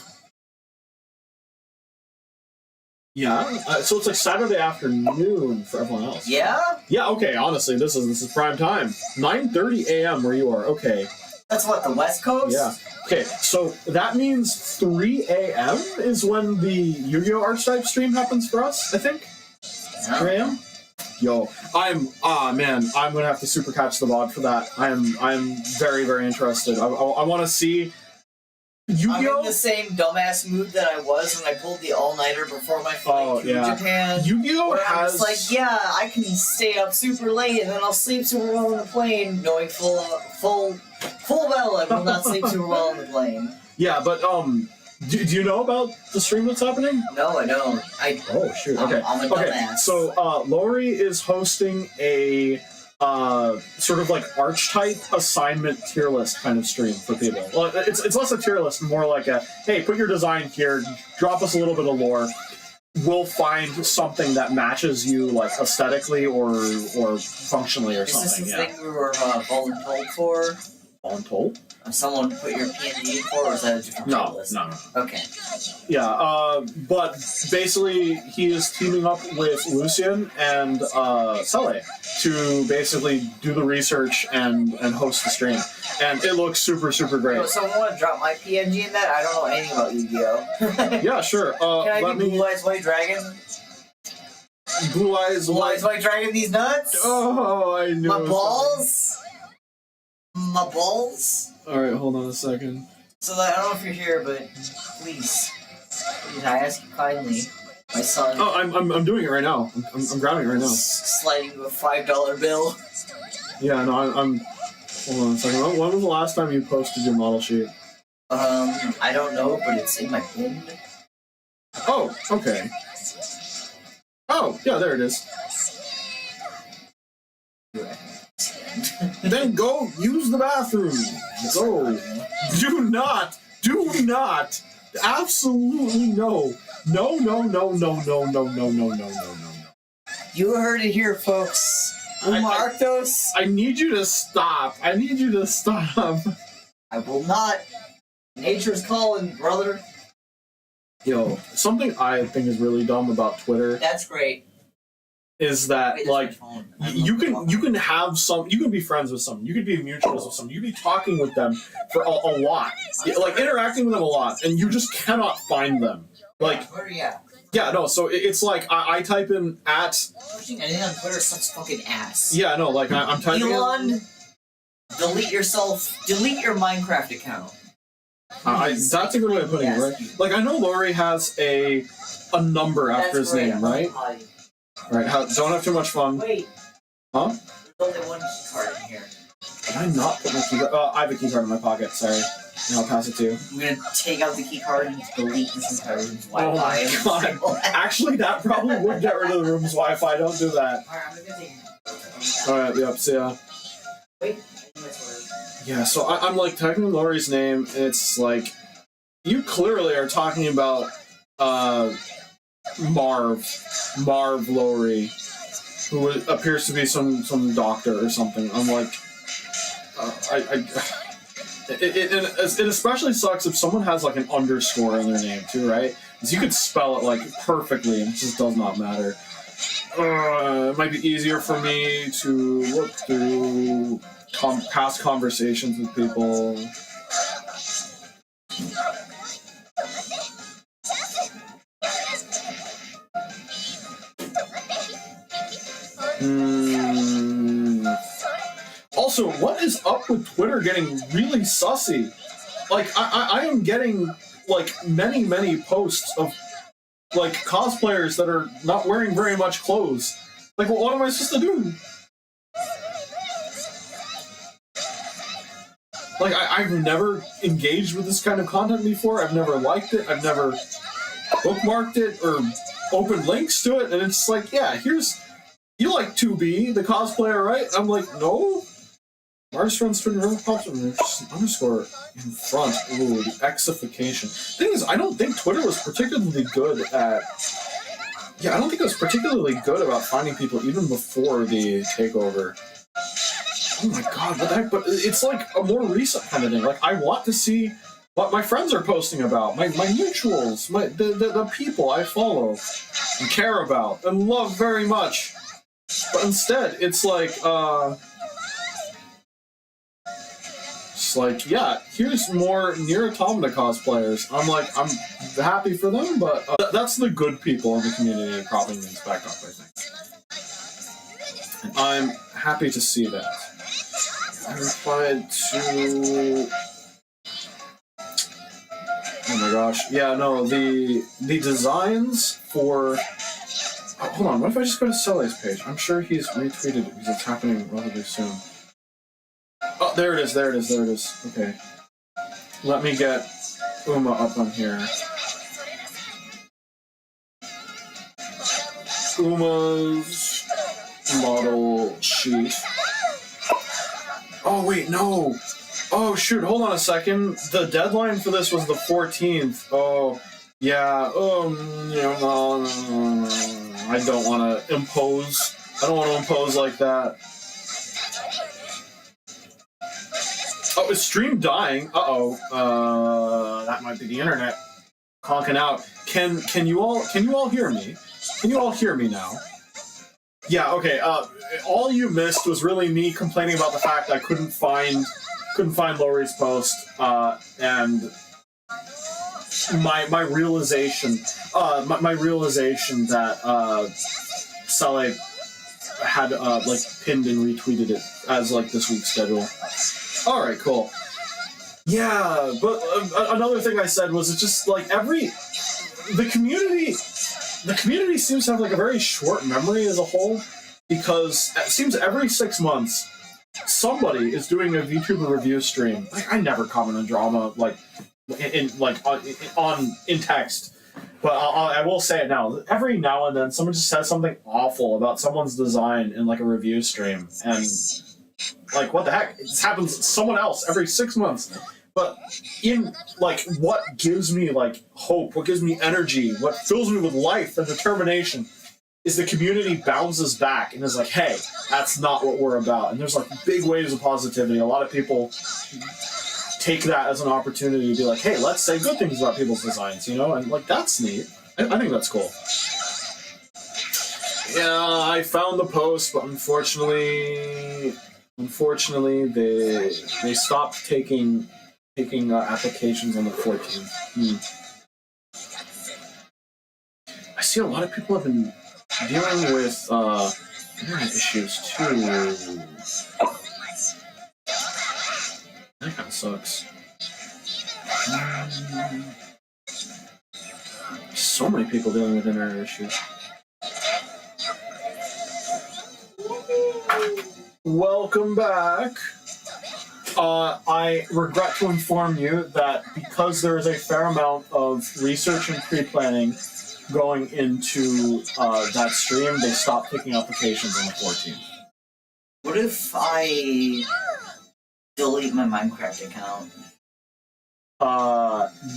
Yeah, so it's like Saturday afternoon for everyone else. Yeah? Yeah. Okay. Honestly, this is prime time. 9:30 a.m. where you are. Okay. That's what, the West Coast? Yeah. Okay. So that means 3 a.m. is when the Yu-Gi-Oh! Archetype stream happens for us. I think. 3 a.m. Yo, I'm gonna have to super catch the VOD for that. I'm very, very interested. I want to see I'm Yu-Gi-Oh! in the same dumbass mood that I was when I pulled the all-nighter before my flight to Japan. Yu-Gi-Oh! Where I'm has just like, yeah, I can stay up super late and then I'll sleep super well on the plane, knowing full well I will not sleep super well on the plane. Yeah, but do you know about the stream that's happening? No, I don't. Oh shoot. Okay. I'm a dumbass. So Lori is hosting a sort of like archetype assignment tier list kind of stream for people. Well, it's less a tier list, more like a hey, put your design here, drop us a little bit of lore. We'll find something that matches you like aesthetically or functionally or Is something. this the thing we were voluntold for? Voluntold? Someone put your PNG in for, or is that a different tier list? No. Okay. Yeah, but basically he is teaming up with Lucian and Sele to basically do the research and host the stream. And it looks super, super great. So someone want to drop my PNG in that? I don't know anything about Yu-Gi-Oh! Yeah, sure. Can I be Blue Eyes White Dragon? Blue Eyes White Dragon these nuts? Oh, I knew My it was balls? My balls? coming. Alright, hold on a second. So I don't know if you're here, but please, I ask you kindly, my son. Oh, I'm doing it right now. I'm grabbing it right now. Sliding you a $5 bill. Yeah, no, I'm Hold on a second. When was the last time you posted your model sheet? I don't know, but it's in my bin. Oh, okay. Oh, yeah, there it is. Then go use the bathroom. Go. Do not. Absolutely no. No. You heard it here, folks. Arktos. I need you to stop. I will not. Nature's calling, brother. Yo, something I think is really dumb about Twitter That's great. is that Wait, like that's my phone. you can have some, you can be friends with someone, you could be mutuals with someone, you could be talking with them for a lot, like interacting with them a lot, and you just cannot find them. Like, yeah, no. So it's like I type in at. Pushing anything on Twitter sucks fucking ass. Yeah, no. Like I'm typing. Elon, delete your Minecraft account. That's a good way of putting it, right? Like I know Lori has a number after his name, right? Right. Don't have too much fun. Wait. Huh? There's only one key card in here. Did I not put my key card? I have a key card in my pocket. Sorry. And I'll pass it to you. I'm gonna take out the key card and delete this entire room's Wi-Fi. Oh my god. Actually, that probably would get rid of the room's Wi-Fi. Don't do that. Alright, I'm gonna take it. Alright, yep, see ya. Wait. Yeah, so I'm like typing Lori's name, and it's like, you clearly are talking about Marv Lori, who appears to be some doctor or something. I'm like, it especially sucks if someone has like an underscore in their name too, right? Because you could spell it like perfectly, and it just does not matter. It might be easier for me to look through past conversations with people. Also, what is up with Twitter getting really sussy? Like, I am getting, like, many posts of, like, cosplayers that are not wearing very much clothes. Like, what am I supposed to do? Like, I've never engaged with this kind of content before. I've never liked it. I've never bookmarked it or opened links to it. And it's like, yeah, here's... You like 2B, the cosplayer, right? I'm like, no. Mars friends Twitter never pops up and there's an underscore in front. Ooh, the Xification. Thing is, I don't think Twitter was particularly good at... Yeah, I don't think it was particularly good about finding people even before the takeover. Oh my god, what the heck? But it's like a more recent kind of thing. Like, I want to see what my friends are posting about, my mutuals, the people I follow and care about and love very much. But instead, it's like, yeah, here's more Nier Automata cosplayers. I'm like, I'm happy for them, but that's the good people in the community propping things back up, I think. And I'm happy to see that. I replied to... Oh my gosh. Yeah, no, the designs for... Oh, hold on, what if I just go to Sele's page? I'm sure he's retweeted it because it's happening relatively soon. Oh, there it is. Okay. Let me get Uma up on here. Uma's model sheet. Oh, wait, no. Oh, shoot, hold on a second. The deadline for this was the 14th. Oh, yeah. I don't want to impose. I don't want to impose like that. Oh, is stream dying? Uh-oh. That might be the internet conking out. Can you all hear me? Can you all hear me now? Yeah, okay. All you missed was really me complaining about the fact I couldn't find Lori's post, and my realization that Sele had like pinned and retweeted it as like this week's schedule. All right, cool. Yeah, but another thing I said was it's just like the community seems to have like a very short memory as a whole, because it seems every 6 months somebody is doing a VTuber review stream. Like, I never comment on drama like in text, but I will say it now. Every now and then, someone just says something awful about someone's design in like a review stream, and like, what the heck? This happens to someone else every 6 months. But in like what gives me like hope, what gives me energy, what fills me with life and determination is the community bounces back and is like, hey, that's not what we're about. And there's like big waves of positivity. A lot of people take that as an opportunity to be like, hey, let's say good things about people's designs, you know? And like, that's neat. I think that's cool. Yeah, I found the post, but unfortunately they stopped taking applications on the 14th. I see a lot of people have been dealing with internet issues too. That kind of sucks. So many people dealing with internet issues. Welcome back. I regret to inform you that because there is a fair amount of research and pre-planning going into that stream, they stopped taking applications on the 14th. What if I delete my Minecraft account?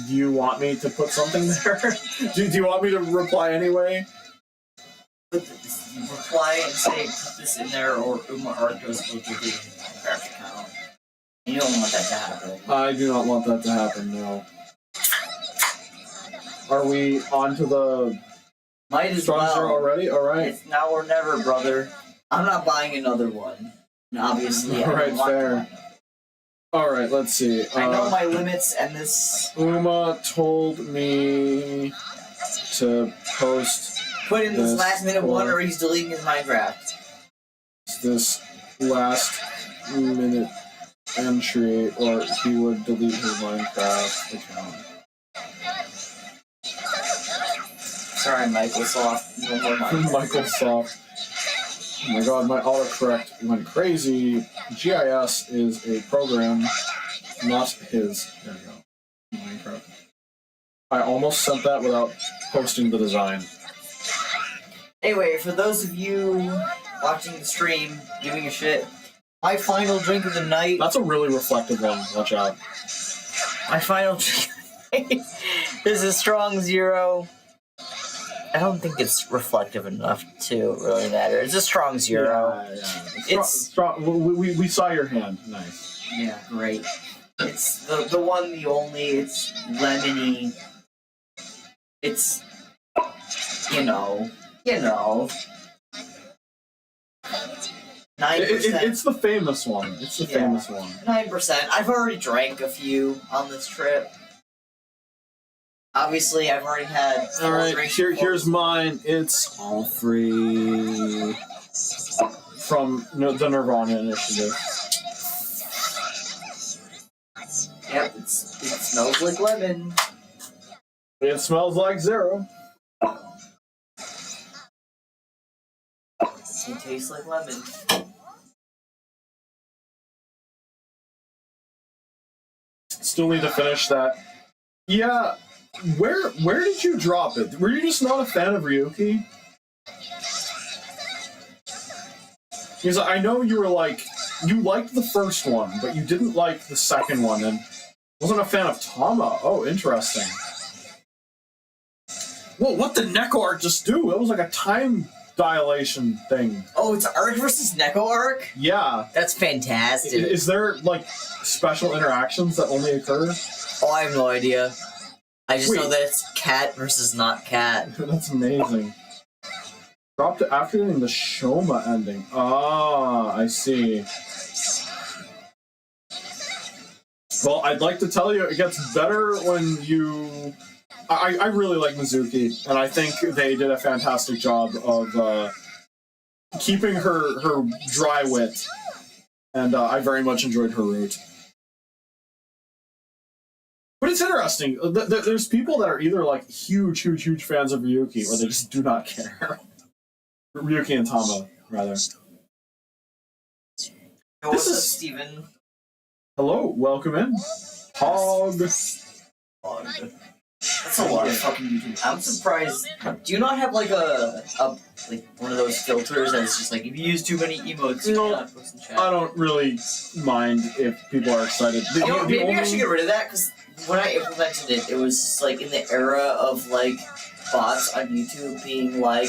Do you want me to put something there? do you want me to reply anyway? Reply and say, put this in there, or Arktos will delete his Minecraft account. You don't want that to happen. I do not want that to happen, no. Are we on to the Might as Strong Zero well. already? Alright. It's now or never, brother. I'm not buying another one. And obviously, I Alright, don't want fair. one. Alright, let's see. I know my limits, and this... Uma told me to post Put in this last minute one, or or he's deleting his Minecraft. this last minute entry, or he would delete his Minecraft account. Sorry, Microsoft. No more Minecraft. Microsoft. Oh my god, my autocorrect went crazy. GIS is a program, not his. There you go. Minecraft. I almost sent that without posting the design. Anyway, for those of you watching the stream, giving a shit, my final drink of the night. That's a really reflective one. Watch out. My final drink is a strong zero. I don't think it's reflective enough to really matter. It's a strong zero. Yeah. It's strong. We saw your hand. Nice. yeah, great. It's the one, the only. It's lemony. It's you know. 9%. It's the famous one. It's the famous one. 9%. I've already drank a few on this trip. Obviously, I've already had. All right, here's mine. It's all free from the Nirvana Initiative. Yep, it smells like lemon. It smells like zero. It tastes like lemon. Still need to finish that. Yeah, where did you drop it? Were you just not a fan of Ryuki? Because I know you were like, you liked the first one, but you didn't like the second one, and wasn't a fan of Tama. Oh, interesting. Well, what did Neko Arc just do? It was like a time dilation thing. Oh, it's Arc versus Neko Arc? Yeah. That's fantastic. Is there, like, special interactions that only occur? Oh, I have no idea. I just know Wait. that it's cat versus not cat. That's amazing. Dropped it after getting the Shoma ending. Ah, I see. Well, I'd like to tell you, it gets better when you... I really like Mizuki, and I think they did a fantastic job of keeping her dry wit, and I very much enjoyed her route. But it's interesting. There's people that are either like huge fans of Ryuki, or they just do not care. Ryuki and Tama, rather. Yo, what's up, Steven? Hello, welcome in. Hog. That's a lot of fucking YouTube. I'm surprised. Do you not have like a like one of those filters that's just like if you use too many emotes, you No, cannot post in chat? I don't really mind if people are excited. You know, maybe I should get rid of that because when I implemented it, it was just, like in the era of like bots on YouTube being like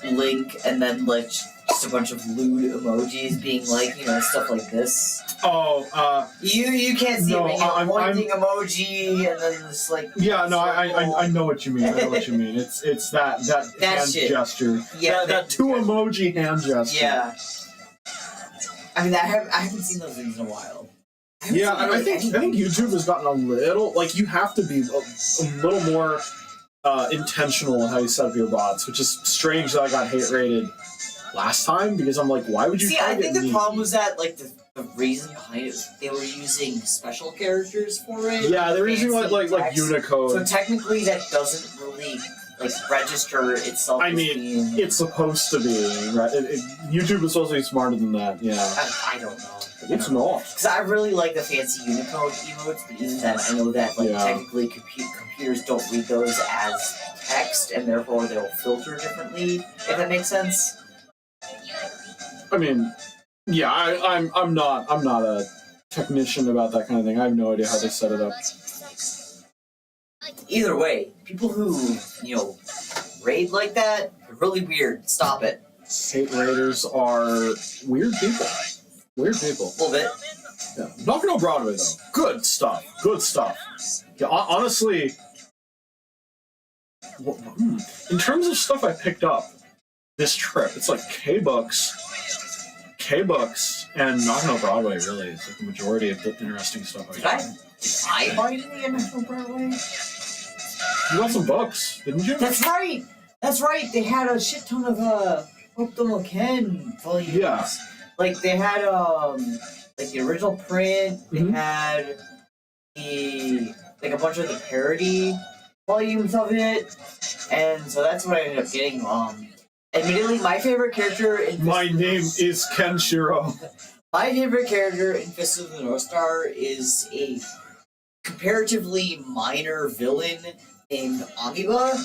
link and then like just a bunch of lewd emojis being like, you know, stuff like this. Oh, You can't see No, it, but I'm- pointing emoji and then this like yeah, no, circle. I know what you mean. I know what you mean. It's that hand shit. gesture. Yeah, that two emoji hand gesture. Yeah. I mean, I haven't seen those things in a while. Yeah, I think YouTube has gotten a little like you have to be a little more intentional in how you set up your bots, which is strange that I got hate rated last time because I'm like, why would you? See, I think the problem was that like the reason behind it, they were using special characters for it. Yeah, they were using like text. Unicode. So technically, that doesn't really like register itself. I as mean, being, it's supposed to be, right? YouTube is supposed to be smarter than that, yeah. I don't know. It's not. Because I really like the fancy Unicode emotes, but even then, I know that like Yeah. technically computers don't read those as text, and therefore they'll filter differently. If that makes sense. I mean, yeah, I'm not a technician about that kind of thing. I have no idea how they set it up. Either way, people who raid like that are really weird. Stop it. Hate raiders are weird people. Weird people. A little bit. Yeah. Knocking on Broadway though. Good stuff. Good stuff. Yeah, honestly, in terms of stuff I picked up this trip, it's like K-Books, and Knocking on Broadway really is like the majority of the interesting stuff I got. Did I buy it in the National Broadway? You got some books, didn't you? That's right! That's right! They had a shit ton of Hope the Ken volumes. Yeah. Like they had like the original print, they Mhm. had the like a bunch of the parody volumes of it. And so that's what I ended up getting. Admittedly, my favorite character in My name is Kenshiro. My favorite character in Fist of the North Star is a comparatively minor villain named Amoeba.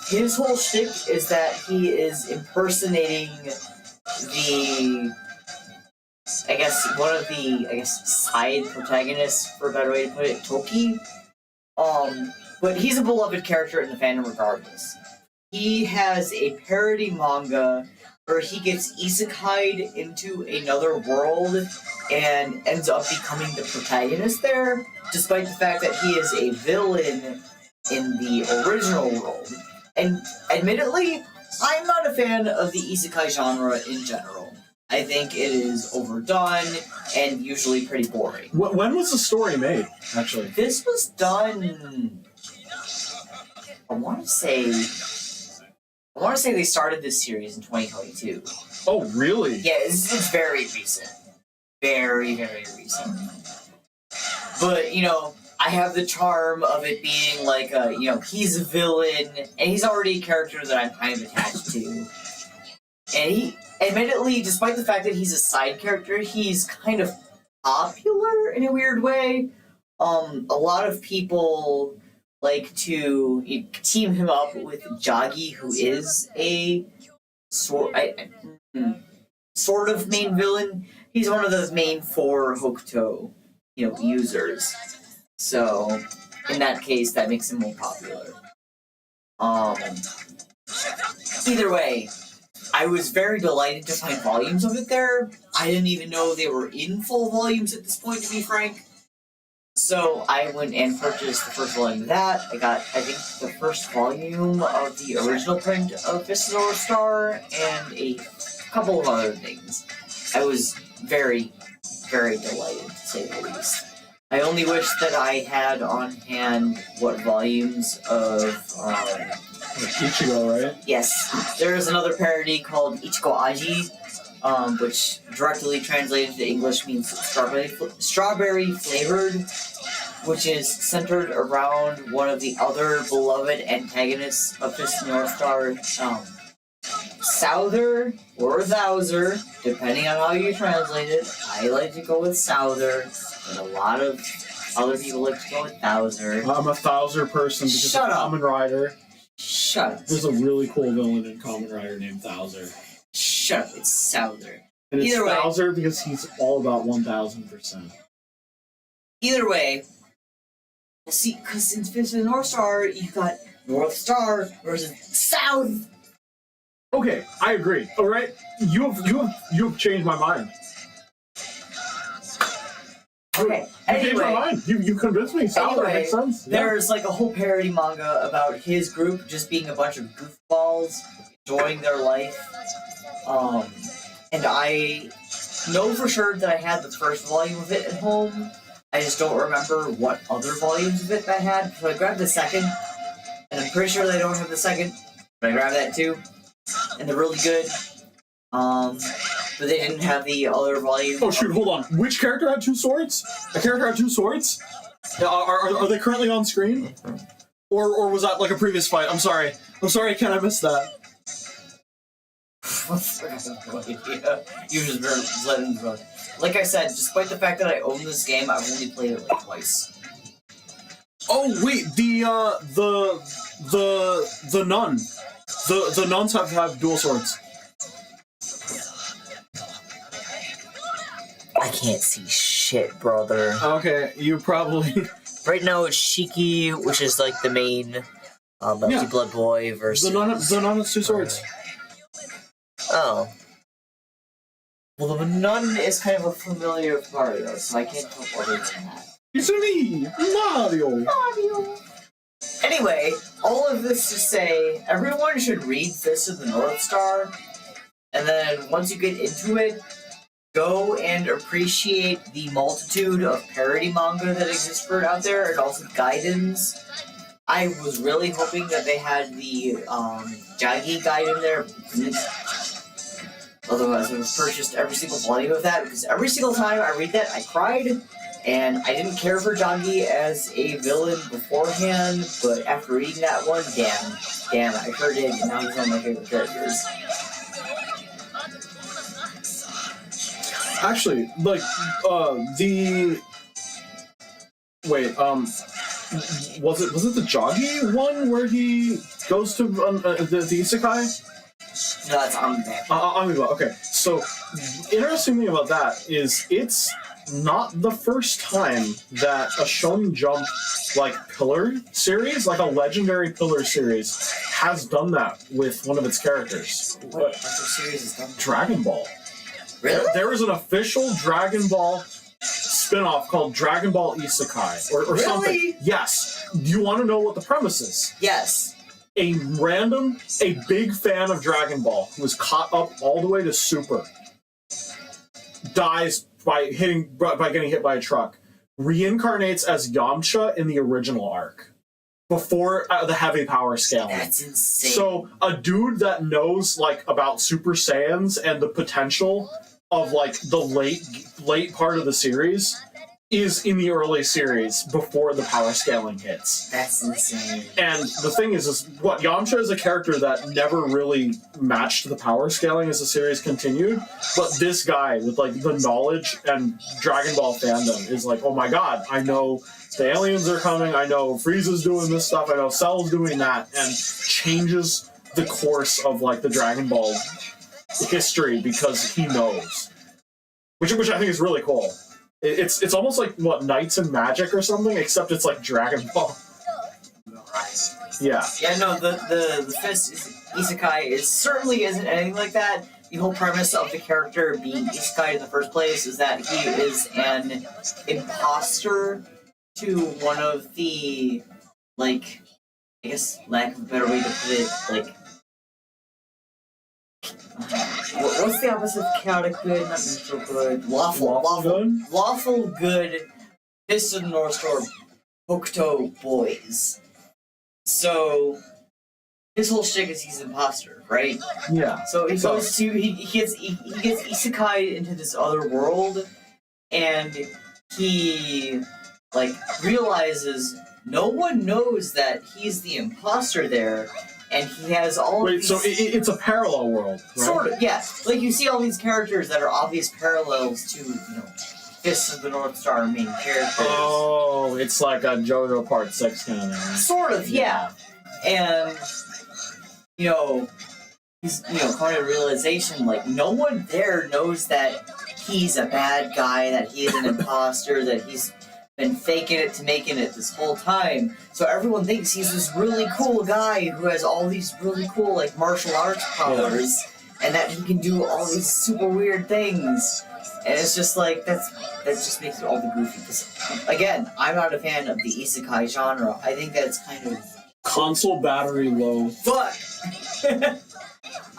His whole shtick is that he is impersonating one of the side protagonists, for a better way to put it, Toki. But he's a beloved character in the fandom regardless. He has a parody manga where he gets isekai'd into another world and ends up becoming the protagonist there, despite the fact that he is a villain in the original world. And admittedly, I'm not a fan of the isekai genre in general. I think it is overdone and usually pretty boring. When was the story made, actually? This was done, I want to say they started this series in 2022. Oh, really? Yeah, it's very recent. Very, very recent. But, I have the charm of it being like he's a villain, and he's already a character that I'm kind of attached to. And he, admittedly, despite the fact that he's a side character, he's kind of popular in a weird way. A lot of people like to team him up with Jagi, who is a sort of main villain. He's one of the main 4 Hokuto, users. So, in that case, that makes him more popular. Either way, I was very delighted to find volumes of it there. I didn't even know they were in full volumes at this point, to be frank. So I went and purchased the first volume of that. I got, I think, the first volume of the original print of Fist of the North Star and a couple of other things. I was very, very delighted, to say the least. I only wish that I had on hand what volumes of Ichigo, right? Yes, there is another parody called Ichigo Aji, which directly translated to English means strawberry flavored, which is centered around one of the other beloved antagonists of Fist of the North Star, Souther or Thouser, depending on how you translate it. I like to go with Souther, but a lot of other people like to go with Thouser. I'm a Thouser person because Shut of up. Kamen Rider. Shut up. There's a really cool villain in Kamen Rider named Thouser. Shut up. It's Souther. And it's Either way. Thouser because he's all about 1000%. Either way, well, see, because in Fist of the North Star, you got North Star versus South. Okay, I agree. All right, you have changed my mind. Okay. You changed my Anyway, mind. You convinced me. South makes sense. Yeah. there's like a whole parody manga about his group just being a bunch of goofballs enjoying their life. And I know for sure that I had the first volume of it at home. I just don't remember what other volumes of it I had. So I grabbed the second, and I'm pretty sure they don't have the second, but I grabbed that too. And they're really good. But they didn't have the other volume. Oh shoot! Hold on. Which character had two swords? A character had two swords? Are they currently on screen? Or was that like a previous fight? I'm sorry, Ken, I missed that. You just let him run. Like I said, despite the fact that I own this game, I've only played it like twice. Oh wait, the nun. The nuns have dual swords. I can't see shit, brother. Okay, you probably. Right now it's Shiki, which is like the main Melty Blood Boy versus... The nun has two swords. Oh. Well, the nun is kind of a familiar party, though, so I can't tell what it's that. It's me, Mario. Anyway, all of this to say, everyone should read Fist of the North Star, and then once you get into it, go and appreciate the multitude of parody manga that exists for it out there, and also guidance. I was really hoping that they had the Jagi guide in there. Otherwise, I would have purchased every single volume of that, because every single time I read that, I cried, and I didn't care for Jagi as a villain beforehand, but after reading that one, damn, I sure did, and now he's one of my favorite characters. Actually, like, was it the Joggy one where he goes to the isekai? No, that's Amiibo. Amiibo, okay. So, interesting thing about that is it's not the first time that a Shonen Jump, like, pillar series, like a legendary pillar series, has done that with one of its characters. What series is that? Dragon Ball. Really? There is an official Dragon Ball spin-off called Dragon Ball Isekai, or Really? something. Yes. Do you want to know what the premise is? Yes. A big fan of Dragon Ball who is caught up all the way to Super, dies by getting hit by a truck, reincarnates as Yamcha in the original arc before the heavy power scaling. That's insane. So a dude that knows like about Super Saiyans and the potential of like the late part of the series is in the early series before the power scaling hits. That's insane. And the thing is what Yamcha is a character that never really matched the power scaling as the series continued, but this guy with like the knowledge and Dragon Ball fandom is like, oh my god, I know the aliens are coming, I know Frieza's doing this stuff, I know Cell's doing that, and changes the course of like the Dragon Ball history because he knows. Which I think is really cool. It's almost like, what, Knights and Magic or something, except it's like Dragon Ball. Yeah. Yeah, no, the Fist Isekai certainly isn't anything like that. The whole premise of the character being Isekai in the first place is that he is an imposter to one of the, like, I guess, lack of a better way to put it, like, what's the opposite of chaotic good? Not neutral good. Lawful good. Fist of the North Star Hokuto boys. So his whole shtick is he's an imposter, right? Yeah. So he goes to he gets isekai into this other world, and he like realizes no one knows that he's the imposter there, and he has all Wait, of these... so it's a parallel world, right? Sort of, yeah. Like, you see all these characters that are obvious parallels to, Fists of the North Star main characters. Oh, it's like a JoJo Part 6 kind of thing, right? Sort of, yeah. And, he's, coming to realization, like, no one there knows that he's a bad guy, that he is an imposter, that he's been faking it to making it this whole time. So everyone thinks he's this really cool guy who has all these really cool, like, martial arts powers, and that he can do all these super weird things. And it's just like, that just makes it all the goofy. Because, again, I'm not a fan of the isekai genre. I think that's kind of... Console battery low. Fuck!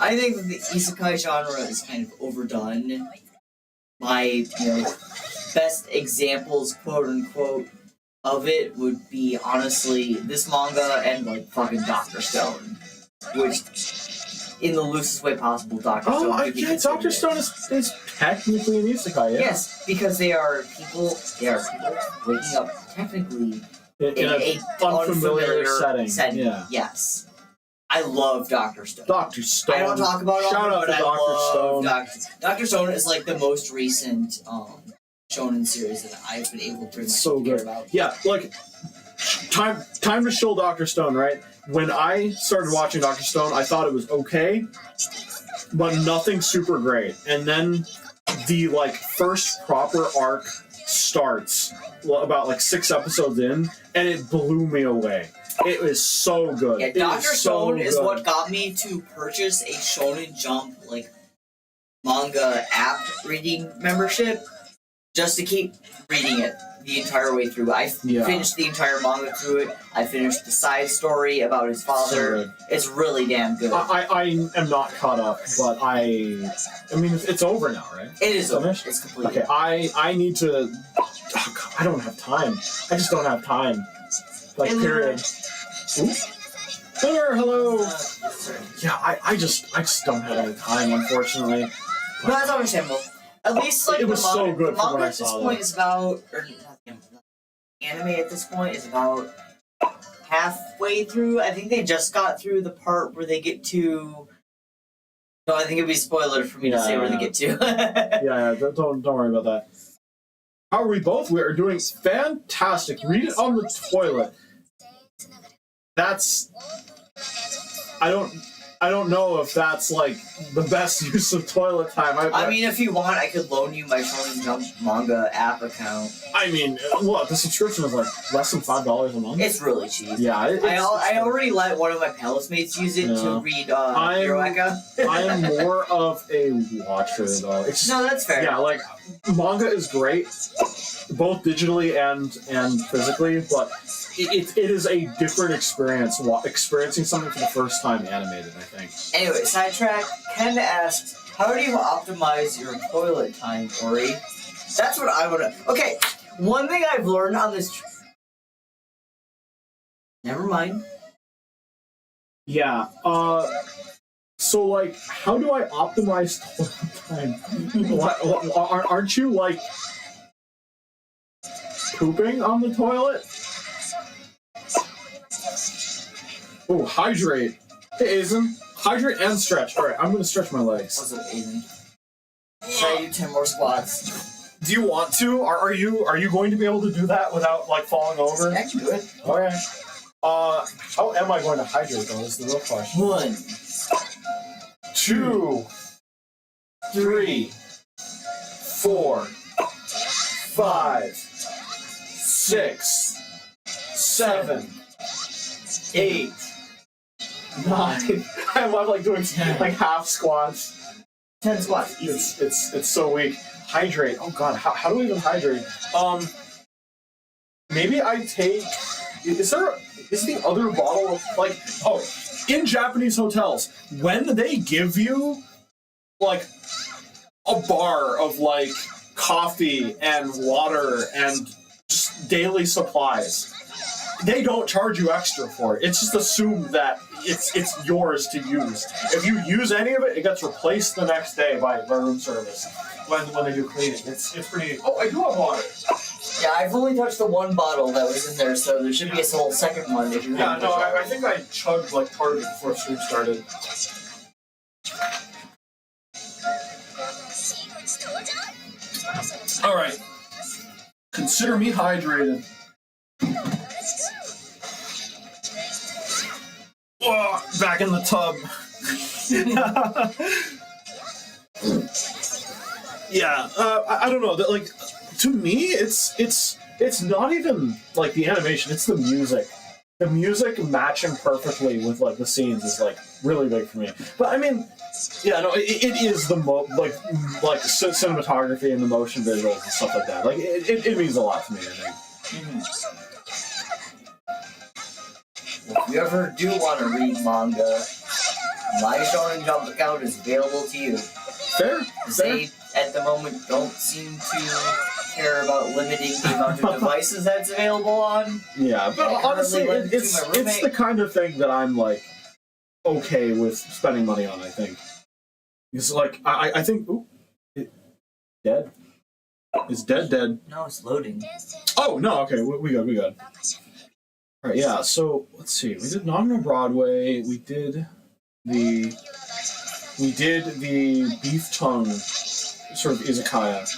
I think that the isekai genre is kind of overdone. My, best examples, quote-unquote, of it would be, honestly, this manga and, like, fucking Dr. Stone. Which, in the loosest way possible, Dr. Stone... Oh, yeah, Dr. Stone is technically an isekai, yeah. Yes, because they are people waking up, technically, In a unfamiliar setting. Yeah. Yes. I love Dr. Stone. Dr. Stone. I don't talk about it Shout often, out but to I Dr. love Stone. Dr. Stone is like the most recent shonen series that I've been able to bring my So care good. about. Yeah, like, time to shill Dr. Stone, right? When I started watching Dr. Stone, I thought it was okay, but nothing super great. And then the, like, first proper arc starts about, like, 6 episodes in, and it blew me away. It was so good. Yeah, Dr. Stone is good. what got me to purchase a Shonen Jump, like, manga app reading membership, just to keep reading it the entire way through. I finished the entire manga through it. I finished the side story about his father. So it's really damn good. I am not caught up, but I mean, it's over now, right? It is over. Finished? It's completely Okay, I need to... Oh, God, I don't have time. I just don't have time. Like, Hello. period. Ooh. Hello! sorry. Yeah, I just don't have any time, unfortunately. No, that's understandable. At least, like, It was the manga, so good the from manga when I at this saw point that. is about, or not the anime at this point is about halfway through. I think they just got through the part where they get to... No, I think it'd be a spoiler for me to say where they get to. Yeah, don't worry about that. How are we both? We are doing fantastic. Read it on the toilet. That's... I don't know if that's, like, the best use of toilet time. I mean, if you want, I could loan you my Shonen Jump manga app account. I mean, what, the subscription is, like, less than $5 a month? It's really cheap. Yeah. I already let one of my palace mates use it to read Hero Eka. I am more of a watcher, though. It's just, No, that's fair. yeah, like, manga is great, both digitally and physically, but it is a different experience experiencing something for the first time animated, I think. Anyway, sidetrack. Ken asked, how do you optimize your toilet time, Ori? That's what I want to... Okay, one thing I've learned on this... Never mind. Yeah, so, like, how do I optimize toilet time? Aren't you, like, pooping on the toilet? Oh, hydrate. Hey, Aizen. Hydrate and stretch. Alright, I'm gonna stretch my legs. What's up, Aiden? Should I do 10 more squats? Do you want to? Are you going to be able to do that without, like, falling over? I can do it. Okay. How am I going to hydrate, though, is the real question. 1, 2, 3, 4, 5, 6, 7, 8, 9. I'm like doing like half squats. 10 squats. Easy. It's so weak. Hydrate. Oh god, how do we even hydrate? Maybe I take. Is the other bottle of, like, oh, in Japanese hotels, when they give you, like, a bar of, like, coffee and water and just daily supplies, they don't charge you extra for it. It's just assumed that it's yours to use. If you use any of it, it gets replaced the next day by room service when they do cleaning. It's pretty... Oh, I do have water. Yeah, I've only touched the one bottle that was in there, so there should be a whole second one if you Yeah, haven't no, touched I already. think I chugged like part of it before stream started. Alright. Consider me hydrated. Whoa, back in the tub. Yeah, I don't know. That, like, to me, it's not even like the animation; it's the music. The music matching perfectly with like the scenes is like really big for me. But I mean, yeah, no, it is the like cinematography and the motion visuals and stuff like that. Like, it means a lot to me. I think. If you ever do want to read manga, my Shonen Jump account is available to you. Fair. They, at the moment, don't seem to care about limiting the amount of devices that's available on. Yeah, but I honestly, currently lend it to my it's roommate. the kind of thing that I'm like okay with spending money on. I think it's like I think dead is dead. No, it's loading. Oh no, okay, we good. All right, yeah. So let's see. We did Nagano Broadway. We did the beef tongue sort of izakaya.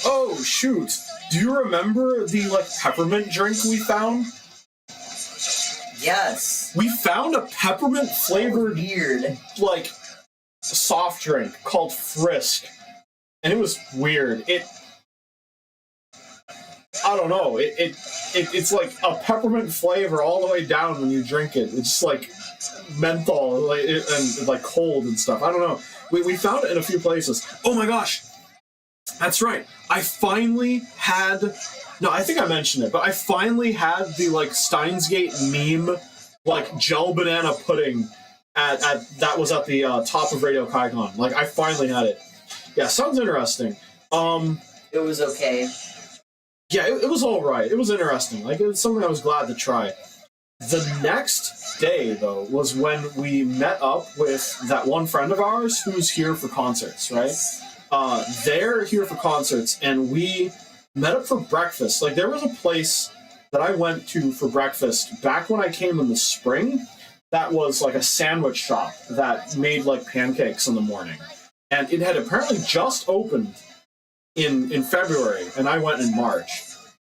Oh shoot! Do you remember the like peppermint drink we found? Yes. We found a peppermint flavored Weird. like soft drink called Frisk, and it was weird. I don't know. It's like a peppermint flavor all the way down when you drink it. It's just like menthol like, and like cold and stuff. I don't know. We found it in a few places. Oh my gosh, that's right. I finally had. No, I think I mentioned it, but I finally had the like Steins Gate meme like gel banana pudding at that was at the top of Radio Kaikon. Like I finally had it. Yeah, sounds interesting. It was okay. Yeah, it was all right. It was interesting. Like, it was something I was glad to try. The next day, though, was when we met up with that one friend of ours who's here for concerts, right? They're here for concerts, and we met up for breakfast. Like, there was a place that I went to for breakfast back when I came in the spring that was, like, a sandwich shop that made, like, pancakes in the morning. And it had apparently just opened in February, and I went in March.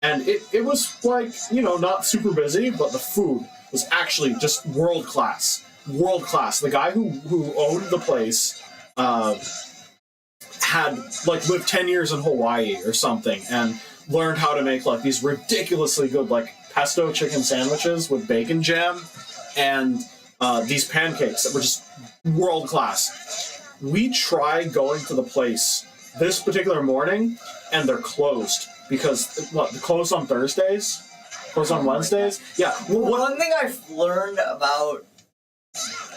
And it was like, you know, not super busy, but the food was actually just world class. World class. The guy who owned the place had like lived 10 years in Hawaii or something and learned how to make like these ridiculously good like pesto chicken sandwiches with bacon jam and these pancakes that were just world class. We tried going to the place this particular morning, and they're closed because what? They're closed on Thursdays, closed on Wednesdays. Yeah. One thing I've learned about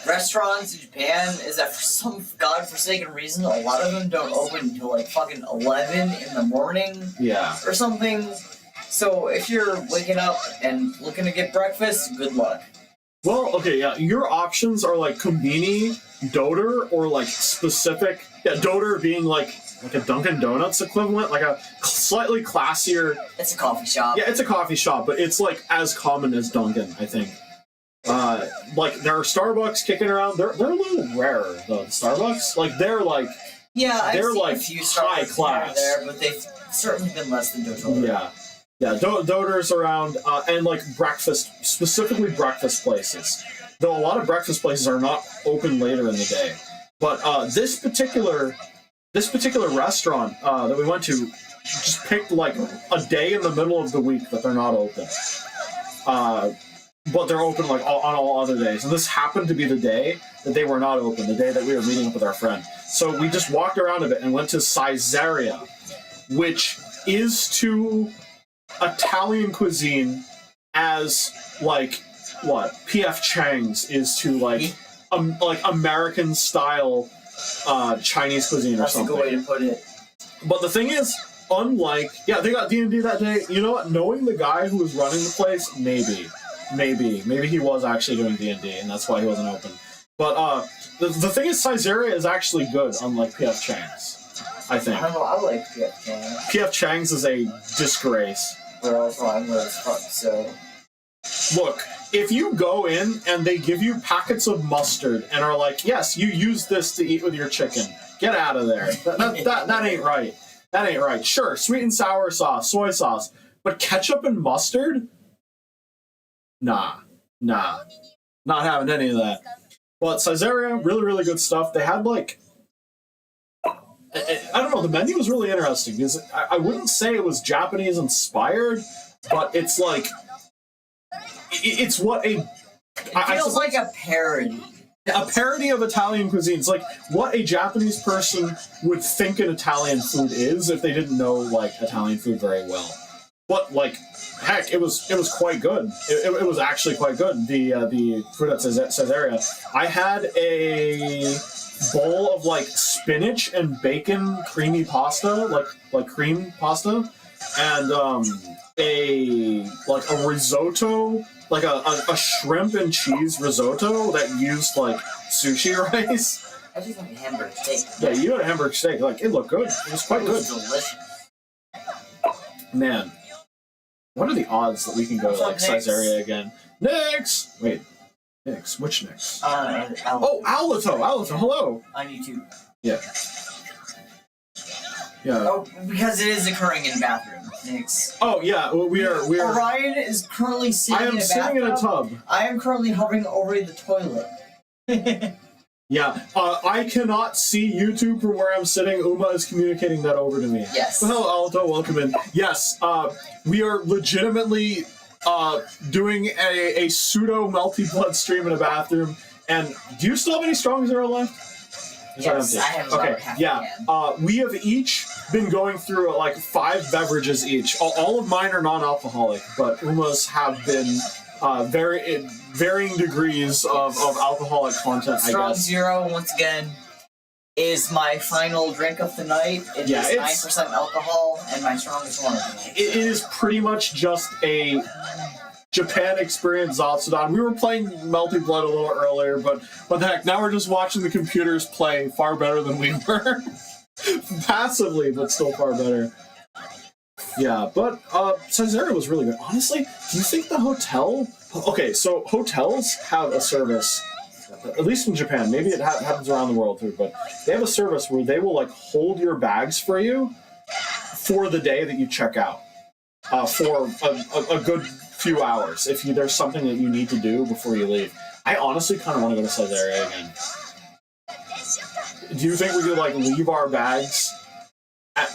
restaurants in Japan is that for some godforsaken reason, a lot of them don't open until like fucking 11 in the morning Yeah. or something. So if you're waking up and looking to get breakfast, good luck. Well, okay, yeah. Your options are like Konbini, Doter, or like specific. Yeah, Doter being like a Dunkin' Donuts equivalent, like a slightly classier. It's a coffee shop. Yeah, it's a coffee shop, but it's like as common as Dunkin', I think. Like there are Starbucks kicking around. They're a little rarer though. The Starbucks, like they're like Yeah, I've they're seen like a few high Starbucks class. there, but they've certainly been less than Doter. Yeah. Doter's around, and like breakfast, specifically breakfast places. Though a lot of breakfast places are not open later in the day. But this particular restaurant that we went to just picked like a day in the middle of the week that they're not open. But they're open like on all other days. And this happened to be the day that they were not open, the day that we were meeting up with our friend. So we just walked around a bit and went to Caesarea, which is to Italian cuisine as like what P.F. Chang's is to like American style Chinese cuisine or That's a something. good way to put it. But the thing is, unlike they got D&D that day. You know what? Knowing the guy who was running the place, maybe he was actually doing D&D, and that's why he wasn't open. But the thing is, Caesarea is actually good, unlike P.F. Chang's. I think I don't know, I like P.F. Chang's. P.F. Chang's is a disgrace. but also I'm low as fuck, so... Look, if you go in and they give you packets of mustard and are like, yes, you use this to eat with your chicken, get out of there. That ain't right. That ain't right. Sure, sweet and sour sauce, soy sauce, but ketchup and mustard? Nah. Not having any of that. But Caesarea, really, really good stuff. They had, like... I don't know, the menu was really interesting, because I wouldn't say it was Japanese-inspired, but it's like... It's what a... It feels like a parody. A parody of Italian cuisine. It's like what a Japanese person would think an Italian food is if they didn't know, like, Italian food very well. But, like, heck, it was quite good. It was actually quite good. The food at Caesarea. I had a bowl of, like, spinach and bacon creamy pasta, like cream pasta, and a risotto, like a shrimp and cheese risotto that used, like, sushi rice. I just had a hamburger steak. Yeah, you had a hamburger steak. Like, it looked good. It was quite good. Delicious. Man, what are the odds that we can go to, like, Caesarea again? Nix! Wait, Nix? Which Nix? Oh, Alito! Alito, hello! On YouTube. Yeah. Yeah. Oh, because it is occurring in a bathroom. Thanks. Oh, yeah, we are... Orion is currently sitting I am in a sitting in a bathtub. tub. I am currently hovering over the toilet. Yeah, I cannot see YouTube from where I'm sitting. Uma is communicating that over to me. Yes. Hello, Alto, welcome in. Yes, we are legitimately doing a pseudo Melty blood stream in a bathroom. And do you still have any Strong Zero left? Yes, I have about okay, half yeah. a can. We have each been going through like 5 beverages each. All of mine are non-alcoholic, but Uma's have been varying degrees of alcoholic content, Strong I guess. Zero, once again, is my final drink of the night. It is it's 9% alcohol, and my strongest one of the night. It is pretty much just a Japan experience Zatsudon. We were playing Melty Blood a little earlier, but what the heck, now we're just watching the computers play far better than we were. Passively, but still far better. Yeah, but Caesarea was really good. Honestly, do you think the hotel... Okay, so hotels have a service, at least in Japan, maybe it happens around the world too, but they have a service where they will like hold your bags for you for the day that you check out, for a good few hours, if there's something that you need to do before you leave. I honestly kind of want to go to Caesarea again. Do you think we could like leave our bags?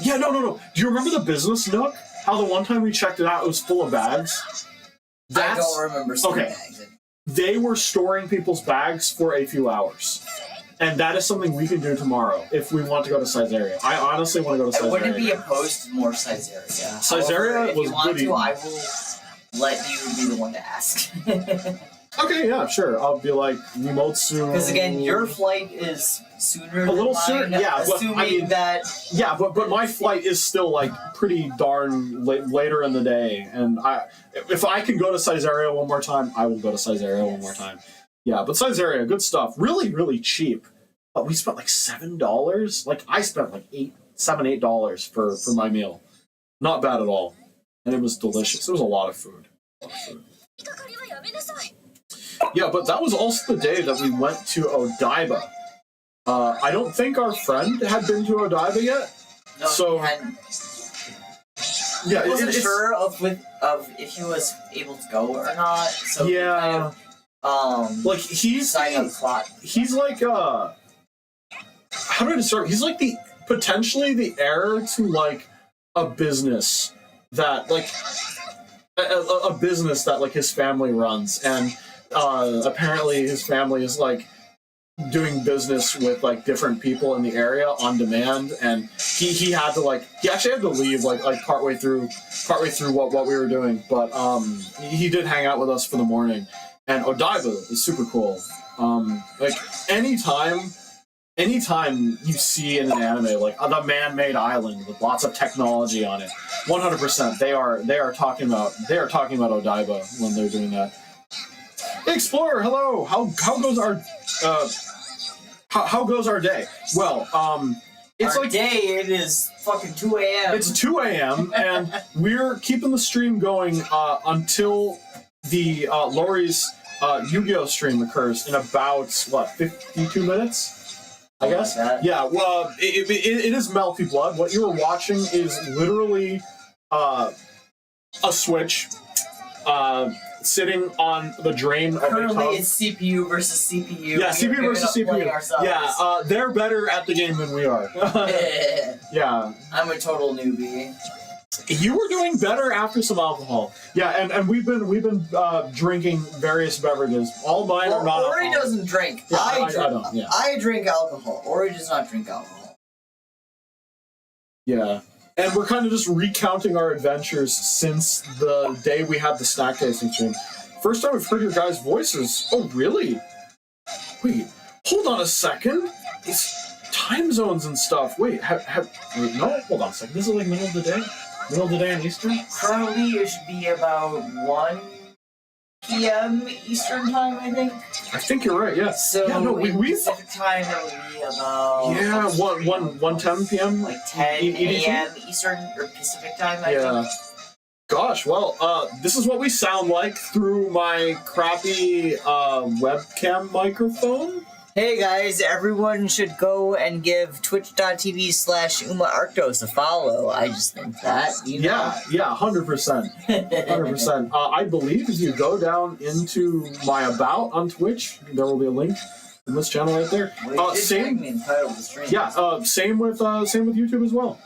Yeah, no. Do you remember the business nook? How the one time we checked it out, it was full of bags? I don't remember seeing okay. bags. They were storing people's bags for a few hours. And that is something we can do tomorrow if we want to go to Caesarea. I honestly want to go to Caesarea. I wouldn't be opposed to more Caesarea. Caesarea However, if was you want goody. to, I will let you be the one to ask. Okay, yeah, sure. I'll be like, Nimotsu. Because again, your flight is sooner A little than sooner, mine, yeah, but, assuming I mean, that... Yeah, but my flight is still, like, pretty darn later in the day. And if I can go to Caesarea one more time, I will go to Caesarea one more time. Yeah, but Caesarea, good stuff. Really, really cheap. But we spent, like, $7? Like, I spent, like, $8 for my meal. Not bad at all. And it was delicious. It was a lot of food. Yeah, but that was also the day that we went to Odaiba. I don't think our friend had been to Odaiba yet. No, so he hadn't. Yeah, I wasn't sure of if he was able to go or not. So yeah, he kind of, like he's like how do I describe? He's like potentially the heir to like a business that like a business that like his family runs, and apparently his family is like doing business with like different people in the area on demand, and he had to like he actually had to leave like partway through what we were doing, but he did hang out with us for the morning. And Odaiba is super cool. Like anytime you see in an anime like the man-made island with lots of technology on it, 100% they are talking about Odaiba when they're doing that. Explorer, hello. How goes our day? Well, It's Our like day, it is fucking 2 a.m. It's 2 a.m. and we're keeping the stream going until the Lori's Yu-Gi-Oh stream occurs in about 52 minutes, I guess. Yeah. Well, it is Melty Blood. What you were watching is literally a Switch sitting on the drain of a Currently, tub. it's CPU versus CPU. Yeah, CPU versus CPU. Yeah, they're better at the game than we are. Yeah. I'm a total newbie. You were doing better after some alcohol. Yeah, and we've been drinking various beverages. All mine are not Ori alcoholic. doesn't drink. Yeah, I drink. I don't. Yeah. I drink alcohol. Ori does not drink alcohol. Yeah. And we're kind of just recounting our adventures since the day we had the snack tasting stream. First time we've heard your guys' voices. Oh, really? Wait, hold on a second. It's time zones and stuff. Wait, wait, no, hold on a second. This is like middle of the day? Middle of the day in Eastern? Currently, it should be about 1 p.m. Eastern time, I think. I think you're right, yeah. So, yeah, no, we Pacific time, it would be about... Yeah, 1:10 p.m.? Like 10 a.m. Eastern or Pacific time, I think. Gosh, well, this is what we sound like through my crappy webcam microphone. Hey guys, everyone should go and give twitch.tv/UmaArktos a follow. I just think that, you know? Yeah, 100%. 100%. I believe if you go down into my About on Twitch, there will be a link in this channel right there. Same with YouTube as well.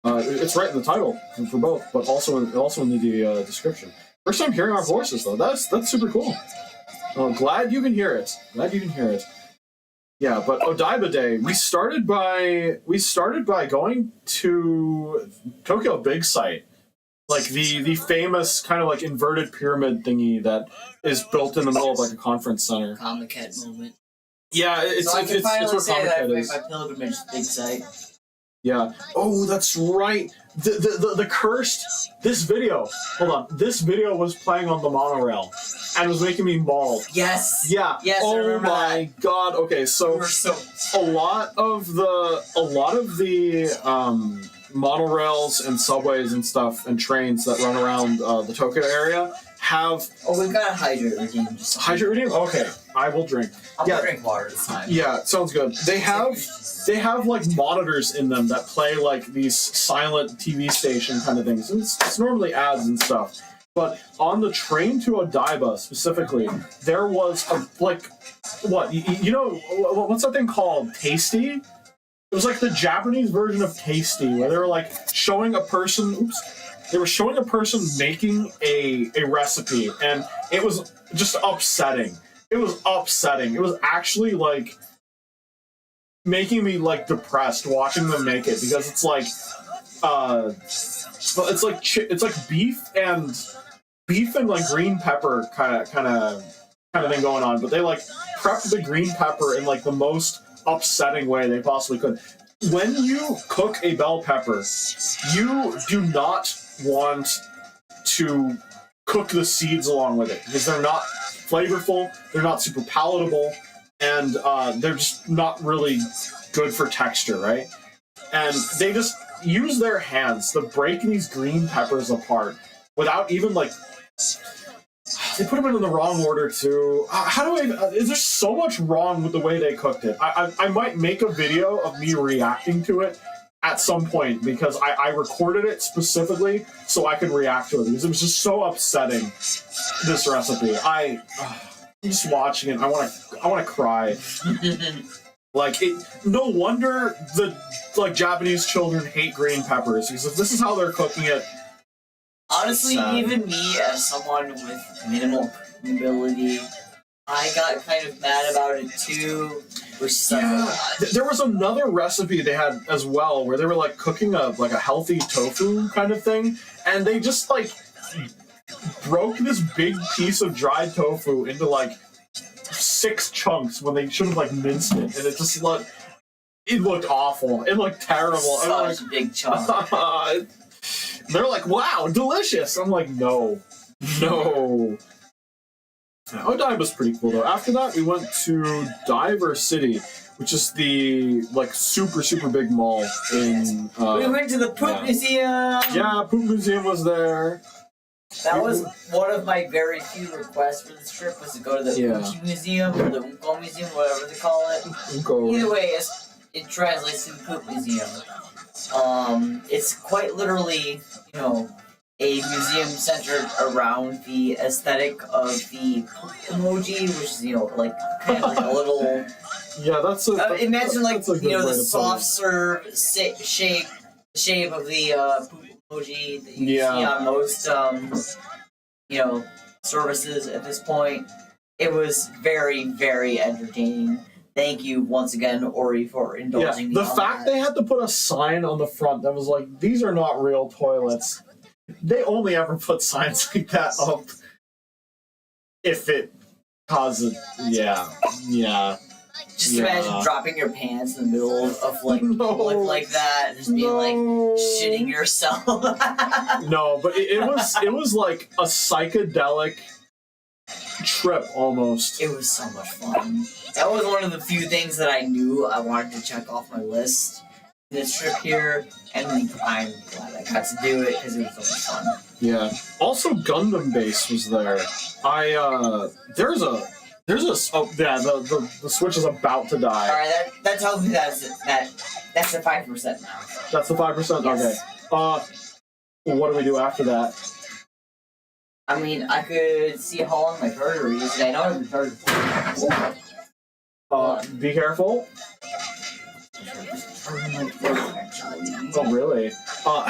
It's right in the title for both, but also in the description. First time hearing our voices though. That's super cool. Glad you can hear it. Yeah, but Odaiba Day, we started by going to Tokyo Big Sight, like the famous kind of like inverted pyramid thingy that is built in the middle of like a conference center. Comic Head moment. Yeah, it's so I can finally what say Comic that Head I is. my pilgrimage to Big Sight. Yeah. Oh, that's right. The cursed. This video. Hold on. This video was playing on the monorail, and was making me maul. Yes. Yeah. Yes. I Oh remember my that. god. Okay. So a lot of the monorails and subways and stuff and trains that run around the Tokyo area have. Oh, we've got a hydrate redeem. Hydrate redeem. Okay. I will drink. I'm gonna drink water this time. Yeah, sounds good. They have like monitors in them that play like these silent TV station kind of things. It's normally ads and stuff. But on the train to Odaiba specifically, there was you know what's that thing called? Tasty? It was like the Japanese version of Tasty, where they were like showing a person making a recipe, and it was just upsetting. It was upsetting. It was actually like making me like depressed watching them make it, because it's like it's like beef and like green pepper kind of thing going on, but they like prepped the green pepper in like the most upsetting way they possibly could. When you cook a bell pepper, you do not want to cook the seeds along with it, because they're not flavorful, they're not super palatable, and they're just not really good for texture, right? And they just use their hands to break these green peppers apart without even like... They put them in the wrong order too. Is there so much wrong with the way they cooked it? I might make a video of me reacting to it at some point, because I recorded it specifically so I could react to it, because it was just so upsetting, this recipe. I'm just watching it. I want to cry. Like, no wonder the Japanese children hate green peppers, because if this is how they're cooking it. Honestly, even me, as someone with minimal ability, I got kind of mad about it too. There was another recipe they had as well, where they were like cooking a healthy tofu kind of thing, and they just like broke this big piece of dried tofu into like 6 chunks when they should have like minced it, and it just looked awful. It looked terrible. Such a big chunk. They're like, wow, delicious. I'm like, no. Odaiba's pretty cool though. After that, we went to Diver City, which is the like super big mall in. We went to the Poop Museum. Yeah, Poop Museum was there. That was one of my very few requests for this trip, was to go to the Uchi Museum or the Unko Museum, whatever they call it. Either way, it translates to the Poop Museum. It's quite literally, you know, a museum centered around the aesthetic of the poop emoji, which is, you know, like kind of like a little. Yeah, that's a. Imagine like that's a you know good way the to soft serve shape of the poop emoji that you see on most you know services at this point. It was very entertaining. Thank you once again, Ori, for indulging me. The fact they had to put a sign on the front that was like, "These are not real toilets." They only ever put signs like that up if it causes. Yeah. Just imagine dropping your pants in the middle of like like that, and just being like shitting yourself. No, but it was like a psychedelic trip almost. It was so much fun. That was one of the few things that I knew I wanted to check off my list this trip here, and I'm glad I got to do it because it was so much fun. Yeah. Also, Gundam Base was there. The Switch is about to die. All right, that tells me that's the 5% now. That's the 5%. Yes. Okay. What do we do after that? I mean, I could see how long my charger is. I know I've been charged before. Be careful. Oh, really? Well,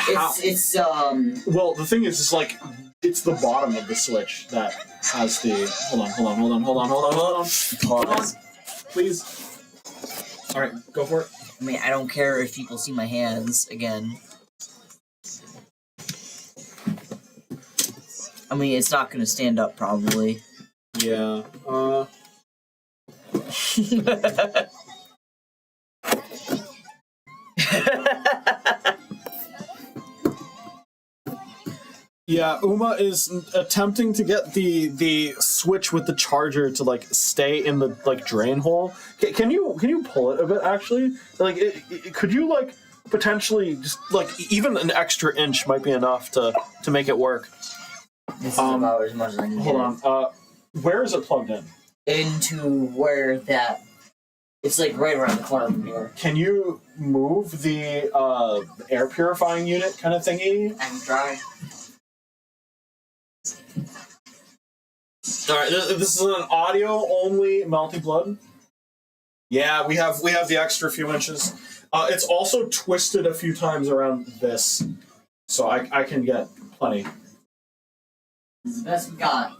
the thing is, like, it's the bottom of the Switch that has the. Hold on. Please. All right, go for it. I mean, I don't care if people see my hands again. I mean, it's not going to stand up, probably. Yeah. Yeah, Uma is attempting to get the Switch with the charger to like stay in the like drain hole. Can you pull it a bit actually? Like, could you like potentially just like even an extra inch might be enough to make it work. This is about as much as I can Hold on. Where is it plugged in? Into where that. It's like right around the corner from here. Can you move the air purifying unit kind of thingy? I can try. All right, this is an audio only Melty Blood. Yeah, we have the extra few inches. It's also twisted a few times around this, so I can get plenty. This is the best we got.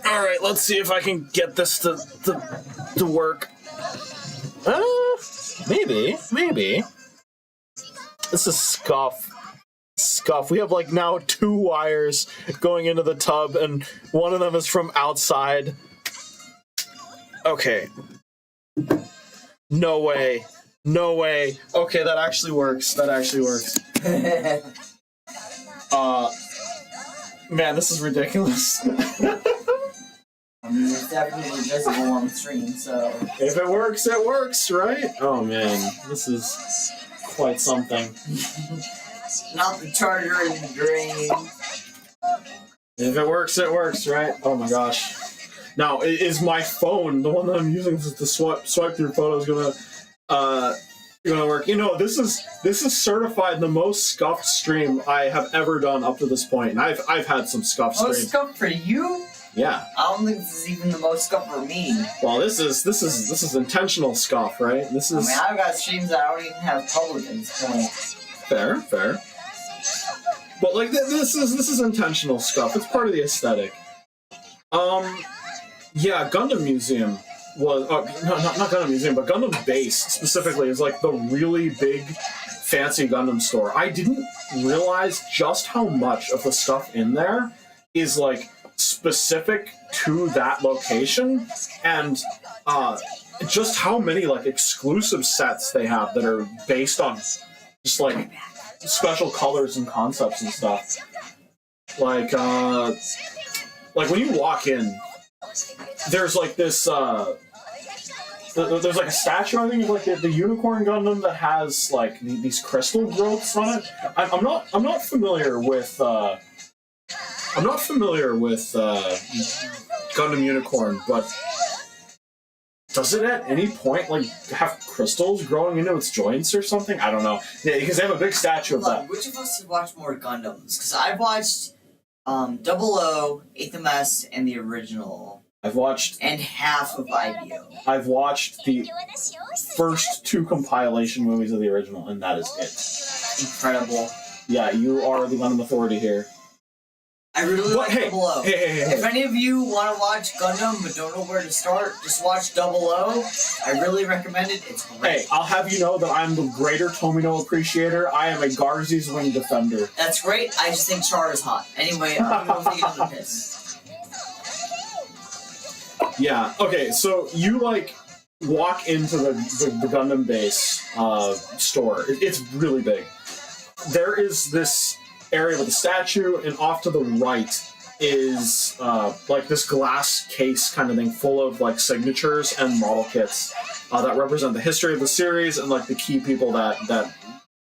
All right, let's see if I can get this to work. Maybe. This is Scuff. We have like now 2 wires going into the tub, and one of them is from outside. Okay. No way. Okay, that actually works. Man, this is ridiculous. I mean, it's definitely visible on the stream, so... If it works, it works, right? Oh man, this is quite something. Not the charger in the drain. If it works, right? Oh my gosh. Now, is my phone, the one that I'm using to swipe through photos, gonna work? You know, this is certified the most scuffed stream I have ever done up to this point, and I've had some scuffed streams. Most scuffed for you? Yeah. I don't think this is even the most scuffed for me. Well, this is intentional scuff, right? This is. I mean, I've got streams that I don't even have public at this point. Fair. But like this is intentional scuff. It's part of the aesthetic. Yeah, Gundam Museum was not Gundam Museum, but Gundam Base specifically is like the really big, fancy Gundam store. I didn't realize just how much of the stuff in there is like specific to that location, and just how many like exclusive sets they have that are based on just like special colors and concepts and stuff. Like when you walk in, there's like this there's like a statue, I think, of like the unicorn Gundam that has like these crystal growths on it. I'm not familiar with Gundam Unicorn, but does it at any point like have crystals growing into its joints or something? I don't know. Yeah, because they have a big statue of that. Which of us has watched more Gundams? Because I've watched 00, 8th MS, and the original. I've watched... And half of IBO. I've watched the first 2 compilation movies of the original, and that is it. Incredible. Yeah, you are the Gundam authority here. I really like hey, 00. Hey. If any of you want to watch Gundam but don't know where to start, just watch 00. I really recommend it. It's great. Hey, I'll have you know that I'm the greater Tomino appreciator. I am a Garzy's wing defender. That's great. I just think Char is hot. Anyway, I'm going to get on the piss. Yeah, okay, so you, like, walk into the Gundam base store. It's really big. There is this area with a statue, and off to the right is, like, this glass case kind of thing full of, like, signatures and model kits that represent the history of the series and, like, the key people that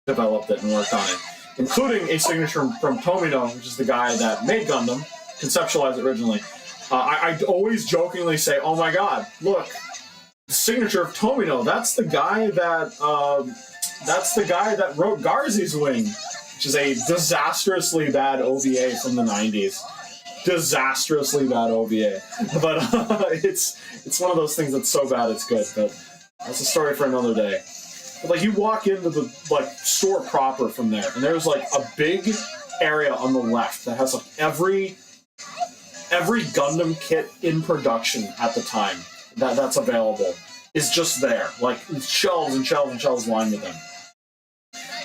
developed it and worked on it, including a signature from Tomino, which is the guy that made Gundam, conceptualized it originally. I always jokingly say, "Oh my God, look, the signature of Tomino. That's the guy that wrote Garzy's Wing," which is a disastrously bad OVA from the '90s. Disastrously bad OVA, but it's one of those things that's so bad it's good. But that's a story for another day. But, like, you walk into the like store proper from there, and there's like a big area on the left that has like every Gundam kit in production at the time that's available is just there. Like, shelves and shelves and shelves lined with them.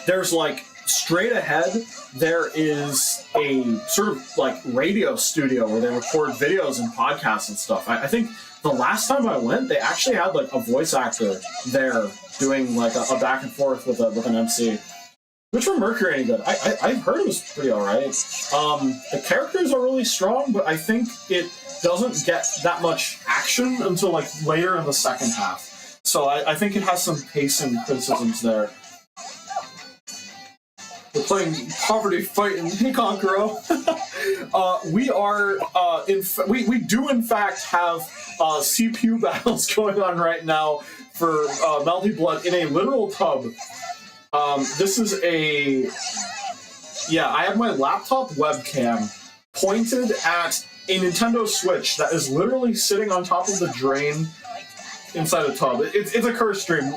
There's, like, straight ahead, there is a sort of, like, radio studio where they record videos and podcasts and stuff. I think the last time I went, they actually had, like, a voice actor there doing, like, a back and forth with an MC. Which were Mercury any good? I've heard it was pretty alright. The characters are really strong, but I think it doesn't get that much action until like later in the second half. So I think it has some pacing criticisms there. We're playing Poverty Fight in Hikankuro. We are we do in fact have CPU battles going on right now for Melty Blood in a literal tub. This is I have my laptop webcam pointed at a Nintendo Switch that is literally sitting on top of the drain inside a tub. It's a curse stream.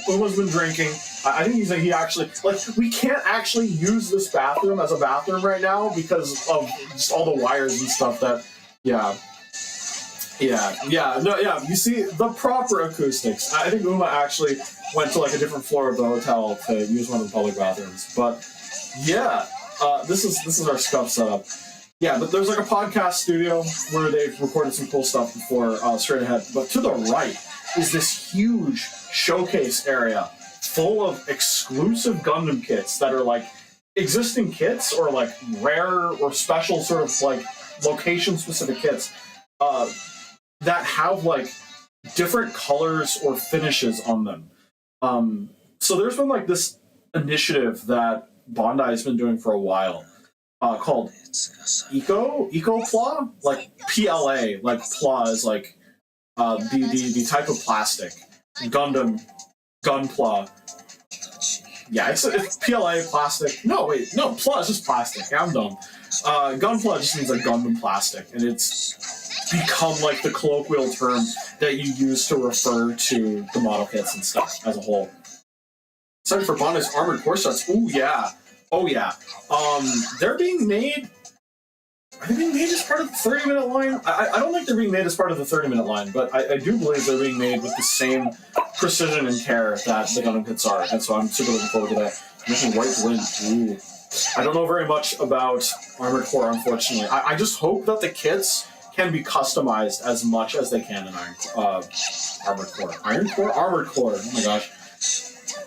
Uma's been drinking. I think he actually, like, we can't actually use this bathroom as a bathroom right now because of just all the wires and stuff that, you see, the proper acoustics. I think Uma actually went to, like, a different floor of the hotel to use one of the public bathrooms. But, this is our Scuff setup. Yeah, but there's, like, a podcast studio where they've recorded some cool stuff before straight ahead. But to the right is this huge showcase area full of exclusive Gundam kits that are, like, existing kits or, like, rare or special sort of, like, location-specific kits. That have, like, different colors or finishes on them. So there's been, like, this initiative that Bandai has been doing for a while called Eco-Pla? Like, PLA. Like, Pla is, like, the type of plastic. Gundam, Gunpla. Yeah, it's PLA plastic. No, wait, no, Pla is just plastic. I'm dumb. Gunpla just means, like, Gundam plastic, and it's become, like, the colloquial term that you use to refer to the model kits and stuff as a whole. Excited for Bandai's Armored Core sets. Ooh, yeah. Oh, yeah. They're being made... Are they being made as part of the 30-minute line? I don't think they're being made as part of the 30-minute line, but I do believe they're being made with the same precision and care that the Gundam kits are, and so I'm super looking forward to that. Making White Glint. Ooh. I don't know very much about Armored Core, unfortunately. I just hope that the kits can be customized as much as they can in Armored Core. Iron Core? Armored Core. Oh my gosh.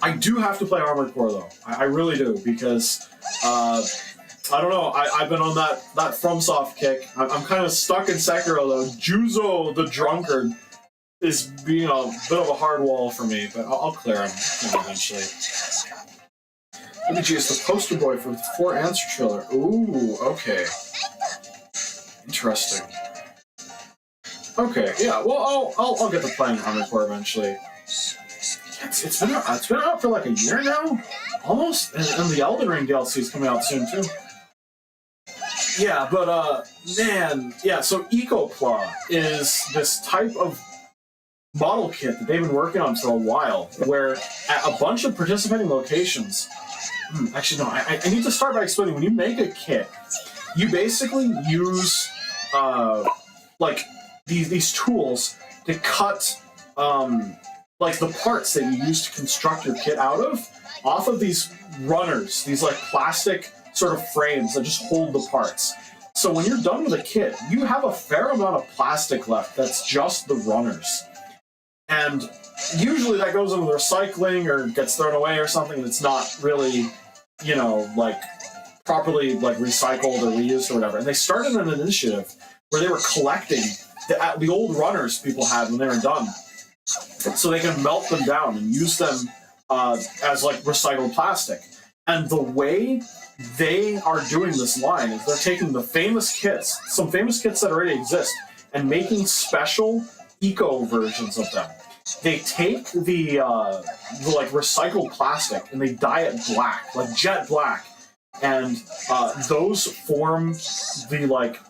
I do have to play Armored Core, though. I really do, because, I don't know, I've been on that FromSoft kick. I'm kind of stuck in Sekiro, though. Juzo the Drunkard is being a bit of a hard wall for me, but I'll clear him eventually. Beverages, the poster boy for the 4 answer trailer. Ooh, okay. Interesting. Okay, yeah. Well, I'll get to playing Armored Core eventually. It's been out for like a year now, almost, and the Elden Ring DLC is coming out soon too. Yeah, but man, yeah. So EcoClaw is this type of model kit that they've been working on for a while, where at a bunch of participating locations. Actually, no. I need to start by explaining. When you make a kit, you basically use like these tools to cut like the parts that you use to construct your kit out of off of these runners, these like plastic sort of frames that just hold the parts. So when you're done with a kit, you have a fair amount of plastic left that's just the runners. And usually that goes into recycling or gets thrown away or something that's not really, you know, like properly like recycled or reused or whatever. And they started an initiative where they were collecting the old runners people had when they were done, so they can melt them down and use them as like recycled plastic. And the way they are doing this line is they're taking the famous kits, some famous kits that already exist, and making special eco versions of them. They take the like recycled plastic and they dye it black, like jet black, and those form the like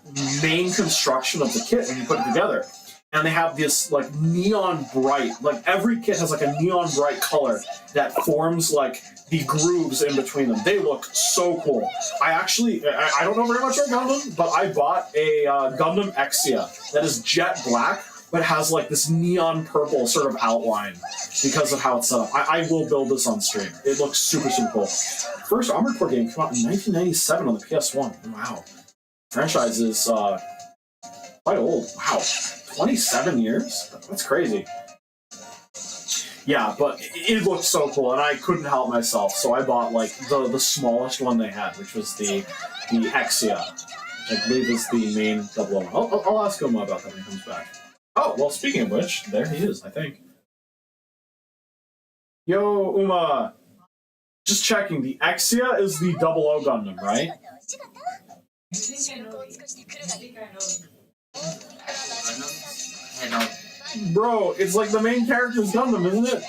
main construction of the kit when you put it together. And they have this like neon bright, like every kit has like a neon bright color that forms like the grooves in between them. They look so cool. I don't know very much about Gundam, but I bought a Gundam Astraea that is jet black, but has like this neon purple sort of outline because of how it's set up. I will build this on stream. It looks super, super cool. First Armored Core game came out in 1997 on the PS1. Wow. Franchise is quite old. Wow. 27 years? That's crazy. Yeah, but it looked so cool, and I couldn't help myself, so I bought like the smallest one they had, which was the Astraea, which I believe is the main 001. I'll ask him about that when he comes back. Oh, well, speaking of which, there he is, I think. Yo, Uma. Just checking, the Astraea is the 00 Gundam, right? I know. Bro, it's like the main character's Gundam, isn't it?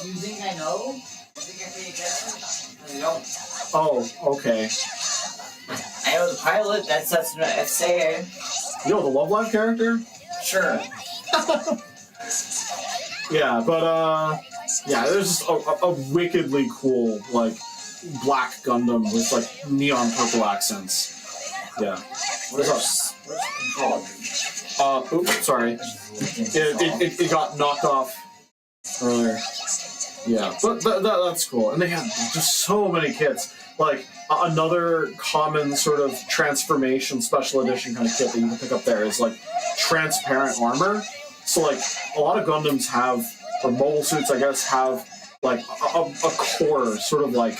Do you think I know? You think I pay attention? I don't. Oh, okay. I know the pilot, that's an Astraea. You know the Love Live character? Sure. Yeah, but yeah, there's just a wickedly cool, like, black Gundam with, like, neon purple accents. Yeah. What is up? Where's the controller? Oops, sorry. It got knocked off earlier. Yeah, but that's cool. And they have just so many kits. Like, another common sort of transformation special edition kind of kit that you can pick up there is, like, transparent armor. So, like, a lot of Gundams have, or mobile suits, I guess, have, like, a core sort of, like,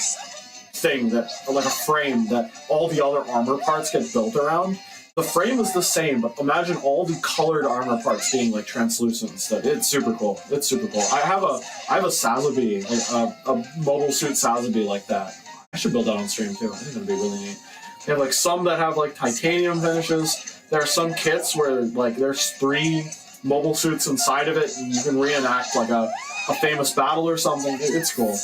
thing that, like a frame that all the other armor parts get built around. The frame is the same, but imagine all the colored armor parts being like translucent instead. It's super cool. It's super cool. I have a Sazabi, like a mobile suit Sazabi like that. I should build that on stream too. I think that'd be really neat. They have like some that have like titanium finishes. There are some kits where like there's 3 mobile suits inside of it, and you can reenact like a famous battle or something. It's cool.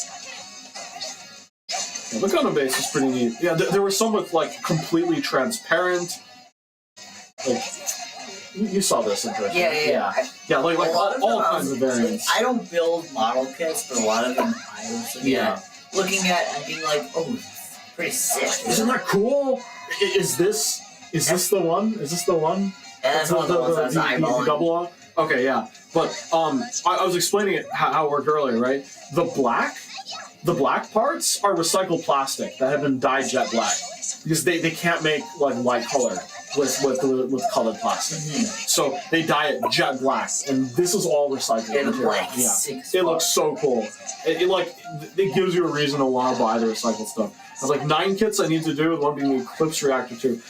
Yeah, the Gundam base is pretty neat. Yeah, there were some with like completely transparent. Like, you saw this in person. Yeah, like all kinds of variants. I don't build model kits, but a lot of them I was looking at and being like, oh, pretty sick. Isn't that cool? Is this the one? Is this the one? Yeah, that's one of the ones I was eyeballing. The double O? Okay, yeah. But I was explaining it how it worked earlier, right? The black parts are recycled plastic that have been dyed jet black because they can't make like white color. with colored plastic. So they dye it jet black, and this is all recycled And material. black. Yeah, Six it looks so cool. It gives you a reason to want to buy the recycled stuff. There's like 9 kits I need to do, one being the Eclipse Reactor 2.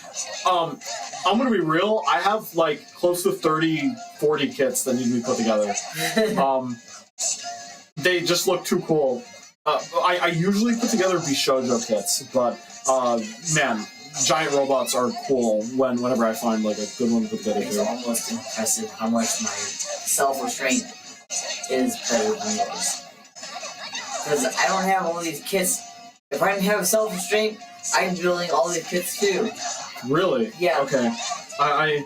I'm gonna be real, I have like close to 30-40 kits that need to be put together. They just look too cool. I usually put together Bishoujo kits, but man, giant robots are cool whenever I find like a good one to put together. It's almost impressive how much my self-restraint is better than yours. Because I don't have all these kits. If I didn't have self-restraint, I'd be building all these kits too. Really? Yeah. Okay. I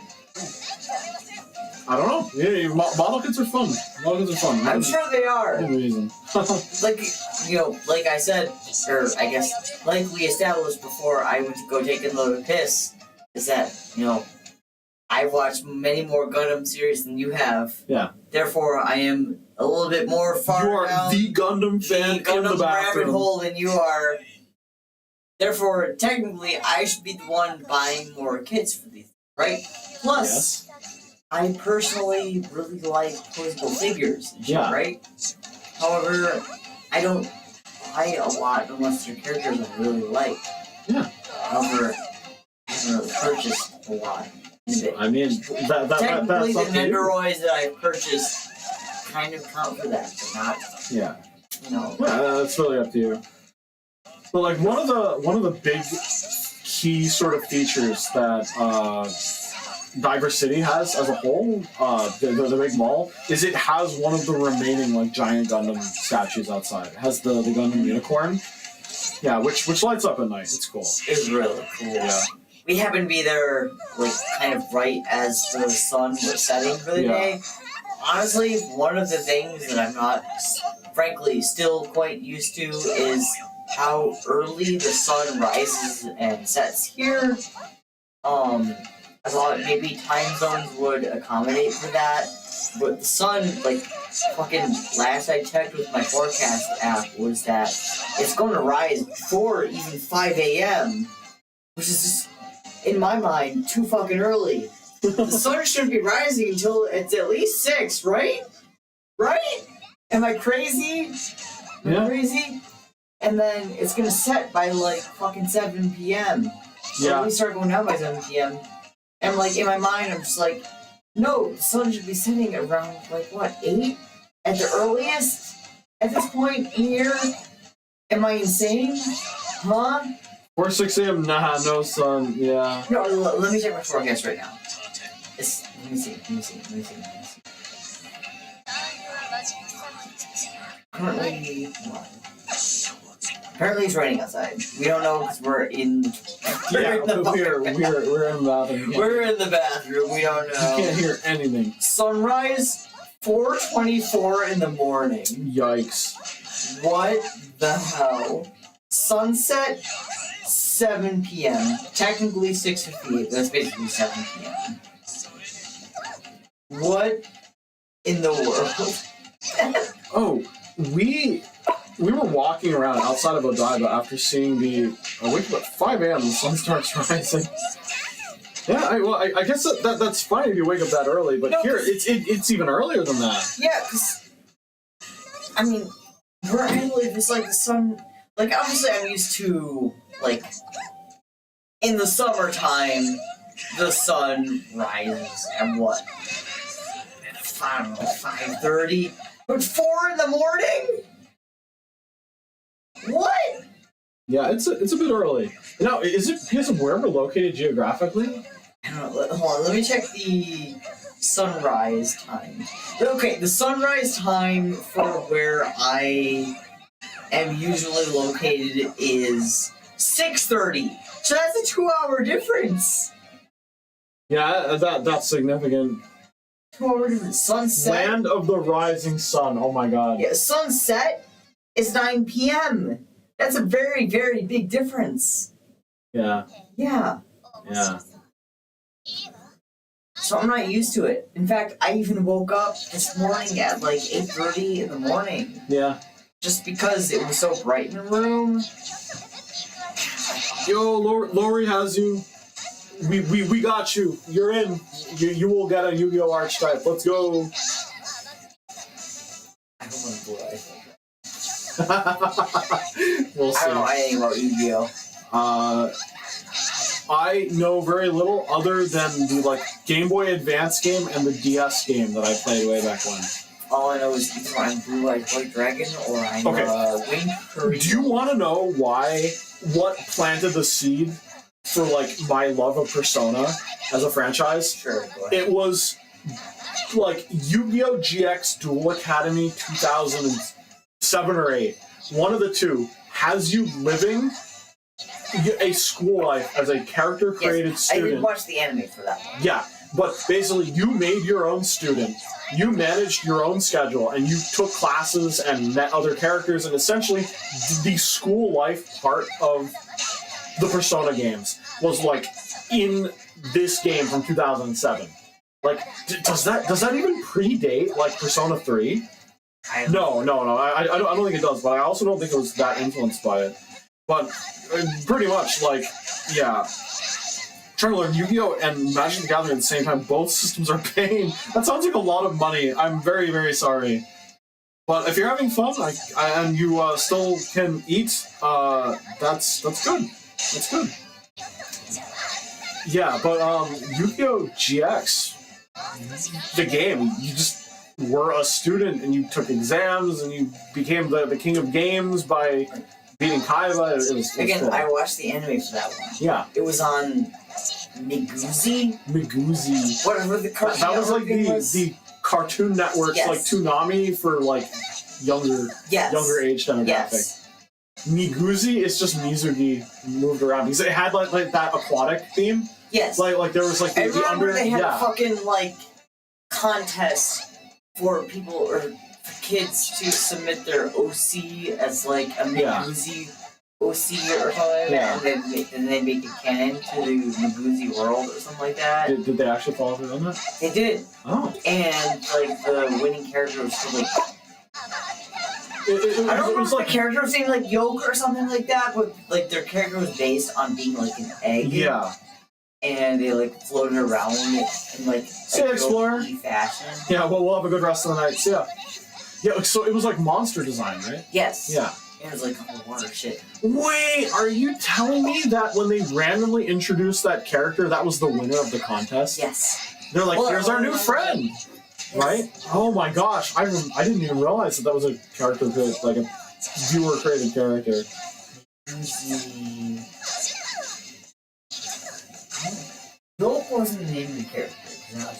don't know. Yeah, model kits are fun. Model kits are fun. I'm sure they are. Good reason. Like, like I said, or I guess, like we established before I went to go take a little piss, is that, I've watched many more Gundam series than you have. Yeah. Therefore, I am a little bit more far You are down the Gundam fan in the Gundam rabbit bathroom. hole than you are. Therefore, technically, I should be the one buying more kits for these, right? Plus, Yes. I personally really like posable figures, and shit, Yeah. right? However, I don't buy a lot unless they're characters I really like. Yeah. However, I haven't really purchased a lot. I mean, that's Technically, the up to you. Nendoroids that I've purchased kind of count for that, but not, Yeah. Yeah, That's really up to you. But like one of the big key sort of features that Diver City has as a whole, the big mall, is it has one of the remaining like giant Gundam statues outside. It has the Gundam unicorn. Yeah, which lights up at night. It's cool. It's really cool. Yeah. We happen to be there, like, kind of right as the sun was setting for the day. Honestly, one of the things that I'm not, frankly, still quite used to is how early the sun rises and sets here. I thought maybe time zones would accommodate for that, but the sun, like, fucking last I checked with my forecast app was that it's going to rise before even 5 a.m., which is just, in my mind, too fucking early. The sun shouldn't be rising until it's at least 6, right? Right? Am I crazy? Am I crazy? And then it's gonna set by like fucking 7 p.m. So we start going down by 7 p.m. And like in my mind, I'm just like, no, the sun should be setting around like what, 8 at the earliest? At this point in here, am I insane? Huh? Or 6 a.m. Nah, no sun. Yeah. No, let me check my forecast right now. Let me see. Apparently it's raining outside. We don't know because we're in the we're in the bathroom. We're in the bathroom. We don't know. You can't hear anything. Sunrise, 4:24 in the morning. Yikes. What the hell? Sunset, 7 p.m. Technically 6:58. That's basically 7 p.m. What in the world? Oh, we were walking around outside of Odaiba after seeing the. I wake up at 5 a.m. The sun starts rising. Yeah, I guess that's fine if you wake up that early, but No, here it's even earlier than that. Yeah, because I mean, where I live is like the sun. Like obviously, I'm used to like in the summertime, the sun rises at what? I don't know, 5:30. But 4 in the morning? What? Yeah, it's a bit early. Now, is it because of where we're located geographically? I don't know. Hold on, let me check the sunrise time. Okay, the sunrise time for where I am usually located is 6:30. So that's a 2-hour difference. Yeah, that's significant. 2-hour difference. Sunset. Land of the rising sun. Oh my god. Yeah, sunset is 9 p.m. That's a very, very big difference. Yeah. Yeah. Yeah. So I'm not used to it. In fact, I even woke up this morning at like 8:30 in the morning. Yeah. Just because it was so bright in the room. Yo, Lori has you. We got you. You're in. You will get a Yu-Gi-Oh! Archetype. Let's go. I don't want to blow it. We'll see. I don't know anything about Yu-Gi-Oh! I know very little other than the like Game Boy Advance game and the DS game that I played way back when. All I know is either I'm Blue Eyed White Dragon or I'm Wing Curry. Do you want to know what planted the seed for like my love of Persona as a franchise? Sure, go ahead. It was like Yu-Gi-Oh! GX Duel Academy 2007 or 8. One of the two has you living a school life as a character created student. I did watch the anime for that one. Yeah, but basically you made your own student, you managed your own schedule, and you took classes and met other characters, and essentially the school life part of the Persona games was like in this game from 2007. Like, does that even predate like Persona 3? No. I don't think it does, but I also don't think it was that influenced by it. But pretty much, like, yeah. Trying to learn Yu-Gi-Oh! And Magic the Gathering at the same time, both systems are paying. That sounds like a lot of money. I'm very, very sorry. But if you're having fun and you still can eat, that's good. That's good. Yeah, but Yu-Gi-Oh! GX, the game, you just were a student and you took exams and you became the king of games by beating Kaiba. It was Again, cool. I watched the anime for that one. Yeah. It was on Miguzi. Whatever the cartoon That was like was. the Cartoon Network's Yes. like Toonami for like younger age demographic. Yes. Miguzi is just Mizugi moved around because it had like that aquatic theme. Yes. Like there was like I the remember under they had a fucking like contest for people or for kids to submit their OC as like a Miguzi OC or something like that, and they make it canon to the Miguzi world or something like that. Did they actually follow through on that? They did. Oh. And like the winning character was still like I I don't remember if the character was named like Yoke or something like that, but like their character was based on being like an egg. Yeah. And they like floated around in like See ya, Explorer. fashion. Yeah, well, we'll have a good rest of the night. See ya. Yeah, so it was like monster design, right? Yes. Yeah. It was like oh, water shit. Wait, are you telling me that when they randomly introduced that character, that was the winner of the contest? Yes. They're like, here's our new friend, right? Oh my gosh, I didn't even realize that was a character created, like a viewer created character. Yoke wasn't the name of the character. No.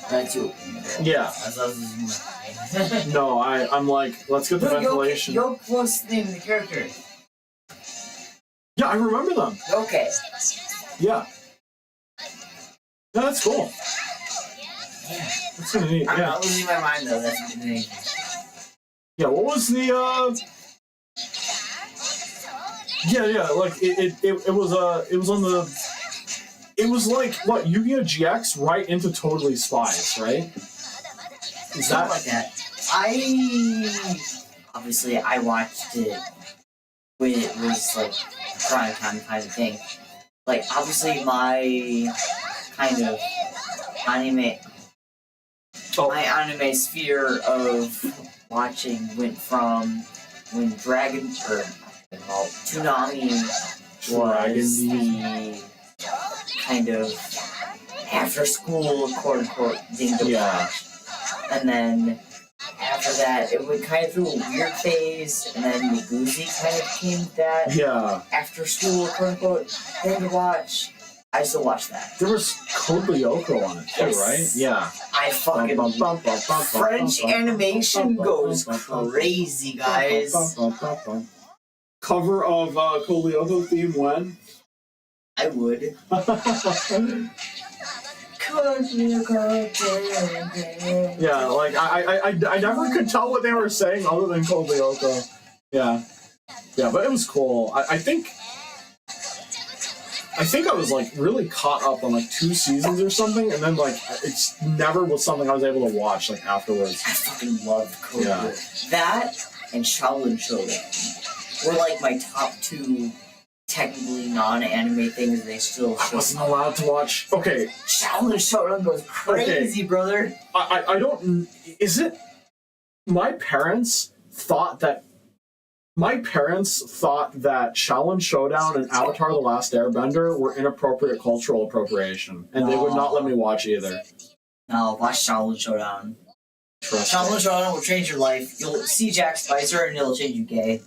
That's you. Yeah. No, I'm like, let's get the ventilation. Yoke was the name of the character. Yeah, I remember them. Okay. Yeah. Yeah, that's cool. That's kind of neat. I'm Yeah. not losing my mind though. That's the name. Yeah. What was the? Yeah. Like it was on the. It was like what Yu-Gi-Oh! GX right into Totally Spies, right? Is Something like that. Obviously I watched it when it was like prime time kind of thing. Like obviously my kind of anime my anime sphere of watching went from when Toonami was the kind of after school quote unquote thing to watch. And then after that it went kind of through a weird phase, and then Miguzi kind of became that after school quote unquote thing to watch. I still watch that. There was Code Lyoko on it too, right? Yeah. I fucking French animation goes crazy, guys. Cover of Code Lyoko theme when? I would. Yeah, like I never could tell what they were saying other than Code Lyoko. Yeah, but it was cool. I think I was like really caught up on like 2 seasons or something, and then like it's never was something I was able to watch like afterwards. I fucking loved Code Lyoko. That and Shaolin Showdown. were like my top two technically non-anime things. They still I wasn't allowed to watch. Okay, Shaolin Showdown goes crazy, brother. I don't. Is it? My parents thought that Shaolin Showdown and Avatar: The Last Airbender were inappropriate cultural appropriation, and they would not let me watch either. No, watch Shaolin Showdown. Trust Shaolin me. Showdown will change your life. You'll see Jack Spicer and it'll change you gay.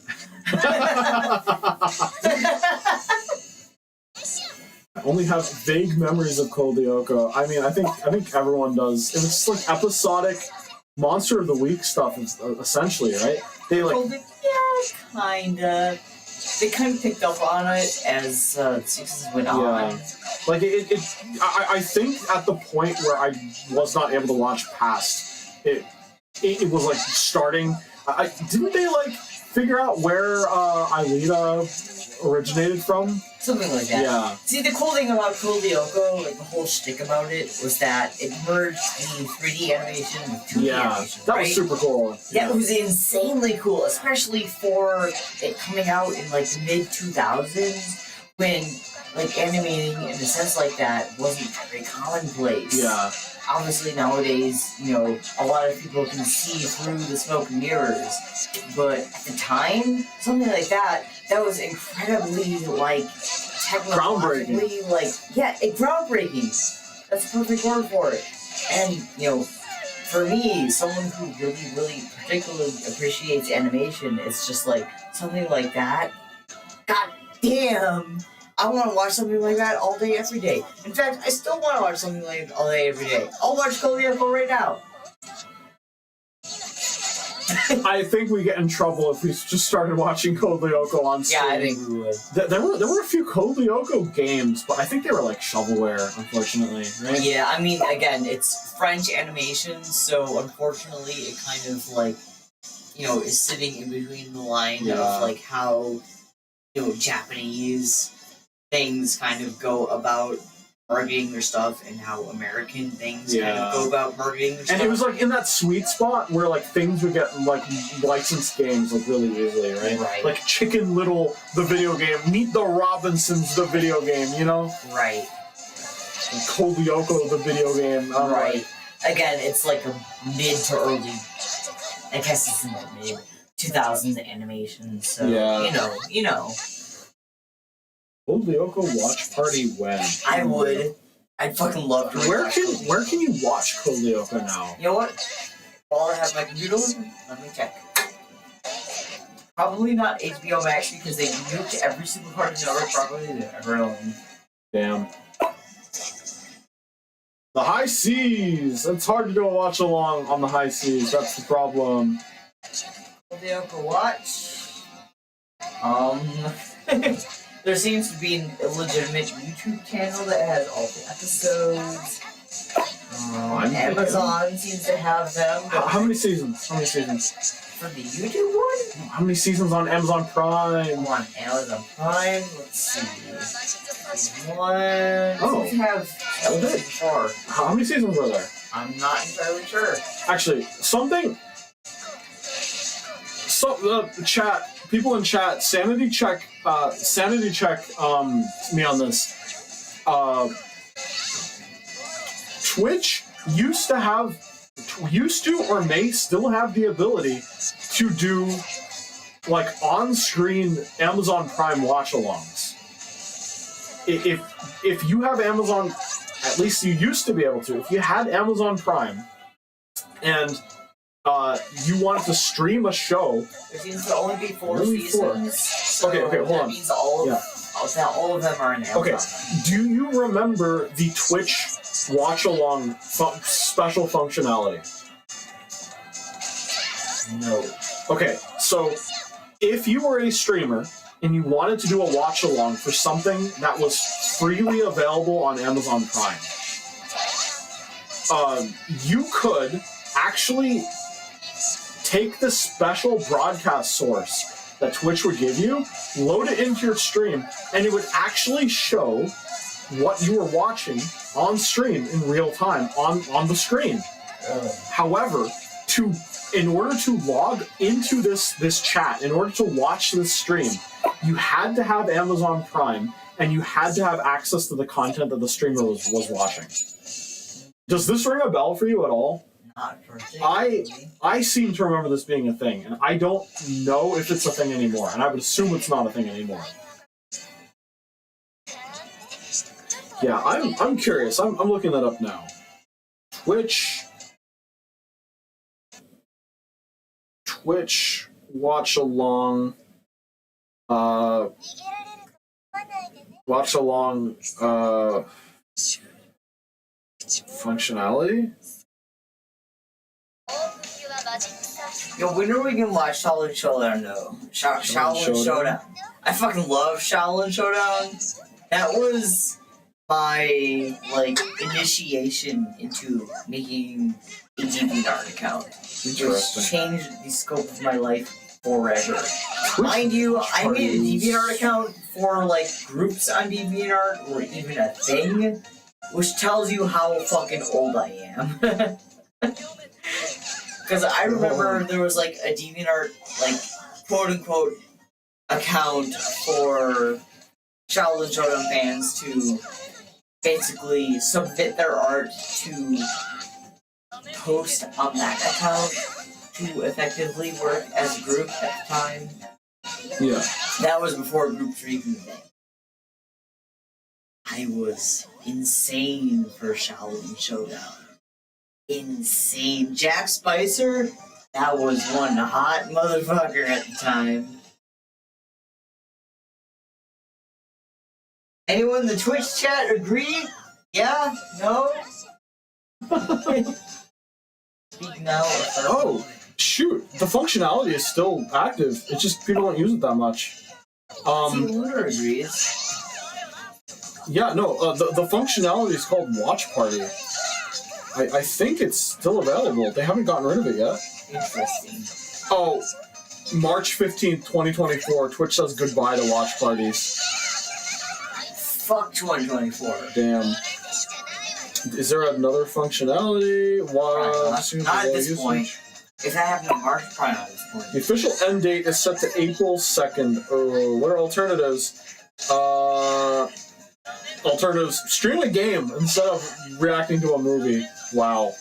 I only have vague memories of Code Lyoko. I mean, I think everyone does. It was just like episodic Monster of the Week stuff, essentially, right? They like. Yeah, kinda. They kind of picked up on it as seasons went on. Like I think at the point where I was not able to watch past it, it was like starting. Didn't they like figure out where Aelita originated from? Something like that. Yeah. See, the cool thing about Code Lyoko, like the whole shtick about it, was that it merged the 3D animation with 2D animation. That right? was super cool. Yeah, it was insanely cool, especially for it coming out in like the mid-2000s, when like animating in a sense like that wasn't very commonplace. Yeah. Obviously nowadays, you know, a lot of people can see through the smoke and mirrors, but at the time, something like that was incredibly like technologically groundbreaking. That's the perfect word for it. And you know, for me, someone who really particularly appreciates animation, it's just like something like that. God damn! I want to watch something like that all day, every day. In fact, I still want to watch something like it all day, every day. I'll watch Code Lyoko right now. I think we get in trouble if we just started watching Code Lyoko on stream. Yeah, I think we would. There were a few Code Lyoko games, but I think they were like shovelware, unfortunately, right? Yeah, I mean, again, it's French animation, so unfortunately it kind of like, you know, is sitting in between the line of like how, you know, Japanese things kind of go about marketing their stuff and how American things kind of go about marketing their stuff. And it was like in that sweet spot where like things would get like licensed games like really easily, right? Right. Like Chicken Little, the video game, Meet the Robinsons, the video game, you know? Right. And Code Lyoko, the video game. Right. Again, it's like a mid to early, I guess it's in the mid 2000s animation, so, you know. Code Lyoko watch party when? I would. I'd fucking love to. Where can you watch Code Lyoko now? You know what? While I have my computer open, let me check. Probably not HBO Max because they nuked every single part of the network properly they've ever owned. Damn. The high seas! It's hard to do a watch along on the high seas, that's the problem. Code Lyoko watch. There seems to be a legitimate YouTube channel that has all the episodes. Amazon seems to have them. How many seasons? For the YouTube one? How many seasons on Amazon Prime? On Amazon Prime, let's see. One. Oh. Seems to have four. How many seasons were there? I'm not entirely sure. Actually, chat, people in chat, sanity check me on this. Twitch used to or may still have the ability to do like on-screen Amazon Prime watch-alongs. If you have Amazon, at least you used to be able to. If you had Amazon Prime and you wanted to stream a show, There seems to only be four Only four. seasons. So Okay, hold that on. means all of them are in Amazon. okay, do you remember the Twitch watch-along special functionality? No. Okay, so if you were a streamer and you wanted to do a watch-along for something that was freely available on Amazon Prime, you could actually take the special broadcast source that Twitch would give you, load it into your stream, and it would actually show what you were watching on stream in real time on the screen. However, to in order to log into this chat, in order to watch this stream, you had to have Amazon Prime, and you had to have access to the content that the streamer was watching. Does this ring a bell for you at all? Not particularly. I seem to remember this being a thing, and I don't know if it's a thing anymore, and I would assume it's not a thing anymore. Yeah, I'm curious. I'm looking that up now. Twitch watch along functionality. Yo, when are we gonna watch Shaolin Showdown though? Shaolin Showdown. I fucking love Shaolin Showdown. That was my initiation into making a DeviantArt account, which changed the scope of my life forever. Mind you, I made a DeviantArt account for groups on DeviantArt or even a thing, which tells you how fucking old I am. Because I remember there was a DeviantArt quote unquote account for Shaolin Showdown fans to basically submit their art to post on that account to effectively work as a group at the time. Yeah. That was before groups were even a thing. I was insane for Shaolin Showdown. Insane. Jack Spicer, that was one hot motherfucker at the time. Anyone in the Twitch chat agree? Yeah? No? Speak now or forever. Oh, shoot. The functionality is still active. It's just people don't use it that much. See, Lunar agrees. Yeah, no, the functionality is called Watch Party. I think it's still available. They haven't gotten rid of it yet. Interesting. Oh, March 15th, 2024, Twitch says goodbye to watch parties. Fuck 2024. Damn. Is there another functionality? Not at this point. If that happened in March, probably not at this point. The official end date is set to April 2nd. What are alternatives? Alternatives, stream a game instead of reacting to a movie. Wow.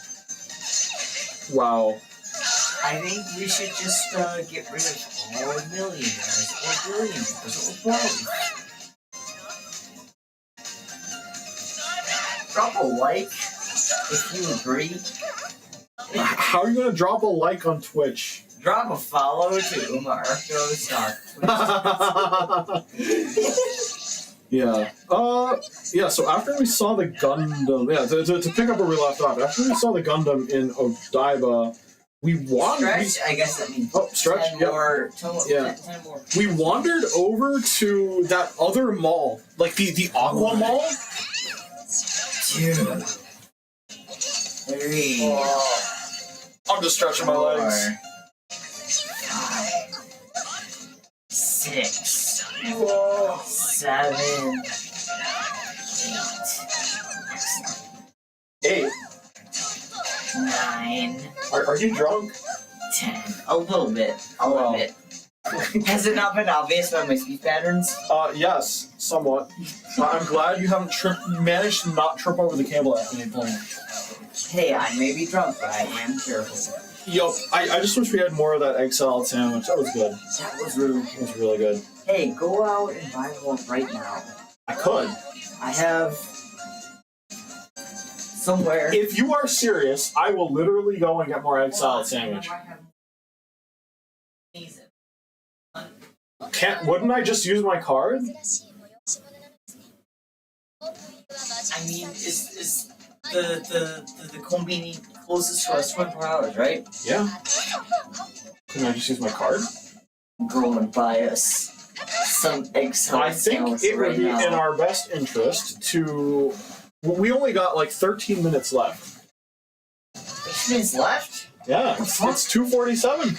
I think we should just get rid of all millionaires or billionaires or both. Drop a like if you agree. How are you going to drop a like on Twitch? Drop a follow to Arktos on Twitch. Yeah. Yeah, so after we saw the Gundam... Yeah, to pick up where we left off, after we saw the Gundam in Odaiba, we wandered... Stretch? I guess that means... Oh, stretch, 10 yep. more, 10 more. We wandered over to that other mall, the Aqua Mall. Two. Three. I'm just stretching my legs. 5. 6. 7. 8. 9. Are you drunk? 10. A little bit. I'll admit. Has it not been obvious about my speech patterns? Yes, somewhat. I'm glad you haven't managed to not trip over the cable at any point. Hey, I may be drunk, but I am careful. Yup, I just wish we had more of that egg salad sandwich. That was good. That was rude. It was really good. Hey, go out and buy one right now. I could. I have... somewhere... If you are serious, I will literally go and get more egg salad sandwich. Wouldn't I just use my card? I mean, is the convenience closest to us 24 hours, right? Yeah. Couldn't I just use my card? Go and buy us some egg salad I think it would be in our best interest to... We only got 13 minutes left. 13 minutes left? Yeah, it's 2:47.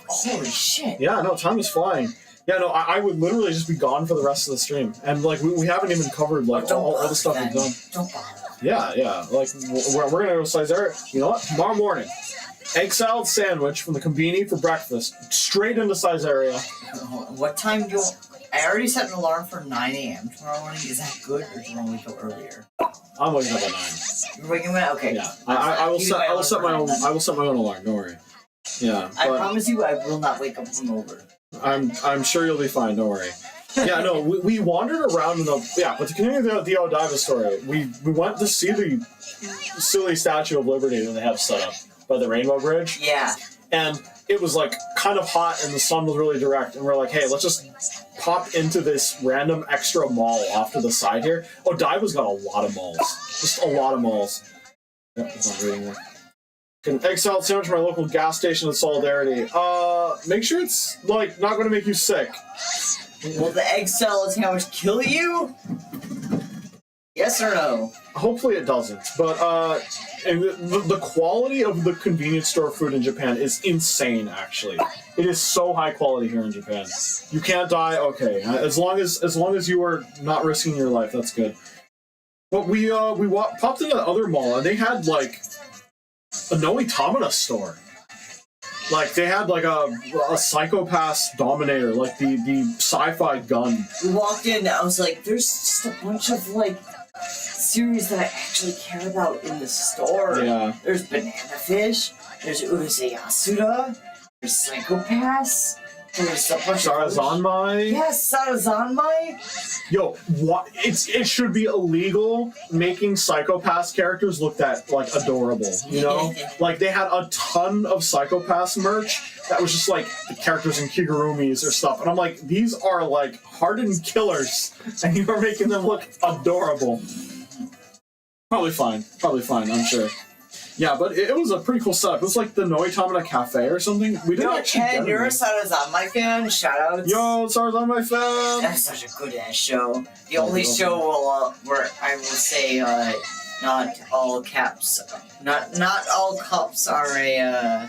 Holy shit. Yeah, no, time is flying. Yeah, no, I would literally just be gone for the rest of the stream. And, we haven't even covered, all the stuff we've done. Don't bother. Yeah, we're gonna go size there. You know what? Tomorrow morning, egg salad sandwich from the convenience for breakfast, straight into size area. What time do you... I already set an alarm for 9 a.m. tomorrow morning. Is that good, or do you want to wake up earlier? I'm waking up at 9. You're waking up? Okay. Yeah, I will set my own alarm. Don't worry. Yeah, I promise you, I will not wake up hungover. I'm sure you'll be fine. Don't worry. Yeah, no, we wandered around in the but to continue the Odaiba story, we went to see the silly Statue of Liberty that they have set up by the Rainbow Bridge. Yeah. And it was like kind of hot and the sun was really direct, and we're like, hey, let's just pop into this random extra mall off to the side here. Odaiba's got a lot of malls. Just a lot of malls. Yep, I'm not reading there. An egg salad sandwich from my local gas station in Solidarity. Make sure it's like not going to make you sick. Will the egg salad sandwich kill you? Yes or no? Hopefully it doesn't. But and the quality of the convenience store food in Japan is insane. Actually, it is so high quality here in Japan. You can't die. Okay, as long as you are not risking your life, that's good. But we popped into the other mall and they had like a Noitamina store. Like, they had, like, a Psychopath Dominator, like, the sci-fi gun. We walked in, I was like, there's just a bunch of, like, series that I actually care about in the store. Yeah. There's Banana Fish, there's Urusei Yasuda, there's Psychopaths, there's a bunch of... Sarazanmai? Yes, Sarazanmai! Yo, what? It should be illegal making Psychopaths characters look that, like, adorable, you know? Like, they had a ton of Psychopaths merch that was just, like, the characters in Kigurumis or stuff, and I'm like, these are, like, hardened killers, and you are making them look adorable. Probably fine, I'm sure. Yeah, but it was a pretty cool setup. It was like the Noitamina Cafe or something. We didn't actually Ken, get you're a it. Sarazanmai fan. Shoutouts. Yo, Sarazanmai fan. That's such a good ass show. The only show where I will say not all caps, not all cups are a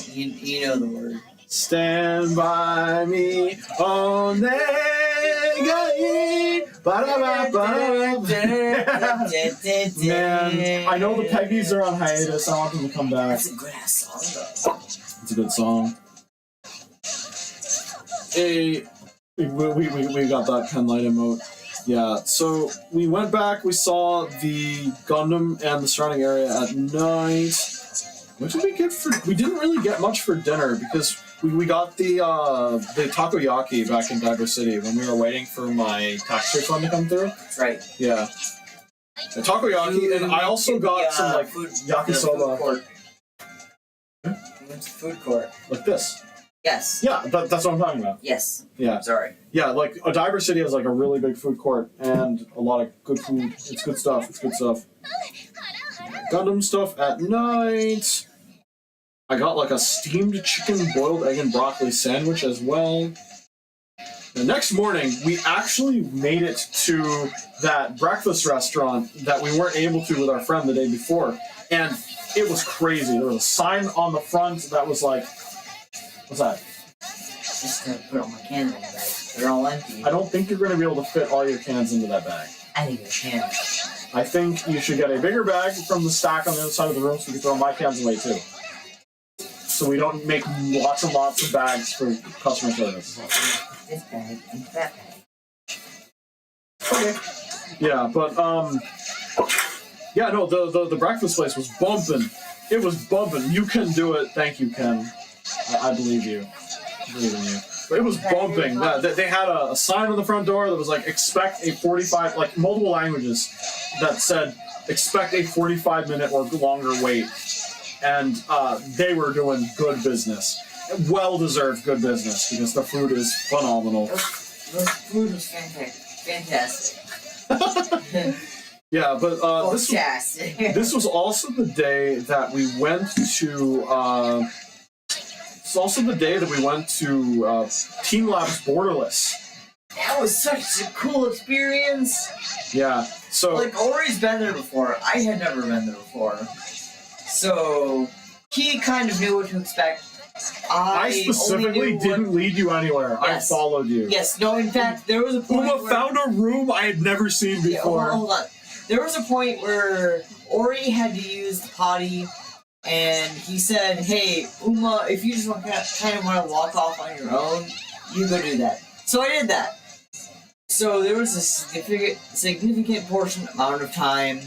you know the word. Stand by me, onegai. Man, I know the Peggies are on hiatus. I want them to come back. That's a good ass song, though. It's a good song. Hey, we got that pen light emote. Yeah, so we went back. We saw the Gundam and the surrounding area at night. What did we get for? We didn't really get much for dinner because we got the takoyaki back in Diver City when we were waiting for my tax refund to come through. That's right. Yeah. The takoyaki, and I also got some like yakisoba. We went to the food court. Like this. Yes. Yeah, that's what I'm talking about. Yes. Yeah. Sorry. Yeah, like a Diver City has like a really big food court and a lot of good food. It's good stuff. Gundam stuff at night. I got like a steamed chicken, boiled egg, and broccoli sandwich as well. The next morning, we actually made it to that breakfast restaurant that we weren't able to with our friend the day before. And it was crazy. There was a sign on the front that was like, what's that? Just to put all my cans in the bag. They're all empty. I don't think you're going to be able to fit all your cans into that bag. I think I can. I think you should get a bigger bag from the stack on the other side of the room so we can throw my cans away too. So we don't make lots and lots of bags for customer service. This bag and that bag. Okay. Yeah, but yeah, no, the breakfast place was bumping. It was bumping. You can do it. Thank you, Ken. I believe you. I believe in you. But it was bumping. They had a sign on the front door that was like, expect a 45, like multiple languages, that said, expect a 45-minute or longer wait. And they were doing good business. Well-deserved good business, because the food is phenomenal. The food was fantastic. Yeah, but this was also the day that we went to... it's also the day that we went to Team Labs Borderless. That was such a cool experience. Yeah, so... Like, Ori's been there before. I had never been there before. So, he kind of knew what to expect. I specifically didn't lead you anywhere. Yes. I followed you. Yes, no, in fact, there was a point Uma found a room I had never seen before. Yeah, hold on. There was a point where Ori had to use the potty And he said, hey, Uma, if you just kind of want to walk off on your own, you go do that. So I did that. So there was a significant amount of time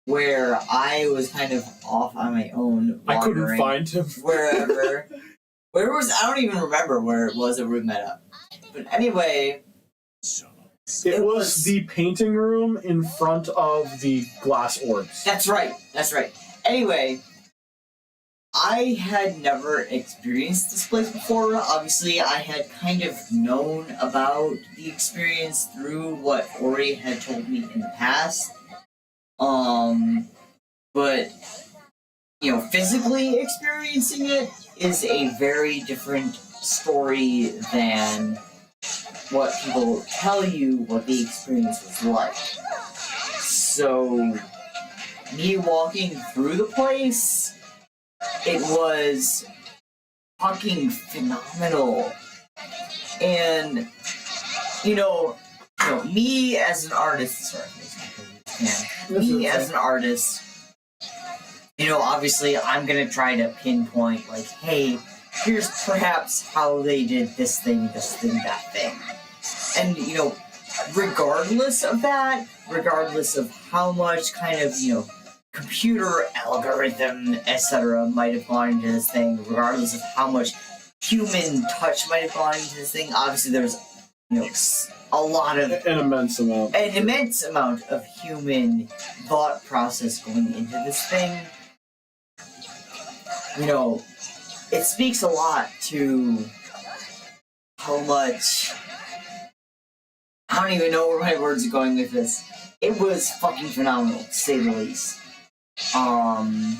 where I was kind of off on my own. I couldn't find him. Wherever. Where was, I don't even remember where it was that we met up. But anyway. It was the painting room in front of the glass orbs. That's right. Anyway, I had never experienced this place before. Obviously, I had kind of known about the experience through what Ori had told me in the past. But, you know, physically experiencing it is a very different story than what people tell you what the experience was like. So, me walking through the place, it was fucking phenomenal. And, you know, me as an artist, as an artist, you know, obviously I'm gonna try to pinpoint, like, hey, here's perhaps how they did this thing, that thing. And, you know, regardless of that, regardless of how much kind of, you know, computer algorithm, etc. might have gone into this thing, regardless of how much human touch might have gone into this thing, obviously there's, you know, a lot of... An immense amount of human thought process going into this thing. You know, it speaks a lot to how much... I don't even know where my words are going with this. It was fucking phenomenal, to say the least. I'm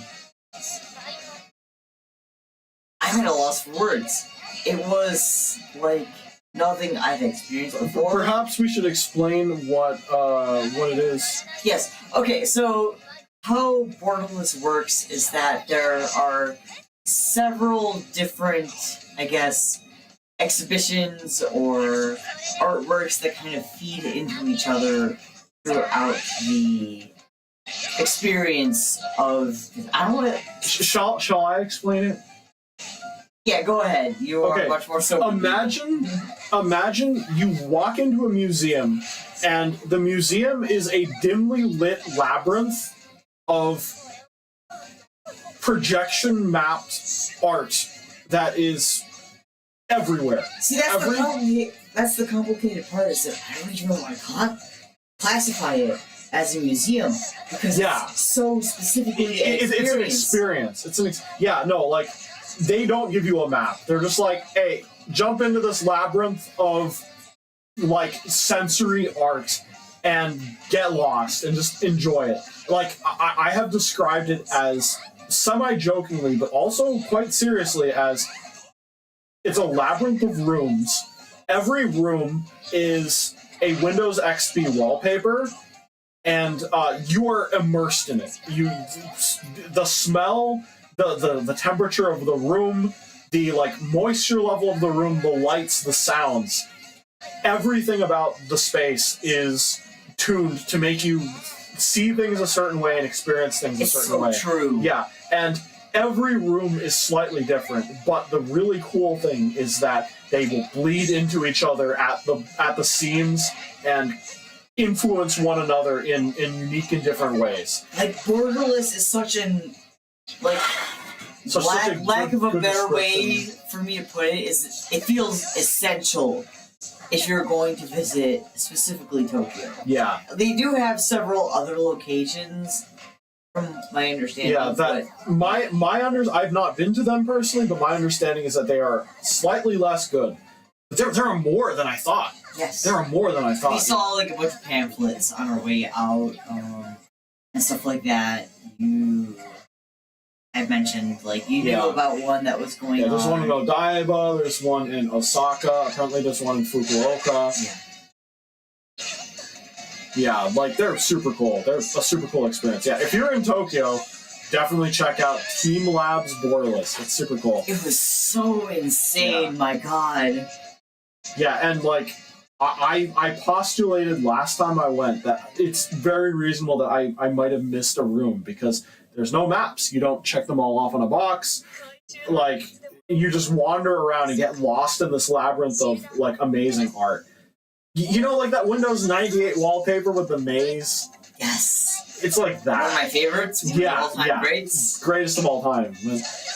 at a loss for words. It was, like, nothing I've experienced before. Perhaps we should explain what it is. Yes. Okay, so how Borderless works is that there are several different, I guess, exhibitions or artworks that kind of feed into each other throughout the experience of... I don't want to... Shall I explain it? Yeah, go ahead. You are much more so... Imagine you walk into a museum, and the museum is a dimly lit labyrinth of projection-mapped art that is everywhere. See, that's the complicated part, is that I don't even want to classify it as a museum, because it's so specifically an experience. It's an experience. They don't give you a map. They're just like, hey, jump into this labyrinth of, like, sensory art and get lost and just enjoy it. Like, I have described it as semi-jokingly, but also quite seriously, as it's a labyrinth of rooms. Every room is a Windows XP wallpaper, and you are immersed in it. The smell, the temperature of the room, the, like, moisture level of the room, the lights, the sounds, everything about the space is tuned to make you see things a certain way and experience things a certain way. It's so true. Yeah, and every room is slightly different, but the really cool thing is that they will bleed into each other at the seams and influence one another in unique and different ways. Like, Borderless is such an, like, lack of a better way for me to put it, is it feels essential if you're going to visit specifically Tokyo. Yeah. They do have several other locations, from my understanding. Yeah, I've not been to them personally, but my understanding is that they are slightly less good. But there are more than I thought. Yes. There are more than I thought. We saw, like, a bunch of pamphlets on our way out, and stuff like that. I mentioned, like, you knew about one that was going on. Yeah, there's one in Odaiba, there's one in Osaka, apparently there's one in Fukuoka. Yeah, like, they're super cool. They're a super cool experience. Yeah, if you're in Tokyo, definitely check out Team Labs Borderless. It's super cool. It was so insane, my god. Yeah, and, like, I postulated last time I went that it's very reasonable that I might have missed a room, because there's no maps. You don't check them all off on a box. Like, you just wander around and get lost in this labyrinth of, like, amazing art. You know, like that Windows 98 wallpaper with the maze? Yes. It's like that. One of my favorites. One of the all-time greats. Greatest of all time.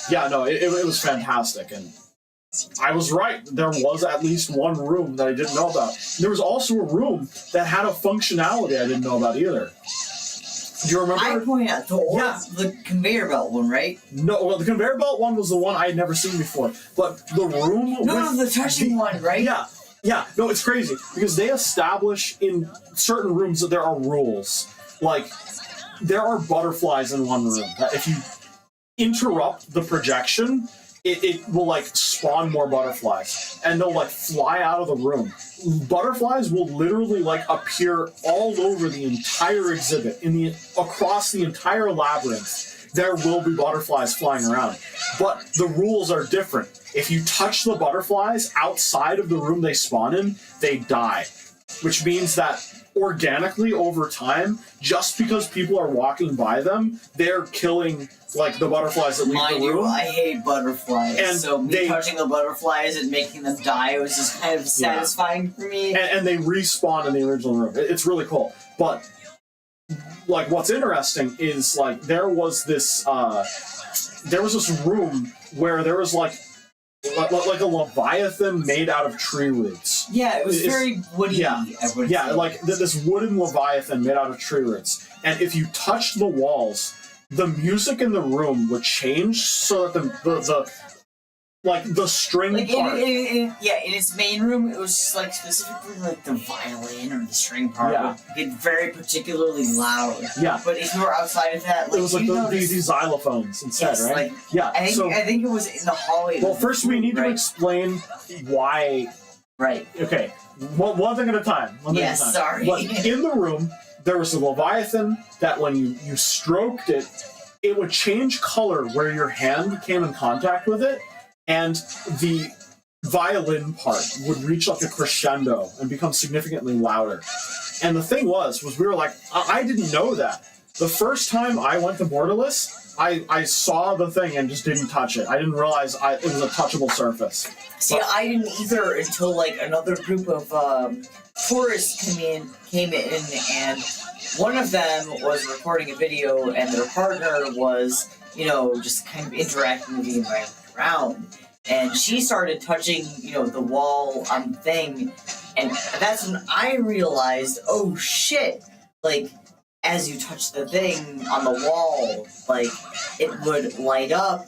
Yeah, no, it was fantastic. And I was right. There was at least one room that I didn't know about. There was also a room that had a functionality I didn't know about either. Do you remember? I pointed out the conveyor belt one, right? No, well, the conveyor belt one was the one I had never seen before. But the room... No, the touching one, right? Yeah, no, it's crazy. Because they establish in certain rooms that there are rules. Like, there are butterflies in one room. That if you interrupt the projection, it will, like, spawn more butterflies. And they'll, like, fly out of the room. Butterflies will literally, like, appear all over the entire exhibit, across the entire labyrinth. There will be butterflies flying around. But the rules are different. If you touch the butterflies outside of the room they spawn in, they die. Which means that organically over time, just because people are walking by them, they're killing, like, the butterflies that leave the room. I hate butterflies, and so me touching the butterflies and making them die was just kind of satisfying for me. And they respawn in the original room. It's really cool. But, like, what's interesting is, like, there was this room where there was, like a leviathan made out of tree roots. Yeah, it was very woody. Yeah, like this wooden leviathan made out of tree roots. And if you touched the walls, the music in the room would change so that the string part. In its main room, it was just, like, specifically, like, the violin or the string part would get very particularly loud. Yeah. But if you were outside of that, like, it was like these xylophones instead, right? Like, yeah. I think it was in the hallway. Well, first we need to explain why. Right. Okay. One thing at a time. Sorry. But in the room, there was a leviathan that when you stroked it, it would change color where your hand came in contact with it. And the violin part would reach like a crescendo and become significantly louder. And the thing was we were like, I didn't know that. The first time I went to Borderless, I saw the thing and just didn't touch it. I didn't realize it was a touchable surface. See, I didn't either until, like, another group of tourists came in, and one of them was recording a video, and their partner was, just kind of interacting with the environment around. And she started touching, the wall thing, and that's when I realized, oh shit, like, as you touch the thing on the wall, like, it would light up,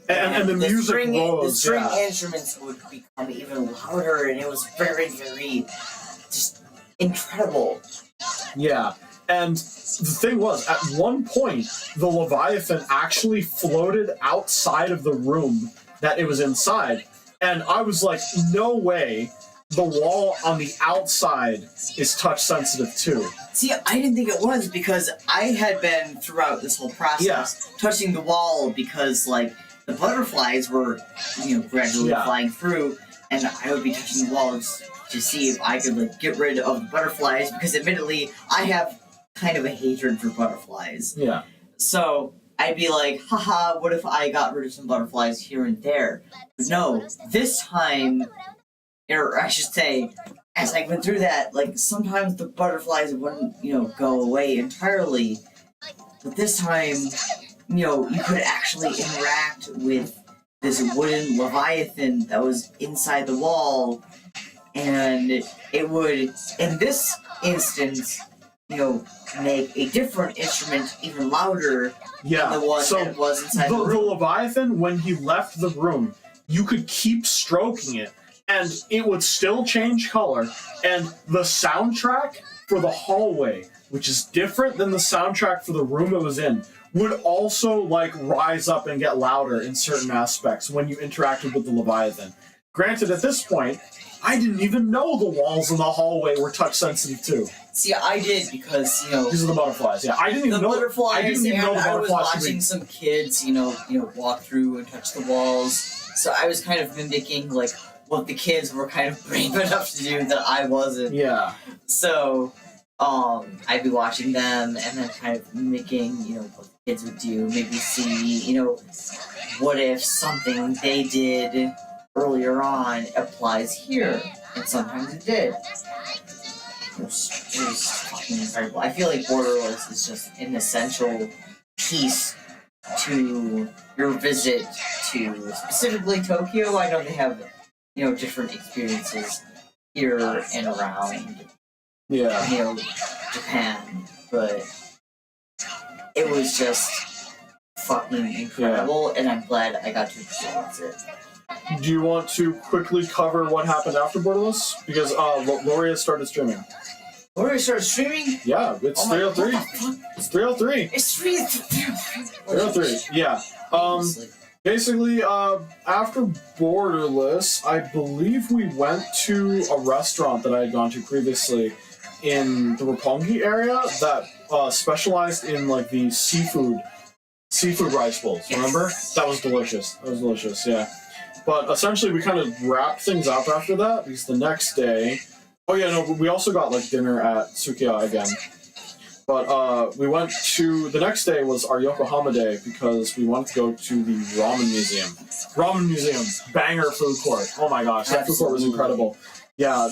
and the music rose. The string instruments would become even louder, and it was very, very just incredible. Yeah. And the thing was, at one point, the Leviathan actually floated outside of the room that it was inside. And I was like, no way, the wall on the outside is touch sensitive too. See, I didn't think it was, because I had been, throughout this whole process, touching the wall because, like, the butterflies were, gradually flying through, and I would be touching the walls to see if I could, like, get rid of the butterflies, because admittedly, I have kind of a hatred for butterflies. Yeah. So I'd be like, haha, what if I got rid of some butterflies here and there? But no, this time, or I should say, as I went through that, like, sometimes the butterflies wouldn't, go away entirely. But this time, you could actually interact with this wooden leviathan that was inside the wall, and it would, in this instance, make a different instrument even louder than the one that was inside the room. The Leviathan, when he left the room, you could keep stroking it, and it would still change color, and the soundtrack for the hallway, which is different than the soundtrack for the room it was in, would also, like, rise up and get louder in certain aspects when you interacted with the Leviathan. Granted, at this point, I didn't even know the walls in the hallway were touch sensitive too. See, I did because, These are the butterflies, yeah. I didn't even know the butterflies. I was watching some kids, walk through and touch the walls. So I was kind of mimicking, like, what the kids were kind of brave enough to do that I wasn't. Yeah. So, I'd be watching them and then kind of mimicking, what the kids would do. Maybe see, you know, what if something they did earlier on applies here, and sometimes it did. It was fucking incredible. I feel like Borderless is just an essential piece to your visit to specifically Tokyo. I know they have, you know, different experiences here and around, Yeah. you know, Japan, but it was just fucking incredible, and I'm glad I got to experience it. Do you want to quickly cover what happened after Borderless? Because Loria started streaming. Loria started streaming? Yeah, it's 303. It's 303. It's 303. 303. Yeah. Basically, after Borderless, I believe we went to a restaurant that I had gone to previously in the Roppongi area that specialized in like the seafood rice bowls. Remember? That was delicious. Yeah. But essentially, we kind of wrapped things up after that because the next day. Oh yeah, no. We also got like dinner at Sukiya again. But we went to the next day was our Yokohama day because we wanted to go to the ramen museum. Ramen museum, banger food court. Oh my gosh, that food court was incredible. Yeah,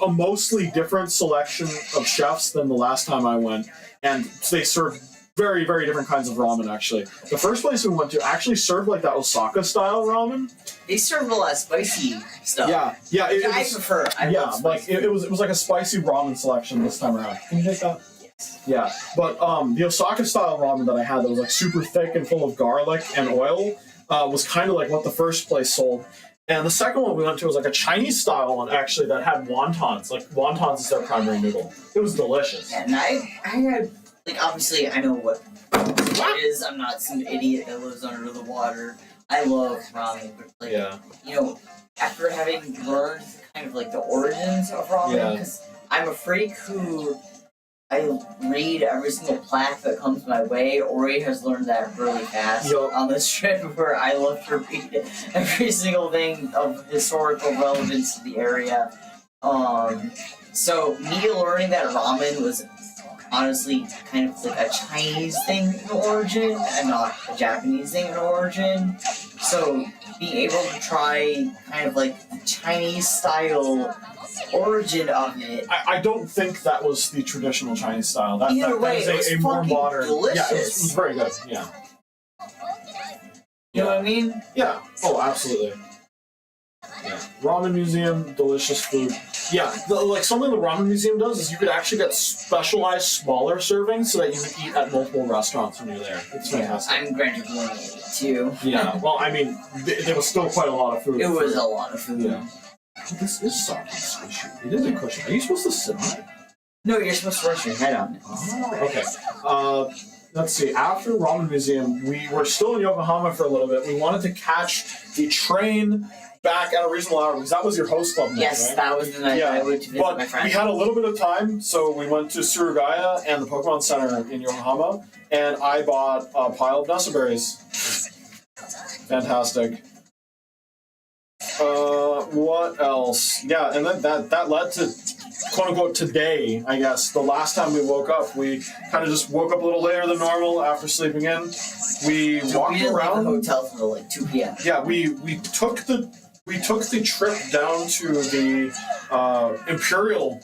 a mostly different selection of chefs than the last time I went, and they served very, very different kinds of ramen. Actually, the first place we went to actually served like that Osaka style ramen. They served a lot of spicy stuff. Yeah. I prefer. I love spicy. It was like a spicy ramen selection this time around. Can you take that? Yeah, but the Osaka style ramen that I had that was like super thick and full of garlic and oil was kind of like what the first place sold. And the second one we went to was like a Chinese style one actually that had wontons. Like wontons is their primary noodle. It was delicious. And I had, like, obviously I know what it is. I'm not some idiot that lives under the water. I love ramen, but like, you know, after having learned kind of like the origins of ramen, because I'm a freak who I read every single plaque that comes my way. Ori has learned that really fast on this trip, where I love to read every single thing of historical relevance to the area. So me learning that ramen was honestly kind of like a Chinese thing in origin and not a Japanese thing in origin. So being able to try kind of like the Chinese style origin of it. I don't think that was the traditional Chinese style. Either way, that is it was a more modern. delicious. Yeah, it was very good. Yeah. You know what I mean? Yeah. Oh, absolutely. Yeah. Ramen museum, delicious food. Yeah, like something the ramen museum does is you could actually get specialized smaller servings so that you can eat at multiple restaurants when you're there. It's fantastic. I'm granted one too. Yeah. Well, I mean, there was still quite a lot of food. It was a lot of food. Yeah. Oh, this is soft and squishy. It is a cushion. Are you supposed to sit on it? No, you're supposed to rest your head on it. Oh, okay. Let's see. After Ramen Museum, we were still in Yokohama for a little bit. We wanted to catch the train back at a reasonable hour because that was your host club night, yes, right? That was the night I went to visit my friend. We had a little bit of time, so we went to Surugaya and the Pokemon Center in Yokohama, and I bought a pile of Nessa berries. Fantastic. What else? Yeah, and then that led to quote unquote today, I guess. The last time we woke up, we kind of just woke up a little later than normal after sleeping in. We walked around the hotel until like 2 p.m. Yeah, we took the trip down to the Imperial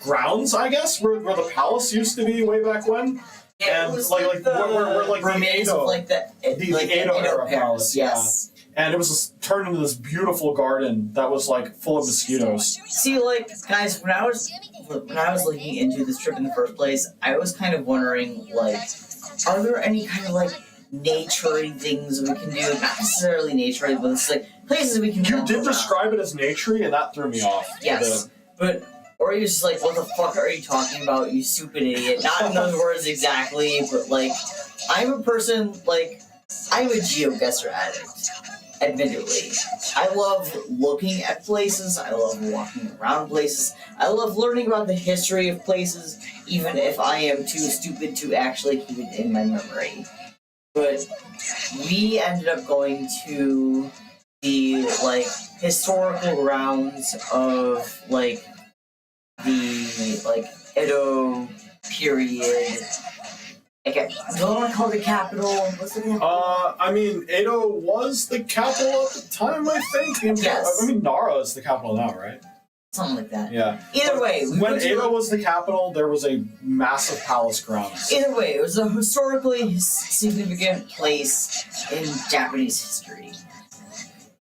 grounds, I guess, where the palace used to be way back when. Yeah, and it was like we're like the Edo, the Edo era palace. Yes. Yeah. And it was just turned into this beautiful garden that was like full of mosquitoes. See, like, guys, when I was looking into this trip in the first place, I was kind of wondering, like, are there any kind of like nature-y things we can do? Not necessarily nature-y, but it's like places we can. You did describe it as nature-y, and that threw me off. Yes, but or you're just like, what the fuck are you talking about, you stupid idiot? Not in those words exactly, but like, I'm a person like I'm a geoguesser addict. Admittedly, I love looking at places, I love walking around places, I love learning about the history of places, even if I am too stupid to actually keep it in my memory. But we ended up going to the, like, historical grounds of, like, the, like, Edo period Okay, the one called the capital. What's the name? I mean, Edo was the capital at the time, I think. Yes. I mean, Nara is the capital now, right? Something like that. Yeah. Either way, when Edo was the capital, there was a massive palace grounds. Either way, it was a historically significant place in Japanese history.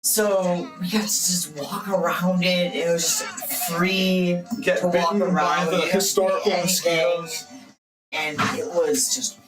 So we got to just walk around it. It was just free Get to walk bitten by around. the You didn't historical see anything. mosquitoes. And it was just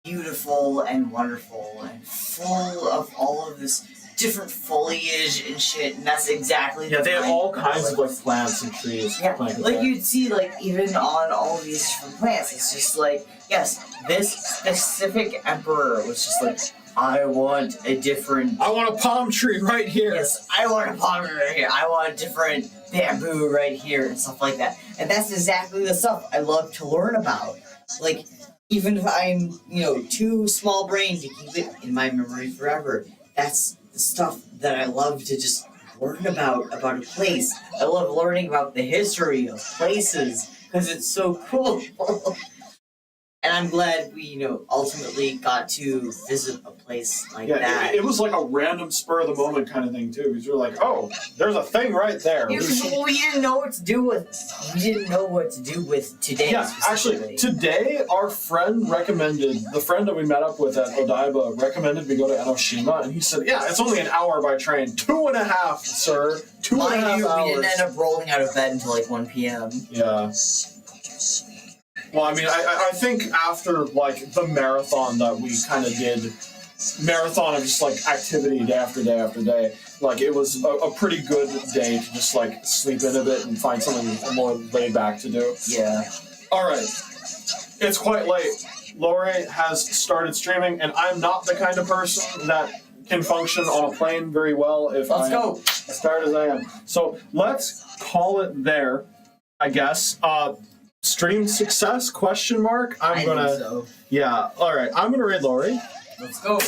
beautiful and wonderful and full of all of this different foliage and shit. And that's exactly Yeah, the they had kind all that, kinds of like plants and trees. Yeah, planted like there. you'd see, like, even on all these different plants, it's just like, yes, this specific emperor was just like, I want a different. I want a palm tree right here. Yes, I want a palm tree right here. I want a different bamboo right here and stuff like that. And that's exactly the stuff I love to learn about. Like, even if I'm, too small brained to keep it in my memory forever, that's the stuff that I love to just learn about a place. I love learning about the history of places because it's so cool. And I'm glad we, ultimately got to visit a place like that. It was like a random spur of the moment kind of thing too, because you're like, oh, there's a thing right there. We didn't know what to do with today. Yeah, actually, today our friend recommended, the friend that we met up with at Odaiba recommended we go to Enoshima, and he said, yeah, it's only an hour by train. 2.5, sir. 2.5 hours. We didn't end up rolling out of bed until like 1 p.m. Yeah. Well, I mean, I think after, like, the marathon that we kind of did, marathon of just, like, activity day after day after day, like, it was a pretty good day to just, like, sleep in a bit and find something more laid back to do. Yeah. Alright. It's quite late. Lori has started streaming, and I'm not the kind of person that can function on a plane very well if Let's go. as tired as I am. So, let's call it there, I guess. Stream success? Question mark. I think so. Yeah. All right. I'm gonna raid Lori. Let's go.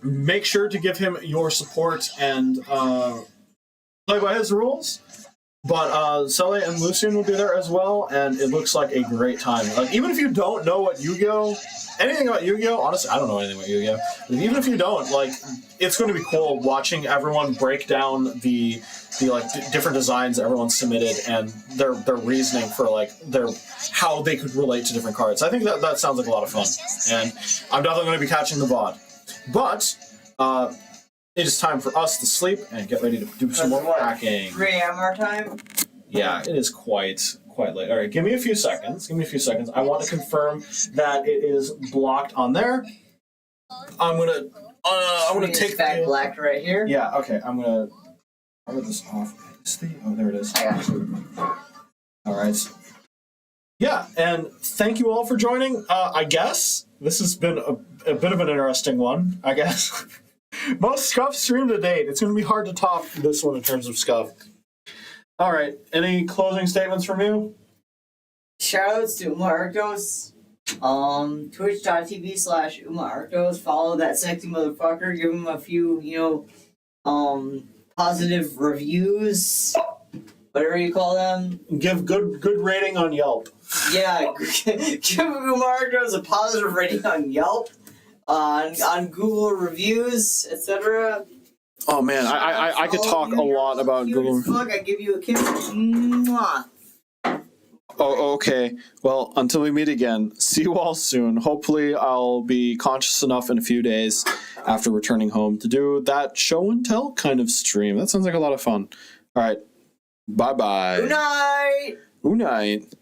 Make sure to give him your support and play by his rules. But Sele and Lucian will be there as well, and it looks like a great time. Like, even if you don't know what Yu-Gi-Oh, anything about Yu-Gi-Oh, honestly, I don't know anything about Yu-Gi-Oh. But even if you don't, like, it's going to be cool watching everyone break down the different designs everyone submitted and their reasoning for like how they could relate to different cards. I think that sounds like a lot of fun, and I'm definitely going to be catching the VOD. But it is time for us to sleep and get ready to do some more hacking. 3 a.m. our time? Yeah, it is quite late. All right, give me a few seconds. I want to confirm that it is blocked on there. I'm gonna take that black right here. Yeah. Okay. I'm gonna cover this off. Oh, there it is. I got you. All right. Yeah, and thank you all for joining. I guess this has been a bit of an interesting one. I guess most Scuff stream to date. It's going to be hard to top this one in terms of Scuff. All right. Any closing statements from you? Shoutouts to Arktos. Twitch.tv/Arktos. Follow that sexy motherfucker. Give him a few, positive reviews. Whatever you call them. Give good rating on Yelp. Yeah, give Arktos a positive rating on Yelp, on Google reviews, etc. Oh man, I could talk a lot about Google. Fuck, I give you a kiss. Mwah. Oh, okay. Well, until we meet again, see you all soon. Hopefully, I'll be conscious enough in a few days after returning home to do that show and tell kind of stream. That sounds like a lot of fun. All right. Bye-bye. Good night. Good night.